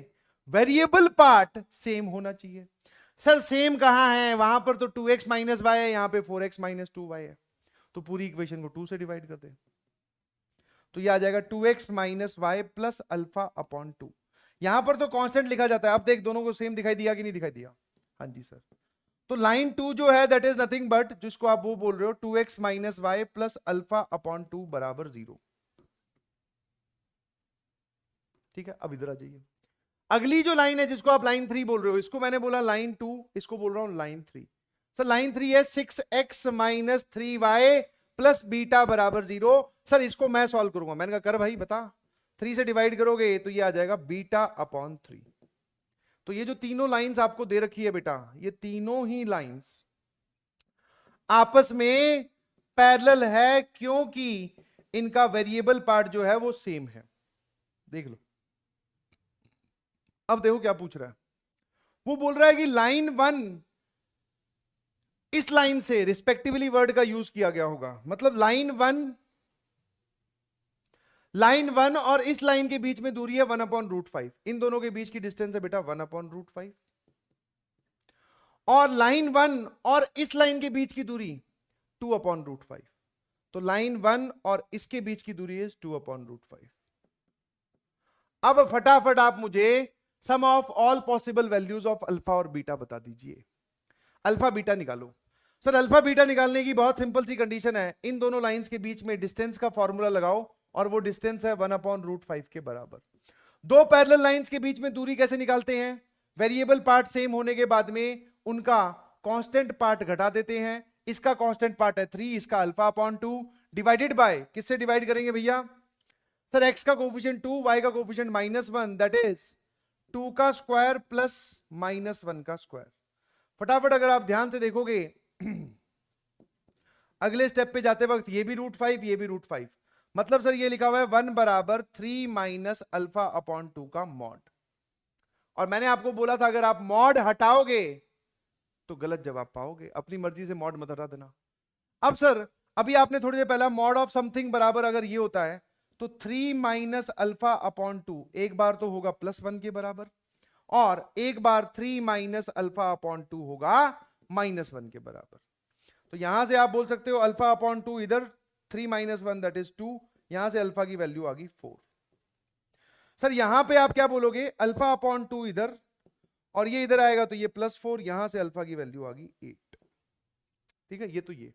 वेरिएबल पार्ट सेम होना चाहिए। सर सेम कहां है, वहां पर तो 2x माइनस वाई है, यहां पे 4x माइनस 2y है, तो पूरी इक्वेशन को 2 से डिवाइड कर दे, तो ये आ जाएगा 2x minus y plus alpha upon 2। यहां पर तो कांस्टेंट लिखा जाता है। अब देख दोनों को सेम दिखाई दिया कि नहीं दिखाई दिया? हाँ जी सर। तो लाइन 2 जो है दैट इज नथिंग बट, जिसको आप वो बोल रहे हो 2x minus y plus alpha upon 2 बराबर 0। ठीक है, अब इधर आ जाइए। अगली जो लाइन है जिसको आप लाइन 3 बोल रहे हो, इसको मैंने बोला लाइन 2, इसको बोल रहा हूं लाइन 3। सर लाइन 3 है 6x minus 3y plus beta बराबर 0। सर इसको मैं सॉल्व करूंगा। मैंने कहा कर भाई बता। 3 से डिवाइड करोगे तो ये आ जाएगा बीटा अपॉन 3। तो ये जो तीनों लाइंस आपको दे रखी है बेटा, ये तीनों ही लाइंस आपस में पैरेलल है, क्योंकि इनका वेरिएबल पार्ट जो है वो सेम है। देख लो, अब देखो क्या पूछ रहा है। वो बोल रहा है कि लाइन 1 इस लाइन से रिस्पेक्टिवली वर्ड का यूज किया गया होगा, मतलब लाइन 1 और इस लाइन के बीच में दूरी है 1/√5, इन दोनों के बीच की डिस्टेंस है बेटा 1/√5। और लाइन 1 और इस लाइन के बीच की दूरी 2/√5, तो लाइन 1 और इसके बीच की दूरी है 2/√5। अब फटाफट आप मुझे sum of all possible values of alpha और बीटा बता दीजिए। अल्फा बीटा निकालो। सर अल्फा बीटा निकालने की बहुत सिंपल सी कंडीशन है, इन दोनों लाइंस के बीच में डिस्टेंस का फॉर्मूला लगाओ और वो डिस्टेंस है 1/√5 के बराबर। दो पैरेलल लाइंस के बीच में दूरी कैसे निकालते हैं? वेरिएबल पार्ट सेम होने के बाद में उनका कांस्टेंट पार्ट घटा देते हैं। इसका कांस्टेंट पार्ट है 3, इसका अल्फा अपॉन 2 डिवाइडेड बाय, किससे डिवाइड करेंगे भैया? सर x का कोफिशिएंट 2, y का कोफिशिएंट -1, दैट इज 2 का स्क्वायर प्लस -1 का स्क्वायर। फटाफट अगर आप ध्यान से देखोगे अगले स्टेप पे जाते वक्त ये भी √5, ये भी √5, मतलब सर ये लिखा हुआ है 1 बराबर 3 माइनस अल्फा अपॉन 2 का मॉड। और मैंने आपको बोला था अगर आप मॉड हटाओगे तो गलत जवाब पाओगे, अपनी मर्जी से मॉड मत हटा देना। अब सर अभी आपने थोड़ी देर पहला मॉड ऑफ समथिंग बराबर अगर ये होता है तो 3 माइनस अल्फा अपॉन 2 एक बार तो होगा +1 के बराबर, और एक बार 3 माइनस अल्फा अपॉन 2 होगा -1 के बराबर। तो यहां से आप बोल सकते हो अल्फा अपॉन 2 इधर, 3 - 1 दैट इज 2, यहां से अल्फा की वैल्यू आ गई 4। सर यहां पे आप क्या बोलोगे, अल्फा अपॉन 2 इधर और ये इधर आएगा तो ये +4, यहां से अल्फा की वैल्यू आ गई 8। ठीक है, ये तो ये।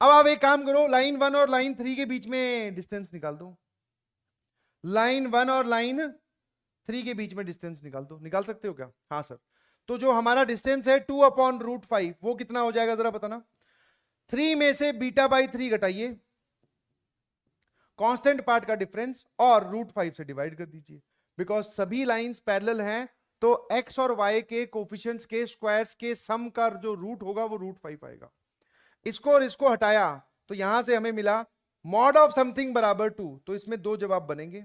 अब आप एक काम करो, लाइन 1 और लाइन 3 के बीच में डिस्टेंस निकाल दो। लाइन 1 और लाइन 3 के बीच में डिस्टेंस निकाल दो। निकाल सकते हो क्या? हाँ सर। तो जो हमारा डिस्टेंस है 2/√5 वो कितना हो जाएगा जरा बताना। 3 में से β/3 घटाइए, कांस्टेंट पार्ट का डिफरेंस, और √5 से डिवाइड कर दीजिए। बिकॉज सभी लाइंस पैरेलल हैं तो x और y के कोफिशिएंट्स के स्क्वायर्स के सम का जो रूट होगा वो √5 आएगा। इसको और इसको हटाया तो यहां से हमें मिला मॉड ऑफ समथिंग बराबर 2, तो इसमें दो जवाब बनेंगे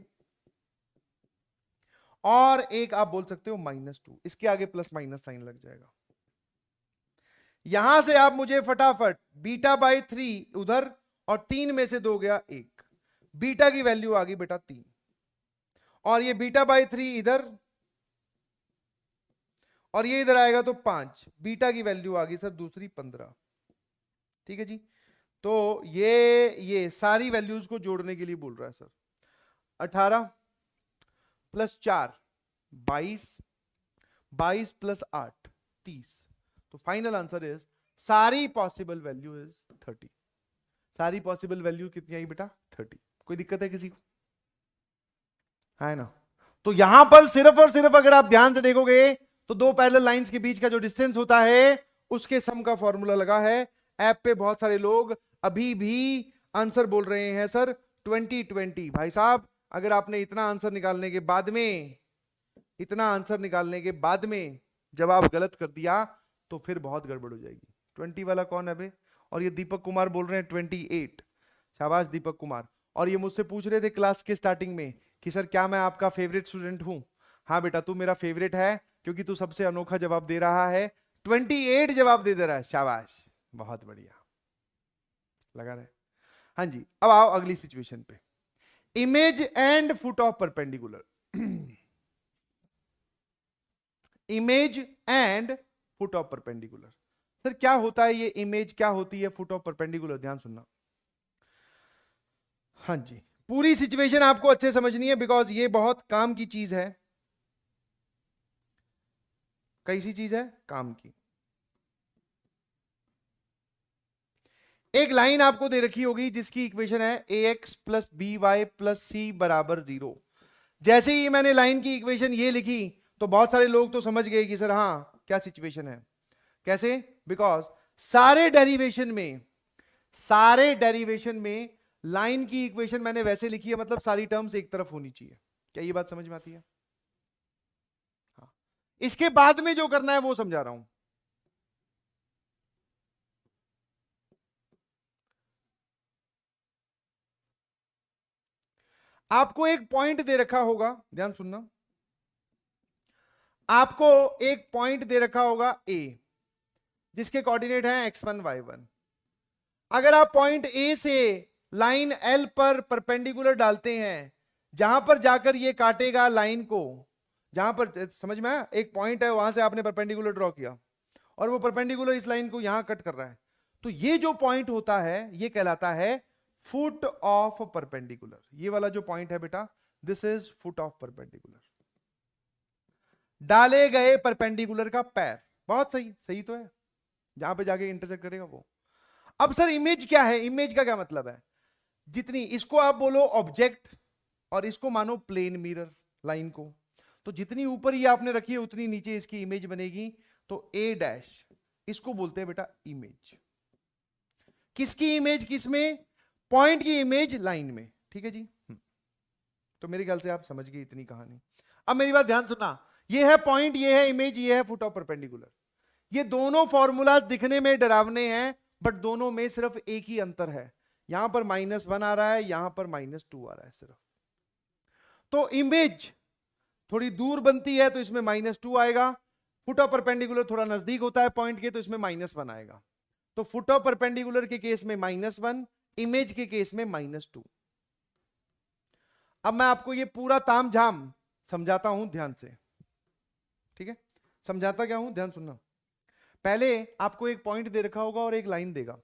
और एक आप बोल सकते हो -2, इसके आगे प्लस माइनस साइन लग जाएगा। यहां से आप मुझे फटाफट β/3 उधर और 3 में से 2 गया 1, बीटा की वैल्यू आ गई बेटा 3, और ये β/3 इधर और ये इधर आएगा तो 5, बीटा की वैल्यू आ गई सर दूसरी 15। ठीक है जी, तो ये सारी वैल्यूज को जोड़ने के लिए बोल रहा है सर। 18 + 4 22, 22 + 8 30। तो फाइनल आंसर इज सारी पॉसिबल वैल्यू इज 30। सारी पॉसिबल वैल्यू कितनी आई बेटा? 30। कोई दिक्कत है किसी को? है ना? तो यहां पर सिर्फ और सिर्फ अगर आप ध्यान से देखोगे तो दो पैरेलल लाइंस के बीच का जो डिस्टेंस होता है उसके सम का फॉर्मूला लगा है। ऐप पे बहुत सारे लोग अभी भी आंसर बोल रहे हैं सर 2020। भाई साहब अगर आपने इतना आंसर निकालने के बाद में जवाब गलत कर दिया तो फिर बहुत गड़बड़ हो जाएगी। 20 वाला कौन है बे? और ये दीपक कुमार बोल रहे हैं 28। शाबाश दीपक कुमार। और ये मुझसे पूछ रहे थे क्लास के स्टार्टिंग में कि सर क्या मैं आपका फेवरेट स्टूडेंट हूं? हाँ बेटा तू मेरा फेवरेट है क्योंकि तू सबसे अनोखा जवाब दे रहा है। 28 जवाब दे रहा है, शाबाश, बहुत बढ़िया लगा रहे। हाँ जी, अब आओ अगली सिचुएशन पे। Image and foot of perpendicular. Image and foot of perpendicular. Sir क्या होता है ये इमेज, क्या होती है फुट ऑफ परपेंडिकुलर? ध्यान सुनना। हाँ जी, पूरी सिचुएशन आपको अच्छे समझनी है बिकॉज ये बहुत काम की चीज है। कैसी चीज है? काम की। एक लाइन आपको दे रखी होगी जिसकी इक्वेशन है ax + by + c = 0। जैसे ही मैंने लाइन की इक्वेशन ये लिखी तो बहुत सारे लोग तो समझ गए कि सर हाँ क्या सिचुएशन है। कैसे? बिकॉज सारे डेरिवेशन में लाइन की इक्वेशन मैंने वैसे लिखी है, मतलब सारी टर्म्स एक तरफ होनी चाहिए। क्या ये बात समझ में आती है? हाँ, इसके बाद में जो करना है वो समझा रहा हूं। आपको एक पॉइंट दे रखा होगा, ध्यान सुनना। आपको एक पॉइंट दे रखा होगा A जिसके कोऑर्डिनेट हैं x1 y1। अगर आप पॉइंट A से लाइन L पर परपेंडिकुलर डालते हैं, जहां पर जाकर ये काटेगा लाइन को, जहां पर समझ में आया, एक पॉइंट है वहां से आपने परपेंडिकुलर ड्रॉ किया और वो परपेंडिकुलर इस लाइन को यहां कट कर रहा है, तो ये जो पॉइंट होता है ये कहलाता है फुट ऑफ परपेंडिकुलर। ये वाला जो पॉइंट है बेटा, this is foot of perpendicular. डाले गए परपेंडिकुलर का पैर। बहुत सही, सही तो है, जहां पे जाके इंटरसेक्ट करेगा वो। अब सर इमेज क्या है? इमेज का क्या मतलब है? जितनी, इसको आप बोलो ऑब्जेक्ट और इसको मानो प्लेन मिरर लाइन को, तो जितनी ऊपर ये आपने रखी है उतनी नीचे इसकी इमेज बनेगी। तो A' इसको बोलते हैं बेटा इमेज। किसकी इमेज? किसमें? पॉइंट की इमेज लाइन में। ठीक है जी। तो मेरे ख्याल से आप समझ गए इतनी कहानी। अब मेरी बात ध्यान सुनना, ये है पॉइंट, ये है इमेज, ये है फुट ऑफ परपेंडिकुलर। ये दोनों फॉर्मूला दिखने में डरावने हैं बट दोनों में सिर्फ एक ही अंतर है, यहां पर -1 आ रहा है, यहां पर -2 आ रहा है सिर्फ। तो इमेज थोड़ी दूर बनती है तो इसमें -2 आएगा, फुट ऑफ परपेंडिकुलर थोड़ा नजदीक होता है पॉइंट के तो इसमें -1 आएगा। तो फुट ऑफ परपेंडिकुलर के केस में -1, इमेज के केस में -2। अब मैं आपको ये पूरा तामझाम समझाता हूं ध्यान से। ठीक है, समझाता क्या हूं, ध्यान सुनना। पहले आपको एक पॉइंट दे रखा होगा और एक लाइन देगा,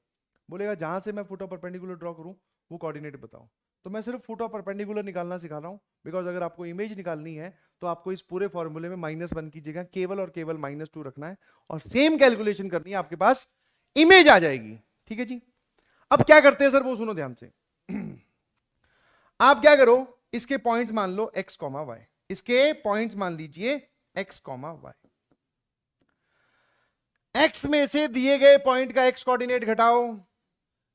बोलेगा जहां से मैं फुट ऑफ परपेंडिकुलर ड्रॉ करूं वो कोऑर्डिनेट बताओ। तो मैं सिर्फ फुट ऑफ परपेंडिकुलर निकालना सिखा रहा हूं, बिकॉज अगर आपको इमेज निकालनी है तो आपको इस पूरे फॉर्मूले में -1 की जगह केवल और केवल -2 रखना है और सेम कैलकुलेशन करनी है, आपके पास इमेज आ जाएगी। ठीक है जी। अब क्या करते हैं सर, वो सुनो ध्यान से। आप क्या करो, इसके पॉइंट्स मान लो x, y, इसके पॉइंट्स मान लीजिए x, y। x में से दिए गए पॉइंट का x कोऑर्डिनेट घटाओ,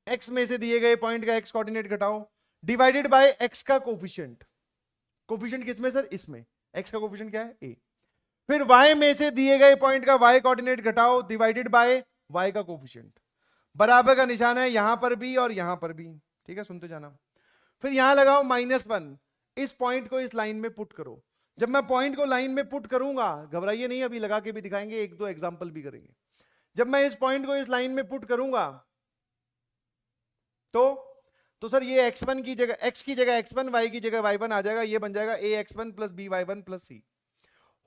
x में से दिए गए पॉइंट का x कोऑर्डिनेट घटाओ, डिवाइडेड बाय x का कोफिशिएंट। कोफिशिएंट किसमें सर, इसमें। x का कोफिशिएंट क्या है, a। फिर y में से दिए गए पॉइंट का y कोऑर्डिनेट घटाओ, डिवाइडेड बाय y का कोफिशिएंट। बराबर का निशान है यहां पर भी और यहां पर भी। ठीक है, सुनते जाना। फिर यहां लगाओ -1, इस पॉइंट को इस लाइन में पुट करो। जब मैं पॉइंट को लाइन में पुट करूंगा, घबराइए नहीं, अभी लगा के भी दिखाएंगे, 1-2 एग्जांपल भी करेंगे। जब मैं इस पॉइंट को इस लाइन में पुट करूंगा तो सर ये x1 की जगह x की जगह x1, y की जगह y1 आ जाएगा। ये बन जाएगा ax1 plus by1 plus c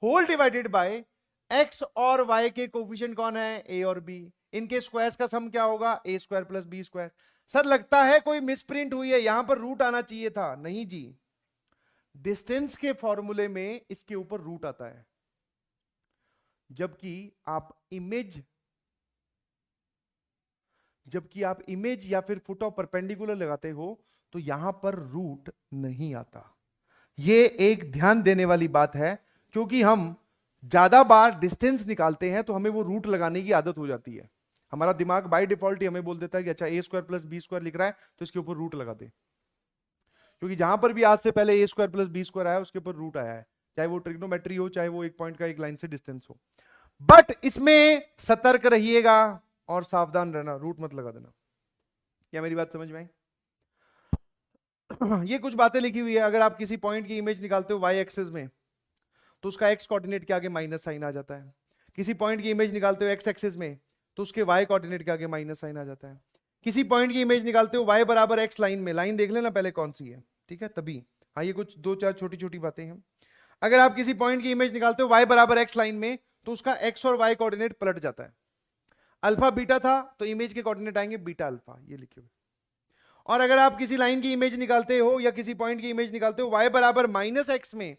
whole divided by x और y के कोफिशिएंट कौन है, a और b। इनके स्क्वायर्स का सम क्या होगा, a square plus b square. Sir लगता है कोई मिसप्रिंट हुई है, यहां पर रूट आना चाहिए था। नहीं जी, डिस्टेंस के फॉर्मूले में इसके ऊपर रूट आता है, जबकि आप इमेज या फिर फुट ऑफ परपेंडिकुलर लगाते हो तो यहां पर रूट नहीं आता। ये एक ध्यान देने वाली बात है, क्योंकि हम ज्यादा बार डिस्टेंस निकालते हैं तो हमें वो रूट लगाने की आदत हो जाती है। हमारा दिमाग बाय डिफॉल्ट ही हमें बोल देता है कि अच्छा a square plus b square लिख रहा है तो इसके ऊपर रूट लगा दे, क्योंकि जहां पर भी आज से पहले a square plus b square आया उसके ऊपर रूट आया है, चाहे वो ट्रिग्नोमेट्री हो, चाहे वो एक पॉइंट का एक लाइन से डिस्टेंस हो। बट इसमें सतर्क रहिएगा और सावधान रहना, रूट मत लगा देना। क्या मेरी बात समझ में आई? ये कुछ बातें लिखी हुई है। अगर आप किसी पॉइंट की इमेज निकालते हो y एक्सिस में तो उसका x कोऑर्डिनेट के आगे माइनस साइन आ जाता है। किसी पॉइंट की इमेज निकालते हो x एक्सिस में तो उसके y कोऑर्डिनेट के आगे माइनस साइन आ जाता है। किसी पॉइंट की इमेज निकालते हो y बराबर x लाइन में, लाइन देख लेना पहले कौन सी है, ठीक है, तभी। हाँ, ये कुछ 2-4 छोटी छोटी बातें हैं। अगर आप किसी पॉइंट की इमेज निकालते हो y बराबर x लाइन में तो उसका x और y कोऑर्डिनेट पलट जाता है। अल्फा बीटा था तो इमेज के कोऑर्डिनेट आएंगे बीटा अल्फा, ये लिखे हुए। और अगर आप किसी लाइन की इमेज निकालते हो या किसी पॉइंट की इमेज निकालते हो y बराबर -x में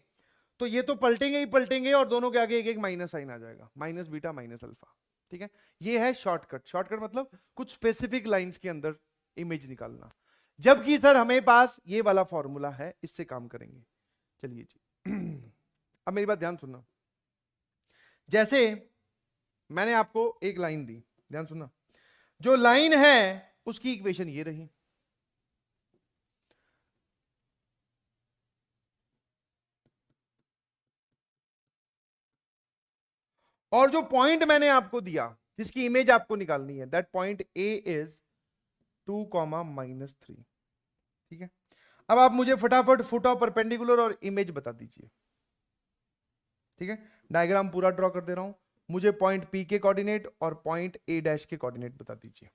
तो ये तो पलटेंगे ही पलटेंगे और दोनों के आगे एक एक माइनस साइन आ जाएगा, माइनस बीटा माइनस अल्फा। ठीक है, ये है शॉर्टकट। शॉर्टकट मतलब कुछ स्पेसिफिक लाइंस के अंदर इमेज निकालना, जबकि सर हमें पास ये वाला फॉर्मूला है, इससे काम करेंगे। चलिए जी, अब मेरी बात ध्यान सुनना। जैसे मैंने आपको एक लाइन दी, ध्यान सुनना। जो लाइन है उसकी इक्वेशन ये रही, और जो पॉइंट मैंने आपको दिया जिसकी इमेज आपको निकालनी है, दैट पॉइंट ए इज 2, -3। ठीक है, अब आप मुझे फटाफट फुट ऑफ परपेंडिकुलर और इमेज बता दीजिए। ठीक है, डायग्राम पूरा ड्रॉ कर दे रहा हूं। मुझे पॉइंट पी के कोऑर्डिनेट और पॉइंट ए डैश के कोऑर्डिनेट बता दीजिए।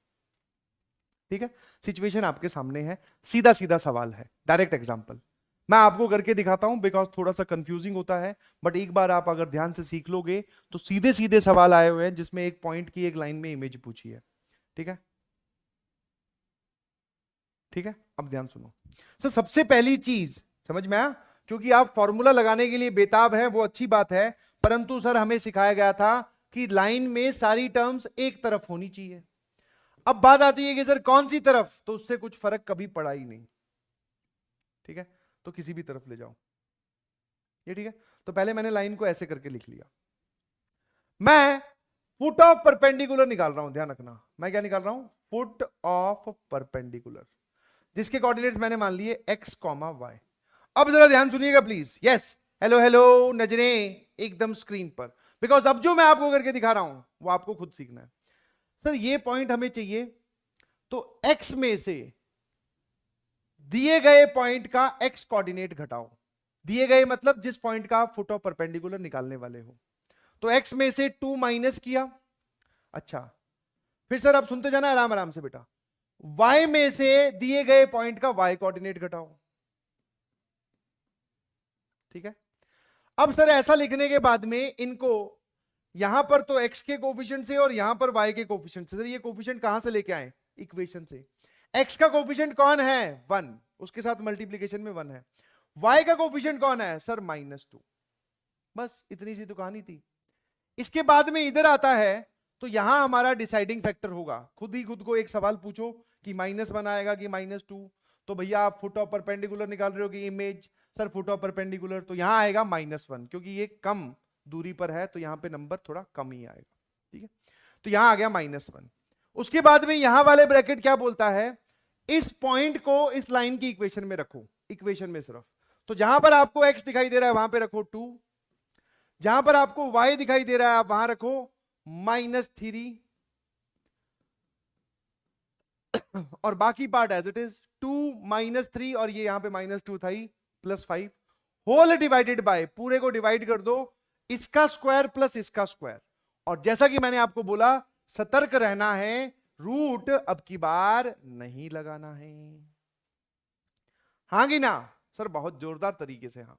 ठीक है, सिचुएशन आपके सामने है, सीधा सीधा सवाल है, डायरेक्ट एग्जांपल। मैं आपको करके दिखाता हूं बिकॉज थोड़ा सा कंफ्यूजिंग होता है, बट एक बार आप अगर ध्यान से सीख लोगे तो सीधे सीधे सवाल आए हुए हैं जिसमें एक पॉइंट की एक लाइन में इमेज पूछी है। ठीक है, ठीक है, अब ध्यान सुनो। सर सबसे पहली चीज समझ में आया, क्योंकि आप फॉर्मूला लगाने के लिए बेताब हैं वो अच्छी बात है, परंतु सर हमें सिखाया गया था कि लाइन में सारी टर्म्स एक तरफ होनी चाहिए। अब बात आती है कि सर कौन सी तरफ, तो उससे कुछ फर्क कभी पड़ा ही नहीं। ठीक है, तो किसी भी तरफ ले जाओ ये। ठीक है, तो पहले मैंने लाइन को ऐसे करके लिख लिया। मैं फुट ऑफ परपेंडिकुलर निकाल रहा हूं, ध्यान रखना। मैं क्या निकाल रहा हूं, फुट ऑफ परपेंडिकुलर, जिसके कोऑर्डिनेट्स मैंने मान लिए x, y। अब जरा ध्यान सुनिएगा प्लीज। यस, हेलो हेलो, नजरें एकदम स्क्रीन पर, बिकॉज अब जो मैं आपको करके दिखा रहा हूं वो आपको खुद सीखना है। सर ये पॉइंट हमें चाहिए, तो x में से दिए गए पॉइंट का x कोऑर्डिनेट घटाओ। दिए गए मतलब जिस पॉइंट का आप फुट ऑफ परपेंडिकुलर निकालने वाले हो। तो x में से 2 माइनस किया। अच्छा, फिर सर आप सुनते जाना आराम आराम से बेटा। y में से दिए गए पॉइंट का y कोऑर्डिनेट घटाओ। ठीक है, अब सर ऐसा लिखने के बाद में इनको यहां पर तो x के कोफिशिएंट से और यहां पर y के कोफिशिएंट से, सर ये कोफिशिएंट कहां से लेके आए, इक्वेशन से। x का कोफिशिएंट कौन है 1, उसके साथ मल्टीप्लीकेशन में 1 है। y का कोफिशिएंट कौन है सर -2। बस इतनी सी तो कहानी थी। इसके बाद में इधर आता है तो यहां हमारा डिसाइडिंग फैक्टर होगा। खुद ही खुद को एक सवाल पूछो कि -1 आएगा कि -2, तो भैया आप फुट ऑफ परपेंडिकुलर निकाल रहे हो कि image, sir foot of perpendicular, तो यहां आएगा -1 क्योंकि ये कम दूरी पर है तो यहां पे नंबर थोड़ा कम ही आएगा। ठीक है, तो यहां आ गया -1। उसके बाद में यहां वाले ब्रैकेट क्या बोलता है, इस पॉइंट को इस लाइन की इक्वेशन में रखो, इक्वेशन में सिर्फ। तो जहां पर आपको x दिखाई दे रहा है वहां पे रखो 2, जहां पर आपको y दिखाई दे रहा है आप वहां रखो -3, और बाकी पार्ट एज इट इज 2 -3, और ये यहां पे -2 था ही, +5 होल डिवाइडेड बाय, पूरे को डिवाइड कर दो, इसका स्क्वायर प्लस इसका स्क्वायर। और जैसा कि मैंने आपको बोला सतर्क रहना है, रूट अब की बार नहीं लगाना है। हाँ कि ना सर, बहुत जोरदार तरीके से हाँ।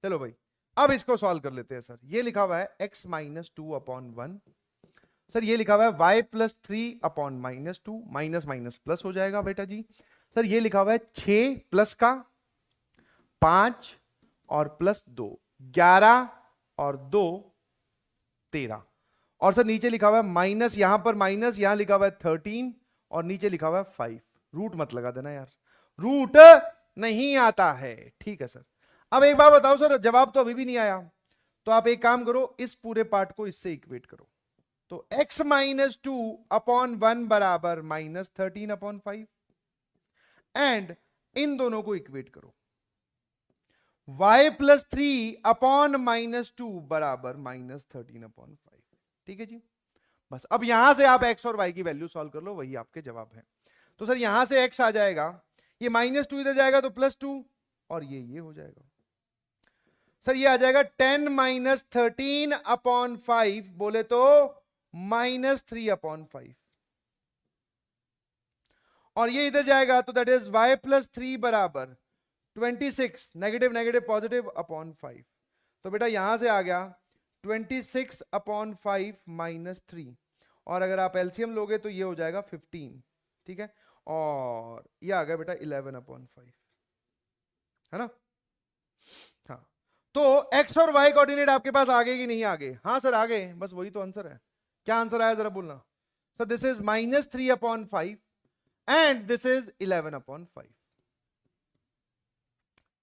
चलो भाई अब इसको सॉल्व कर लेते हैं। सर ये लिखा हुआ है x -2/1, सर ये लिखा हुआ है y +3/-2, माइनस माइनस प्लस हो जाएगा बेटा जी। सर ये लिखा हुआ है 6 प्लस का 5 और +2, 11 और 2 13, और सर नीचे लिखा हुआ है माइनस, यहां पर माइनस, यहां लिखा हुआ है 13 और नीचे लिखा हुआ है 5। रूट मत लगा देना यार, रूट नहीं आता है। ठीक है सर, अब एक बात बताओ सर, जवाब तो अभी भी नहीं आया, तो आप एक काम करो, इस पूरे पार्ट को इससे इक्वेट करो। तो x -2/1 बराबर -13/5, एंड इन दोनों को इक्वेट करो, y +3/-2 बराबर -13/5। ठीक है जी, बस अब यहां से आप x और y की वैल्यू सॉल्व कर लो, वही आपके जवाब है। तो सर यहां से x आ जाएगा, ये -2 इधर जाएगा तो +2, और ये हो जाएगा सर, ये आ जाएगा 10 - 13/5, बोले तो -3/5, और ये इधर जाएगा तो दैट इज y +3 बराबर 26, नेगेटिव नेगेटिव पॉजिटिव /5। तो बेटा यहां से आ गया 26/5 -3, और अगर आप एलसीएम लोगे तो ये हो जाएगा 15। ठीक है, और ये आ गया बेटा 11/5, है ना। हाँ, तो x और y कोऑर्डिनेट आपके पास आगे कि नहीं आगे? हाँ सर आगे, बस वही तो आंसर है। क्या आंसर आया जरा बोलना। Sir this is -3/5 and this is 11/5।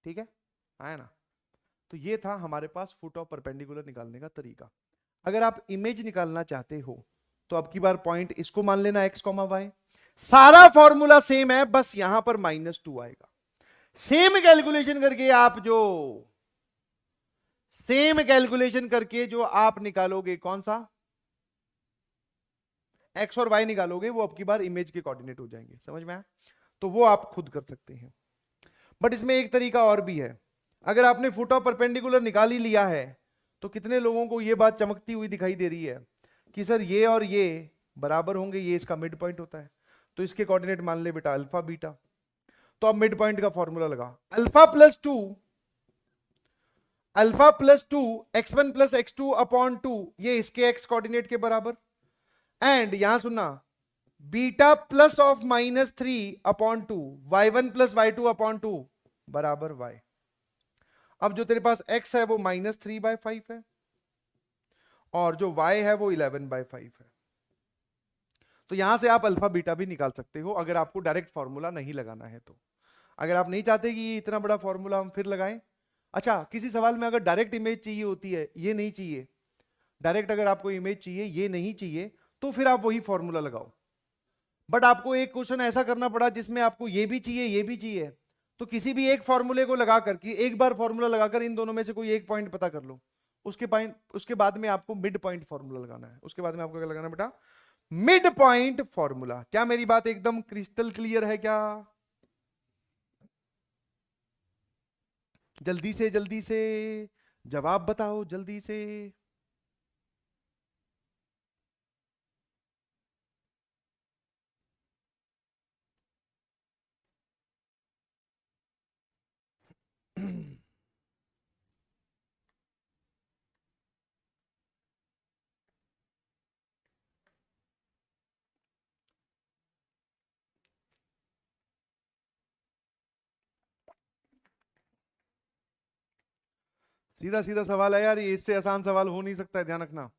ठीक है, आया ना। तो ये था हमारे पास फुट ऑफ परपेंडिकुलर निकालने का तरीका। अगर आप इमेज निकालना चाहते हो तो अब की बार पॉइंट इसको मान लेना x, y, सारा फॉर्मूला सेम है, बस यहां पर -2 आएगा। सेम कैलकुलेशन करके आप जो निकालोगे, कौन सा x और y निकालोगे, वो अब की बार इमेज के कोऑर्डिनेट हो जाएंगे। समझ में आया? तो वो आप खुद कर सकते हैं। बट इसमें एक तरीका और भी है, अगर आपने फुट ऑफ परपेंडिकुलर निकाल ही लिया है तो कितने लोगों को यह बात चमकती हुई दिखाई दे रही है कि सर ये और ये बराबर होंगे, ये इसका मिड पॉइंट होता है, तो इसके कोऑर्डिनेट मान ले बेटा अल्फा बीटा। तो अब मिड पॉइंट का फॉर्मूला लगा, alpha plus two x1 + x2/2, ये इसके x कोऑर्डिनेट के बराबर, एंड यहां सुनना बीटा +(-3/2) y1 + y2/2 बराबर y। अब जो तेरे पास x है वो -3/5 है, और जो y है वो 11/5 है। तो यहां से आप अल्फा बीटा भी निकाल सकते हो अगर आपको डायरेक्ट फॉर्मूला नहीं लगाना है तो। अगर आप नहीं चाहते कि इतना बड़ा फॉर्मूला हम फिर लगाएं, अच्छा किसी सवाल में अगर डायरेक्ट इमेज चाहिए होती है, ये नहीं चाहिए, डायरेक्ट अगर आपको इमेज चाहिए, ये नहीं चाहिए, तो फिर आप वही फॉर्मूला लगाओ। बट आपको एक क्वेश्चन ऐसा करना पड़ा जिसमें आपको ये भी चाहिए, ये भी चाहिए, तो किसी भी एक फॉर्मूले को लगा करके, एक बार फॉर्मूला लगाकर इन दोनों में से कोई एक पॉइंट पता कर लो, उसके बाद में आपको मिड पॉइंट फॉर्मूला लगाना है। उसके बाद में आपको क्या लगाना बेटा? Mid point formula. क्या मेरी बात एकदम क्रिस्टल क्लियर है क्या? जल्दी से जवाब बताओ, जल्दी से। सीधा सीधा सवाल है यार, ये इससे आसान सवाल हो नहीं सकता है, ध्यान रखना।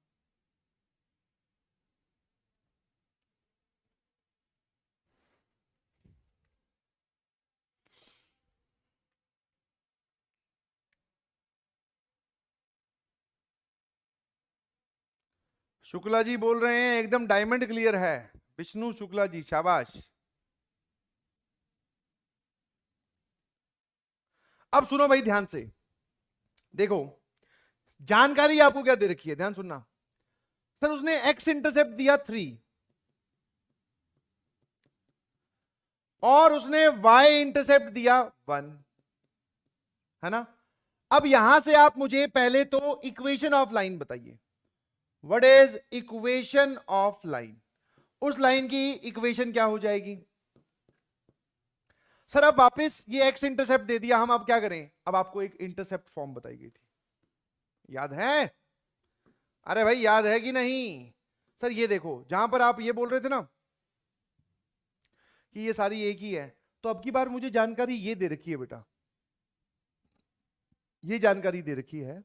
शुक्ला जी बोल रहे हैं एकदम डायमंड क्लियर है। विष्णु शुक्ला जी, शाबाश। अब सुनो भाई ध्यान से, देखो जानकारी आपको क्या दे रखी है, ध्यान सुनना। सर उसने एक्स इंटरसेप्ट दिया 3 और उसने वाई इंटरसेप्ट दिया 1, है ना। अब यहां से आप मुझे पहले तो इक्वेशन ऑफ लाइन बताइए। What is equation of line? उस लाइन की इक्वेशन क्या हो जाएगी? सर अब वापस ये एक्स इंटरसेप्ट दे दिया, हम अब क्या करें? अब आपको एक इंटरसेप्ट फॉर्म बताई गई थी, याद है? अरे भाई याद है कि नहीं? सर ये देखो, जहां पर आप ये बोल रहे थे ना कि ये सारी एक ही है, तो अब की बार मुझे जानकारी ये दे रखी है बेटा, ये जानकारी दे रखी है,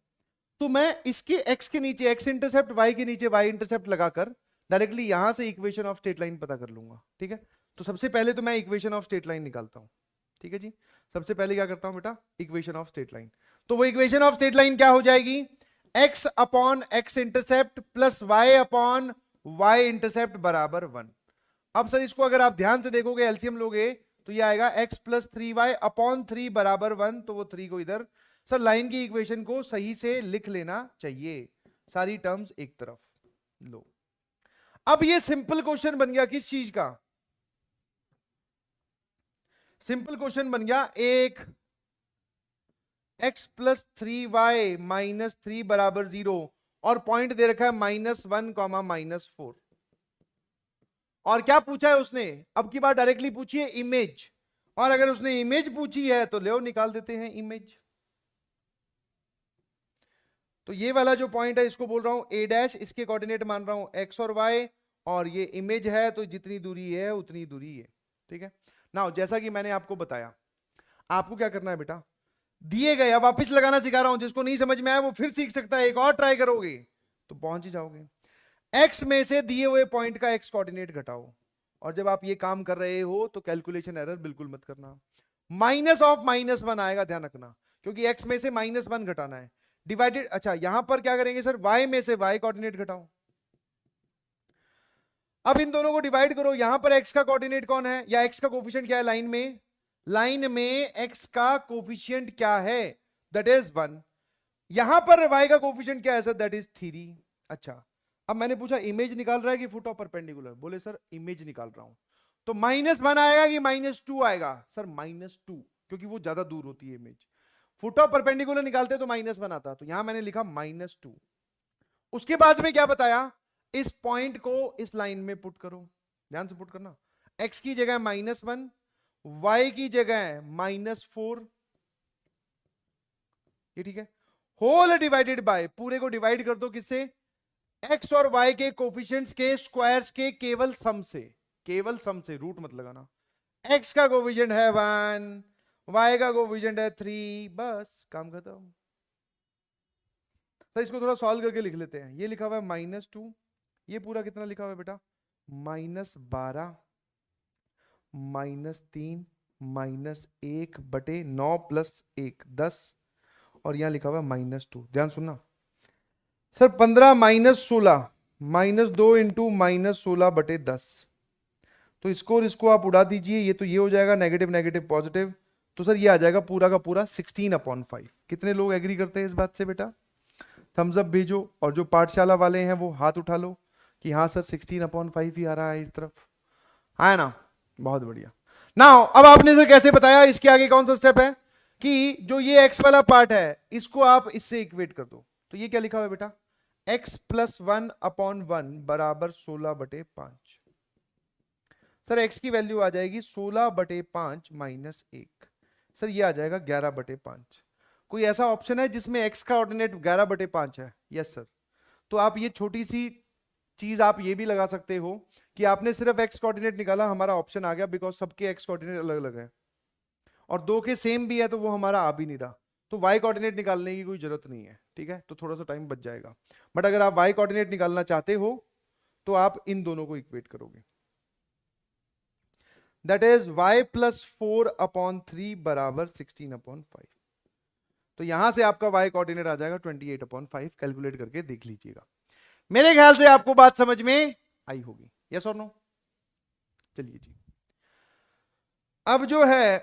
तो मैं इसके x के नीचे x इंटरसेप्ट, y के नीचे y इंटरसेप्ट लगाकर डायरेक्टली यहां से इक्वेशन ऑफ स्ट्रेट लाइन पता कर लूंगा। ठीक है, तो सबसे पहले तो मैं इक्वेशन ऑफ स्ट्रेट लाइन निकालता हूं। ठीक है जी, सबसे पहले क्या करता हूं बेटा? Equation of straight line. तो वो इक्वेशन ऑफ स्ट्रेट लाइन क्या हो जाएगी? x upon x intercept plus y upon y intercept बराबर 1। अब सर इसको अगर आप ध्यान से देखोगे, एलसीएम लोगे, तो ये आएगा x प्लस 3y अपॉन 3 बराबर 1, तो वो 3 को इधर। सर लाइन की इक्वेशन को सही से लिख लेना चाहिए, सारी टर्म्स एक तरफ लो। अब ये सिंपल क्वेश्चन बन गया किस चीज का? सिंपल क्वेश्चन बन गया एक x प्लस 3y माइनस 3 बराबर 0 और पॉइंट दे रखा है -1 -4। और क्या पूछा है उसने? अब की बार डायरेक्टली पूछी है इमेज, और अगर उसने इमेज पूछी है तो ले निकाल देते हैं इमेज। तो ये वाला जो पॉइंट है इसको बोल रहा हूं a डैश, इसके कोऑर्डिनेट मान रहा हूं x और y, और ये इमेज है तो जितनी दूरी है उतनी दूरी है। ठीक है ना, जैसा कि मैंने आपको बताया, आपको क्या करना है बेटा, दिए गए, अब वापिस लगाना सिखा रहा हूं, जिसको नहीं समझ में आया वो फिर सीख सकता है, एक और ट्राई करोगे तो पहुंच ही जाओगे। x में से दिए हुए पॉइंट का x कोऑर्डिनेट घटाओ, और जब आप ये काम कर रहे हो तो कैलकुलेशन एरर बिल्कुल मत करना। माइनस ऑफ -1 आएगा, ध्यान रखना, क्योंकि x में से -1 घटाना है। डिवाइडेड, अच्छा यहां पर क्या करेंगे सर, y में से y कोऑर्डिनेट घटाओ। अब इन दोनों को डिवाइड करो, यहां पर x का कोऑर्डिनेट कौन है, या x का कोफिशिएंट क्या है लाइन में? लाइन में x का कोफिशिएंट क्या है? That is 1। यहां पर y का कोफिशिएंट क्या है सर? That is 3। अच्छा, अब मैंने पूछा इमेज निकाल रहा है कि फुट ऑफ परपेंडिकुलर? बोले सर इमेज निकाल रहा हूं। तो -1 आएगा कि -2 आएगा? सर -2, क्योंकि वो ज्यादा दूर होती है इमेज। फुट ऑफ परपेंडिकुलर निकालते तो -1 आता, तो यहां मैंने लिखा -2। उसके बाद में क्या बताया, इस पॉइंट को इस लाइन में पुट करो, ध्यान से पुट करना। x की जगह -1, y की जगह -4, ये ठीक है। होल डिवाइडेड बाय, पूरे को डिवाइड कर दो किससे? x और y के कोफिशिएंट्स के स्क्वायर्स के केवल सम से, केवल सम से, रूट मत लगाना। x का कोफिशिएंट है 1, y का कोफिशिएंट है 3, बस काम खत्म। तो इसको थोड़ा सॉल्व करके लिख लेते हैं। ये लिखा हुआ है -2, ये पूरा कितना लिखा हुआ है बेटा? -12 -3 -1/9 + 1 10, और यहां लिखा हुआ है -2। ध्यान सुनना सर, 15 -16 -2 इंटू -16/10, तो इसको और इसको आप उड़ा दीजिए, ये तो ये हो जाएगा नेगेटिव नेगेटिव पॉजिटिव, तो सर ये आ जाएगा पूरा का पूरा 16/5। कितने लोग एग्री करते हैं इस बात से बेटा? थम्स अप भेजो, और जो पाठशाला वाले हैं वो हाथ उठा लो कि हाँ सर 16/5 ही आ रहा है इस तरफ, है ना? बहुत बढ़िया। नाउ अब आपने सर कैसे बताया, इसके आगे कौन सा स्टेप है कि जो ये x वाला पार्ट है इसको आप इससे इक्वेट कर दो। तो ये क्या लिखा हुआ है बेटा? x + 1/1 बराबर 16/5। सर x की वैल्यू आ जाएगी 16/5 -1, सर ये आ जाएगा 11/5। कोई ऐसा ऑप्शन है जिसमें x का ऑर्डिनेट 11/5 है? Yes sir. तो आप ये छोटी सी चीज आप ये भी लगा सकते हो कि आपने सिर्फ x कोऑर्डिनेट निकाला, हमारा ऑप्शन आ गया, बिकॉज सबके x कोऑर्डिनेट अलग अलग है, और दो के सेम भी है तो वो हमारा आ भी नहीं रहा, तो y कोऑर्डिनेट निकालने की कोई जरूरत नहीं है, ठीक है, तो थोड़ा सा टाइम बच जाएगा। बट अगर आप y कोऑर्डिनेट निकालना चाहते हो तो आप इन दोनों को इक्वेट करोगे, दैट इज y प्लस 4/3 बराबर 16/5। तो यहां से आपका y कोऑर्डिनेट आ जाएगा 28/5। कैलकुलेट करके देख लीजिएगा। मेरे ख्याल से आपको बात समझ में आई होगी, यस और नो। चलिए जी, अब जो है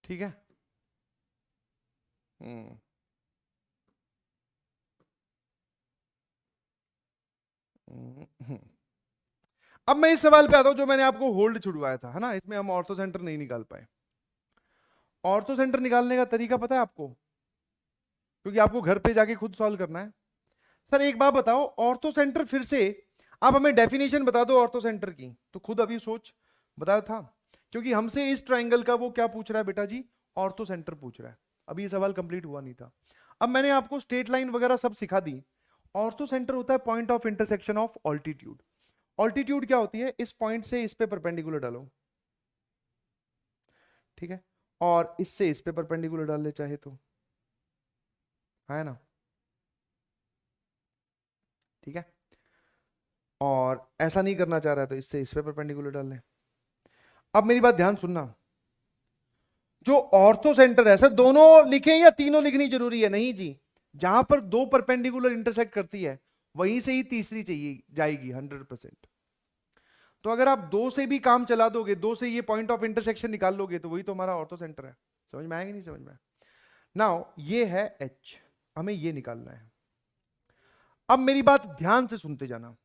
ठीक है, अब मैं इस सवाल पे आता हूं जो मैंने आपको होल्ड छुड़वाया था, है ना, इसमें हम ऑर्थो सेंटर नहीं निकाल पाए। ऑर्थो सेंटर निकालने का तरीका पता है आपको, क्योंकि आपको घर पे जाके खुद सॉल्व करना है। सर एक बात बताओ, ऑर्थो सेंटर फिर से आप हमें डेफिनेशन बता दो ऑर्थो सेंटर की, तो खुद अभी सोच बताया था, क्योंकि हमसे इस ट्राइंगल का वो क्या पूछ रहा है बेटा जी, ऑर्थो सेंटर पूछ रहा है। अभी ये सवाल कंप्लीट हुआ नहीं था। अब मैंने आपको स्ट्रेट लाइन वगैरह सब सिखा दी। ऑर्थो सेंटर होता है point of intersection of altitude. Altitude क्या होती है, इस पॉइंट से इस पे परपेंडिकुलर डालो, ठीक है, और इससे इस पे परपेंडिकुलर डाल ले चाहे तो, है ना, ठीक है, और ऐसा नहीं करना चाह रहा है तो इससे इस पे परपेंडिकुलर डाल ले। अब मेरी बात ध्यान सुनना, जो ऑर्थो सेंटर है, सर दोनों लिखें या तीनों लिखनी जरूरी है? नहीं जी, जहां पर दो परपेंडिकुलर इंटरसेक्ट करती है वहीं से ही तीसरी चाहिए जाएगी 100%। तो अगर आप दो से भी काम चला दोगे, दो से ये पॉइंट ऑफ इंटरसेक्शन निकाल लोगे, तो वही तो हमारा ऑर्थो सेंटर है। समझ में आएगा नहीं समझ में? नाउ ये है H, हमें ये निकालना है। अब मेरी बात ध्यान से सुनते जाना,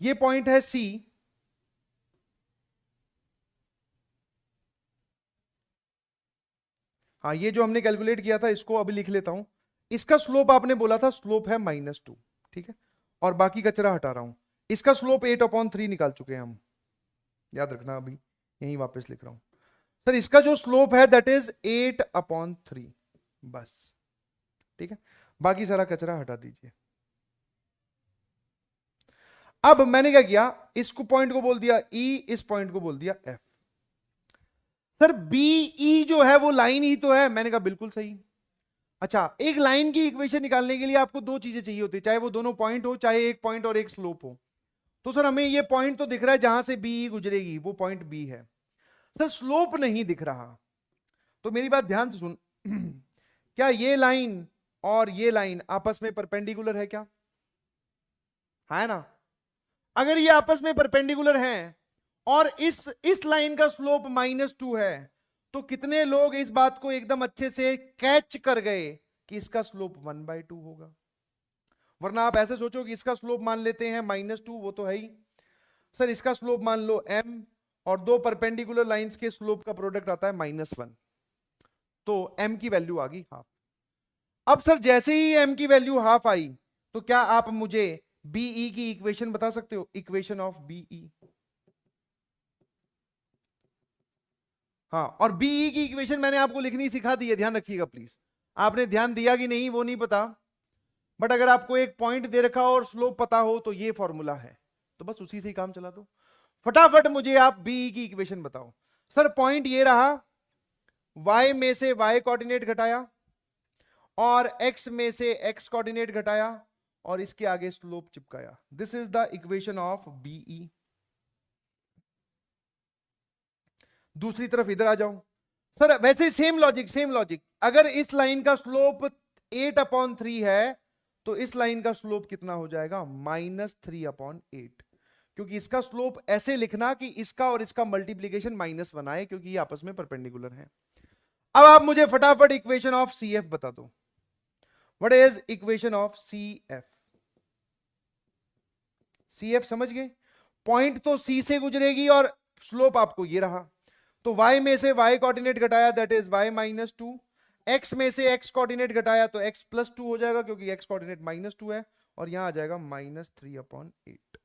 ये पॉइंट है C, हाँ ये जो हमने कैलकुलेट किया था इसको अभी लिख लेता हूं। इसका स्लोप आपने बोला था स्लोप है -2, ठीक है, और बाकी कचरा हटा रहा हूं। इसका स्लोप 8/3 निकाल चुके हैं हम, याद रखना, अभी यहीं वापस लिख रहा हूं। सर इसका जो स्लोप है दैट इज 8/3, बस, ठीक है, बाकी सारा कचरा हटा दीजिए। अब मैंने क्या किया, इसको पॉइंट को बोल दिया E, इस पॉइंट को बोल दिया F। सर BE जो है वो लाइन ही तो है, मैंने कहा बिल्कुल सही। अच्छा, एक लाइन की इक्वेशन निकालने के लिए आपको दो चीजें चाहिए होती है, चाहे वो दोनों पॉइंट हो, चाहे एक पॉइंट और एक स्लोप हो। तो सर हमें ये पॉइंट तो दिख रहा है जहां से BE गुजरेगी, वो पॉइंट B है। सर स्लोप नहीं दिख रहा, तो मेरी बात ध्यान से सुन क्या ये लाइन और ये लाइन आपस में परपेंडिकुलर है क्या? है ना? अगर ये आपस में परपेंडिकुलर हैं और इस लाइन का स्लोप -2 है, तो कितने लोग इस बात को एकदम अच्छे से कैच कर गए कि इसका स्लोप 1/2 होगा? वरना आप ऐसे सोचो कि इसका स्लोप मान लेते हैं -2, वो तो है ही। सर इसका स्लोप मान लो m, और दो परपेंडिकुलर लाइंस के स्लोप का प्रोडक्ट आता है -1, तो m की वैल्यू आ गई हाफ। अब सर जैसे ही m की वैल्यू हाफ आई, तो क्या आप मुझे BE की इक्वेशन बता सकते हो, इक्वेशन ऑफ BE? हाँ, और BE की इक्वेशन मैंने आपको लिखनी सिखा दी है, ध्यान रखिएगा प्लीज। आपने ध्यान दिया कि नहीं वो नहीं पता, बट अगर आपको एक पॉइंट दे रखा और स्लोप पता हो तो ये फॉर्मूला है, तो बस उसी से ही काम चला दो। फटाफट मुझे आप BE की इक्वेशन बताओ। सर पॉइंट ये रहा, y में से y कोऑर्डिनेट घटाया और x में से x कोऑर्डिनेट घटाया और इसके आगे स्लोप चिपकाया। This is the equation of BE। दूसरी तरफ इधर आ जाओ। सर वैसे सेम लॉजिक, अगर इस लाइन का स्लोप 8/3 है तो इस लाइन का स्लोप कितना हो जाएगा, -3/8, क्योंकि इसका स्लोप ऐसे लिखना कि इसका और इसका मल्टीप्लीकेशन -1 आए, क्योंकि ये आपस में परपेंडिकुलर है। अब आप मुझे फटाफट इक्वेशन ऑफ CF बता दो। What is equation of CF? CF समझ गए? पॉइंट तो C से गुजरेगी और स्लोप आपको ये रहा, तो y में से y कोऑर्डिनेट घटाया दैट इज y -2, x में से x कोऑर्डिनेट घटाया तो x +2 हो जाएगा, क्योंकि x कोऑर्डिनेट -2 है, और यहां आ जाएगा -3/8।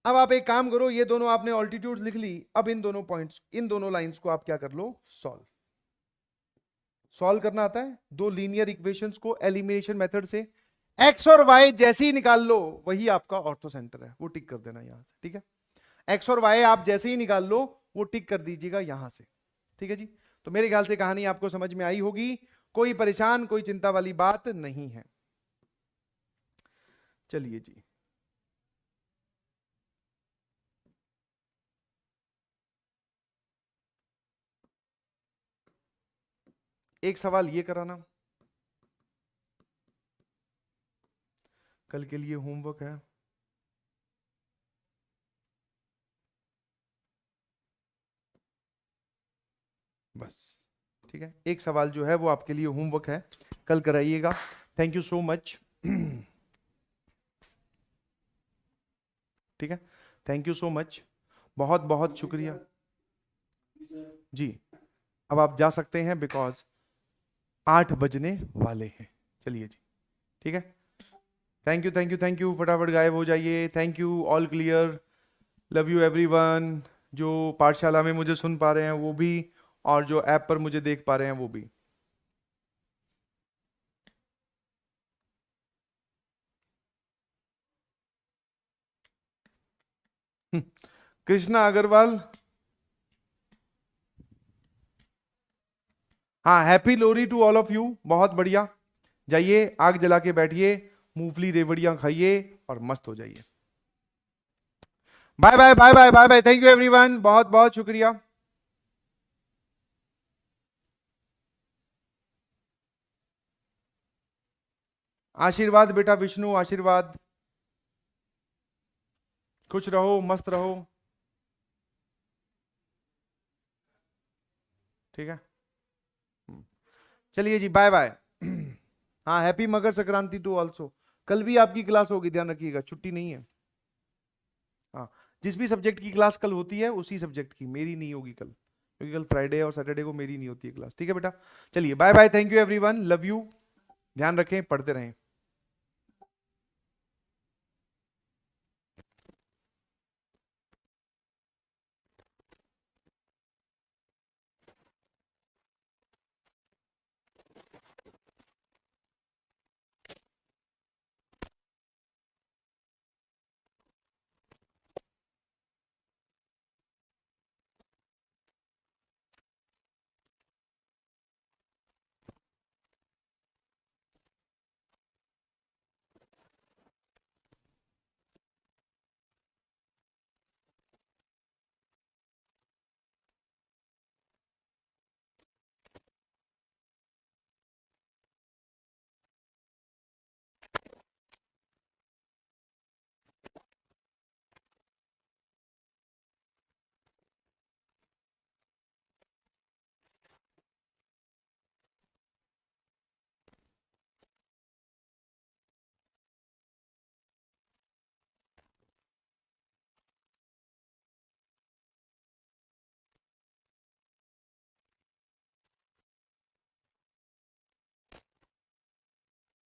अब आप एक काम करो, ये दोनों आपने ऑल्टीट्यूड लिख ली, अब इन दोनों पॉइंट्स, इन दोनों लाइंस को आप क्या कर लो, सॉल्व करना आता है दो लीनियर इक्वेशंस को एलिमिनेशन मेथड से। x और y जैसे ही निकाल लो वही आपका ऑर्थो सेंटर है, वो टिक कर देना यहां से, ठीक है। एक्स और वाई आप जैसे ही निकाल लो वो टिक कर दीजिएगा यहां से, ठीक है जी। तो मेरे ख्याल से कहानी आपको समझ में आई होगी, कोई परेशान कोई चिंता वाली बात नहीं है। चलिए जी, एक सवाल ये कराना, कल के लिए होमवर्क है। बस ठीक है, एक सवाल जो है वो आपके लिए होमवर्क है, कल कराइएगा। Thank you so much. ठीक है, थैंक यू सो मच, बहुत बहुत शुक्रिया जी। अब आप जा सकते हैं बिकॉज 8 बजने वाले हैं। चलिए जी, ठीक है, thank you thank you thank you, फटाफट गायब हो जाइए। Thank you, all clear, love you everyone. जो पाठशाला में मुझे सुन पा रहे हैं वो भी, और जो ऐप पर मुझे देख पा रहे हैं वो भी। कृष्णा अग्रवाल, हाँ, happy Lohri to all of you, बहुत बढ़िया। जाइए आग जला के बैठिए, मूंगफली रेवड़ियां खाइए और मस्त हो जाइए। Bye bye bye bye bye bye, thank you everyone, बहुत बहुत शुक्रिया। आशीर्वाद बेटा विष्णु, आशीर्वाद, खुश रहो मस्त रहो, ठीक है। चलिए जी, बाय बाय। हाँ, happy Makar Sankranti to also. कल भी आपकी क्लास होगी, ध्यान रखिएगा, छुट्टी नहीं है। हाँ, जिस भी सब्जेक्ट की क्लास कल होती है उसी सब्जेक्ट की, मेरी नहीं होगी कल, क्योंकि कल फ्राइडे और सैटरडे को मेरी नहीं होती है क्लास, ठीक है बेटा। चलिए bye bye, thank you everyone, love you, ध्यान रखें, पढ़ते रहें।